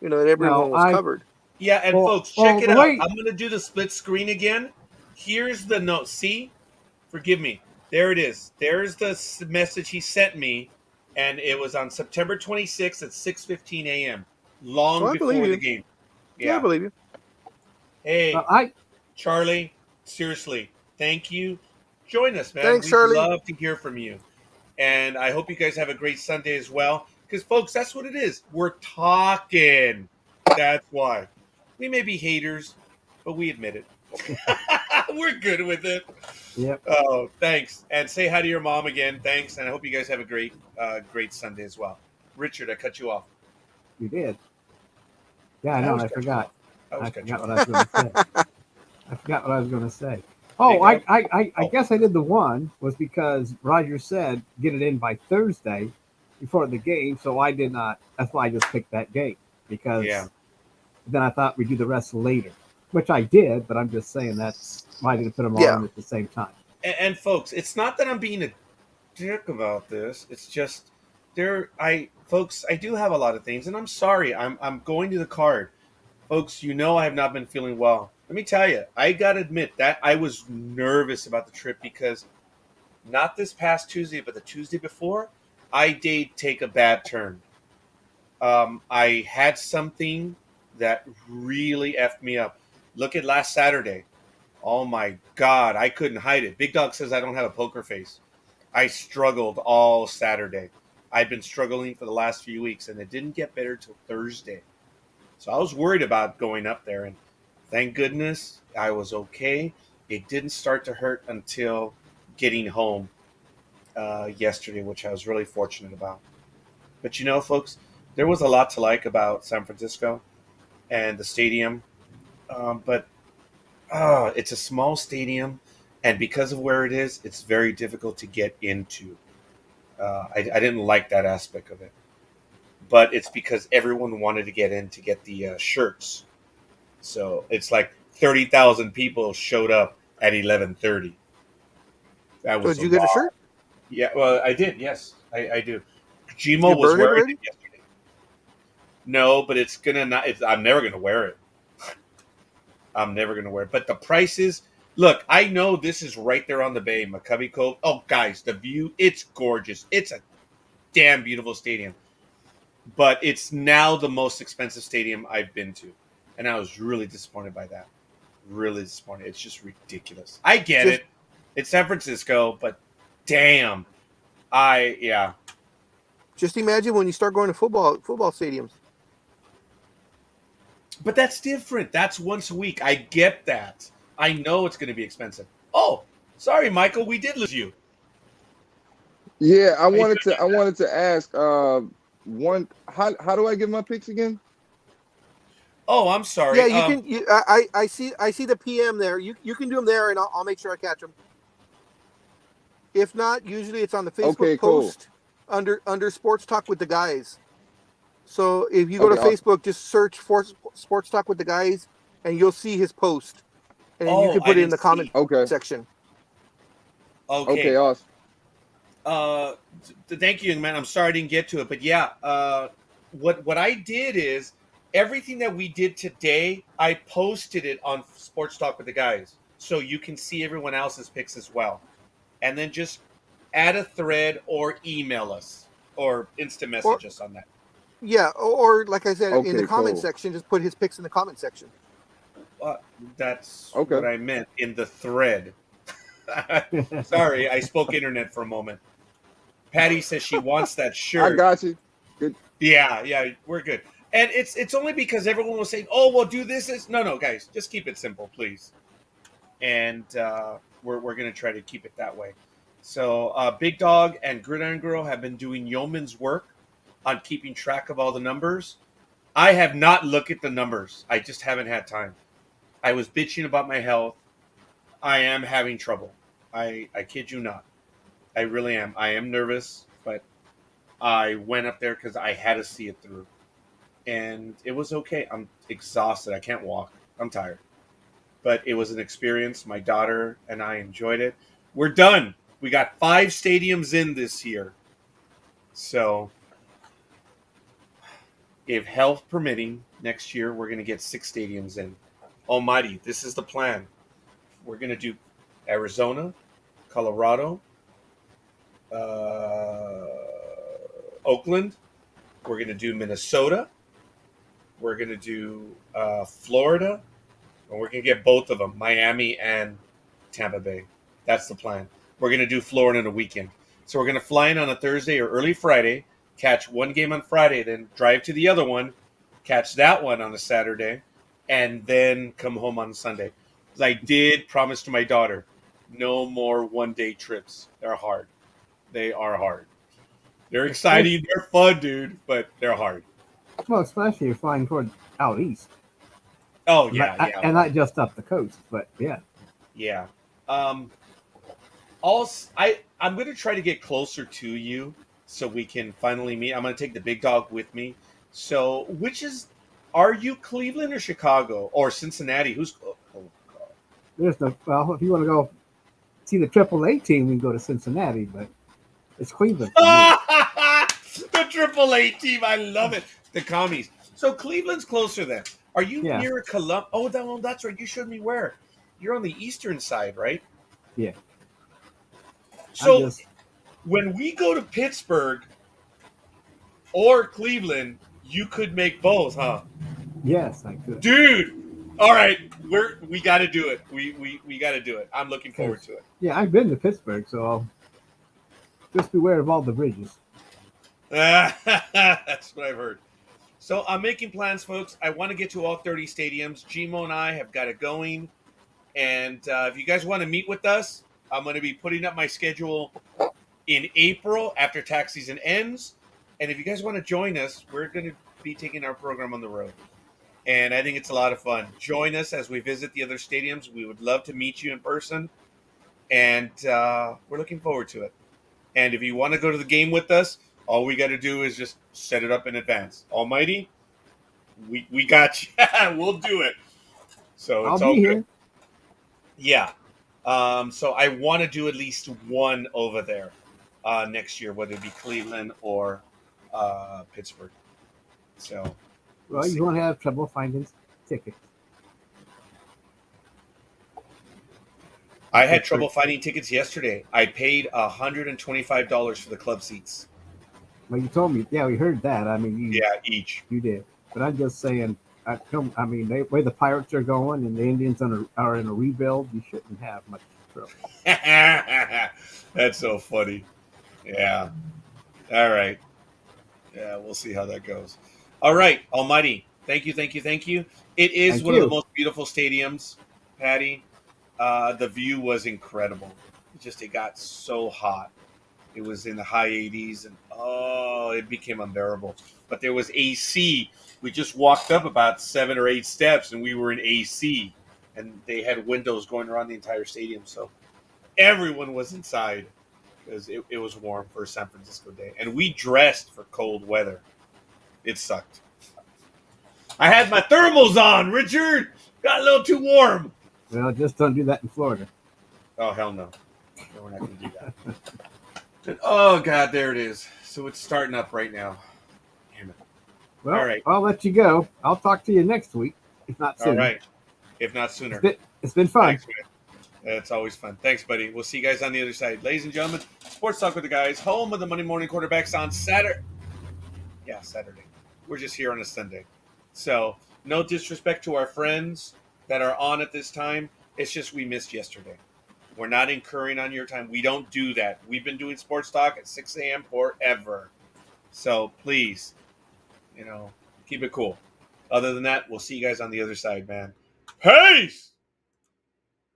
Speaker 4: that
Speaker 3: no,
Speaker 4: everyone was covered.
Speaker 1: Yeah, and folks, check
Speaker 3: well,
Speaker 1: it
Speaker 3: the
Speaker 1: out.
Speaker 3: way
Speaker 1: I'm going to do the split screen again. Here's the note. See, forgive me. There it is. There's the message he sent me, and it was on September 26th at 6:15 a.m.
Speaker 4: Oh,
Speaker 1: Long
Speaker 4: I believe
Speaker 1: before the
Speaker 4: you.
Speaker 1: game.
Speaker 4: Yeah, I
Speaker 1: Yeah.
Speaker 4: believe you.
Speaker 1: Hey,
Speaker 3: I
Speaker 1: Charlie, seriously, thank you. Join us, man.
Speaker 4: Thanks,
Speaker 1: We'd
Speaker 4: Charlie.
Speaker 1: love to hear from you. And I hope you guys have a great Sunday as well. Because, folks, that's what it is. We're talking. That's why. We may be haters, but we admit it. We're good with it.
Speaker 3: yep,
Speaker 1: Oh, thanks. And say hi to your mom again. Thanks. And I hope you guys have a great Sunday as well. Richard, I cut you off.
Speaker 3: you did. Yeah, I
Speaker 1: I
Speaker 3: know.
Speaker 1: always
Speaker 3: I
Speaker 1: cut you
Speaker 3: forgot.
Speaker 1: off. I always
Speaker 3: I
Speaker 1: cut you
Speaker 3: forgot
Speaker 1: off.
Speaker 3: what I was going to say. I forgot what I was going to say. Oh,
Speaker 1: Big
Speaker 3: I
Speaker 1: Oh.
Speaker 3: guess I did the one was because Roger said get it in by Thursday before the game, so I did not. That's why I just picked that game because
Speaker 1: Yeah.
Speaker 3: then I thought we'd do the rest later, which I did. But I'm just saying that's why I didn't put them all
Speaker 4: Yeah.
Speaker 3: in at the same time.
Speaker 1: And folks, it's not that I'm being a dick about this. It's just folks, I do have a lot of things, and I'm sorry. I'm going to the card. Folks, I have not been feeling well. Let me tell you, I gotta admit that I was nervous about the trip because not this past Tuesday, but the Tuesday before, I did take a bad turn. I had something that really effed me up. Look at last Saturday. Oh my God, I couldn't hide it. Big Dog says I don't have a poker face. I struggled all Saturday. I've been struggling for the last few weeks, and it didn't get better till Thursday. So I was worried about going up there, and thank goodness I was okay. It didn't start to hurt until getting home yesterday, which I was really fortunate about. But folks, there was a lot to like about San Francisco and the stadium. But it's a small stadium, and because of where it is, it's very difficult to get into. I didn't like that aspect of it, but it's because everyone wanted to get in to get the shirts. So it's like 30,000 people showed up at 11:30. That
Speaker 4: So
Speaker 1: was
Speaker 4: did
Speaker 1: a
Speaker 4: you get a
Speaker 1: lot.
Speaker 4: shirt?
Speaker 1: Yeah, well, I did. Yes, I do.
Speaker 4: Did you
Speaker 1: Gmo was
Speaker 4: burn it
Speaker 1: wearing it
Speaker 4: already?
Speaker 1: yesterday. No, but it's gonna not. I'm never gonna wear it. I'm never gonna wear it. But the prices. Look, I know this is right there on the bay, McCovey Cove. Oh, guys, the view—it's gorgeous. It's a damn beautiful stadium. But it's now the most expensive stadium I've been to, and I was really disappointed by that. Really disappointed. It's just ridiculous. I get
Speaker 4: Just
Speaker 1: it. It's San Francisco, but damn, yeah.
Speaker 4: just imagine when you start going to football stadiums.
Speaker 1: But that's different. That's once a week. I get that. I know it's going to be expensive. Oh, sorry, Michael. We did lose you.
Speaker 5: Yeah, I
Speaker 1: How you
Speaker 5: wanted
Speaker 1: doing?
Speaker 5: to I wanted to ask one how do I give my picks again?
Speaker 1: Oh, I'm
Speaker 4: Yeah,
Speaker 1: sorry.
Speaker 4: you can. I see the PM there. You can do them there, and I'll make sure I catch them. If not, usually it's on the Facebook
Speaker 5: Okay, cool.
Speaker 4: post under Sports Talk with the Guys. So if you go to
Speaker 5: Okay, awesome.
Speaker 4: Facebook, just search for Sports Talk with the Guys, and you'll see his post, and then you
Speaker 1: Oh,
Speaker 4: can
Speaker 1: I
Speaker 4: put it in
Speaker 1: didn't
Speaker 4: the comment
Speaker 1: see.
Speaker 5: Okay.
Speaker 4: section.
Speaker 5: Okay,
Speaker 1: Okay.
Speaker 5: awesome.
Speaker 1: Uh, Thank you, young man. I'm sorry I didn't get to it, but yeah. What I did is everything that we did today, I posted it on Sports Talk with the Guys, so you can see everyone else's picks as well, and then just add a thread or email us or instant
Speaker 4: Or
Speaker 1: message us on that.
Speaker 4: yeah, or like I said, in the
Speaker 5: Okay,
Speaker 4: comment
Speaker 5: cool.
Speaker 4: section, just put his picks in the comment section.
Speaker 1: Uh, that's
Speaker 5: Okay.
Speaker 1: what I meant in the thread. Sorry, I spoke internet for a moment. Patty says she wants that
Speaker 5: I
Speaker 1: shirt.
Speaker 5: got you. Good.
Speaker 1: Yeah, we're good. And it's only because everyone was saying, "Oh, well, do this." No, guys, just keep it simple, please. And we're gonna try to keep it that way. So, Big Dog and Gridiron Girl have been doing yeoman's work on keeping track of all the numbers. I have not looked at the numbers. I just haven't had time. I was bitching about my health. I am having trouble. I kid you not. I really am. I am nervous, but I went up there because I had to see it through. And it was okay. I'm exhausted. I can't walk. I'm tired. But it was an experience. My daughter and I enjoyed it. We're done. We got 5 stadiums in this year. So, if health permitting, next year we're going to get 6 stadiums in. Almighty, this is the plan. We're going to do Arizona, Colorado, uh, Oakland. We're going to do Minnesota. We're going to do Florida. And we're going to get both of them, Miami and Tampa Bay. That's the plan. We're going to do Florida in a weekend. So we're going to fly in on a Thursday or early Friday, catch one game on Friday, then drive to the other one, catch that one on a Saturday, and then come home on Sunday. Because I did promise to my daughter, no more one-day trips. They're hard. They are hard. They're exciting. They're fun, dude, but they're hard.
Speaker 3: Well, especially if you're flying toward out east,
Speaker 1: Oh,
Speaker 3: and not,
Speaker 1: yeah.
Speaker 3: and not just up the coast, but yeah.
Speaker 1: Yeah. I'm going to try to get closer to you so we can finally meet. I'm going to take the big dog with me. So, are you Cleveland or Chicago or Cincinnati? Who's
Speaker 3: There's no well. If you want to go see the AAA team, we can go to Cincinnati, but it's Cleveland for me.
Speaker 1: the Triple A team? I love it. The commies. So Cleveland's closer then. Are you
Speaker 3: Yeah.
Speaker 1: near Columbus? Oh, that's right. You showed me where. You're on the eastern side, right?
Speaker 3: Yeah.
Speaker 1: So when we go to Pittsburgh or Cleveland, you could make both, huh?
Speaker 3: Yes, I could.
Speaker 1: Dude. All right, we got to do it. We got to do it. I'm looking forward to it.
Speaker 3: Yeah, I've been to Pittsburgh, so I'll just beware of all the bridges.
Speaker 1: That's what I've heard. So I'm making plans, folks. I want to get to all 30 stadiums. Gmo and I have got it going. And if you guys want to meet with us, I'm going to be putting up my schedule in April after tax season ends. And if you guys want to join us, we're going to be taking our program on the road. And I think it's a lot of fun. Join us as we visit the other stadiums. We would love to meet you in person. And we're looking forward to it. And if you want to go to the game with us, all we got to do is just set it up in advance. Almighty, we got you. We'll do it. So it's
Speaker 3: I'll
Speaker 1: all
Speaker 3: be
Speaker 1: good.
Speaker 3: here.
Speaker 1: Yeah. So I want to do at least one over there next year, whether it be Cleveland or Pittsburgh. So
Speaker 3: Well, you won't have trouble finding tickets.
Speaker 1: I had trouble finding tickets yesterday. I paid $125 for the club seats.
Speaker 3: Well, you told me. Yeah, we heard that. I mean,
Speaker 1: Each.
Speaker 3: you did. But I'm just saying. I mean, the way the Pirates are going and the Indians are in a rebuild, you shouldn't have much trouble.
Speaker 1: That's so funny. Yeah. All right. Yeah, we'll see how that goes. All right, Almighty. Thank you. It is
Speaker 3: Thank
Speaker 1: one
Speaker 3: you.
Speaker 1: of the most beautiful stadiums, Patty. The view was incredible. It got so hot. It was in the high 80s, and it became unbearable. But there was AC. We just walked up about 7 or 8 steps, and we were in AC. And they had windows going around the entire stadium, so everyone was inside because it was warm for a San Francisco day. And we dressed for cold weather. It sucked. I had my thermals on, Richard. Got a little too warm.
Speaker 3: Well, just don't do that in Florida.
Speaker 1: Oh, hell no. No, we're not going to do that. Oh, God, there it is. So it's starting up right now. Damn it.
Speaker 3: Well,
Speaker 1: All right.
Speaker 3: I'll let you go. I'll talk to you next week, if not sooner.
Speaker 1: All right. If not sooner.
Speaker 3: It's been fun.
Speaker 1: Thanks, man. It's always fun. Thanks, buddy. We'll see you guys on the other side. Ladies and gentlemen, Sports Talk with the Guys, home of the Monday Morning Quarterbacks on Saturday. Yeah, Saturday. We're just here on a Sunday. So, no disrespect to our friends that are on at this time. It's just we missed yesterday. We're not incurring on your time. We don't do that. We've been doing Sports Talk at 6 a.m. forever. So, please, keep it cool. Other than that, we'll see you guys on the other side, man. Peace!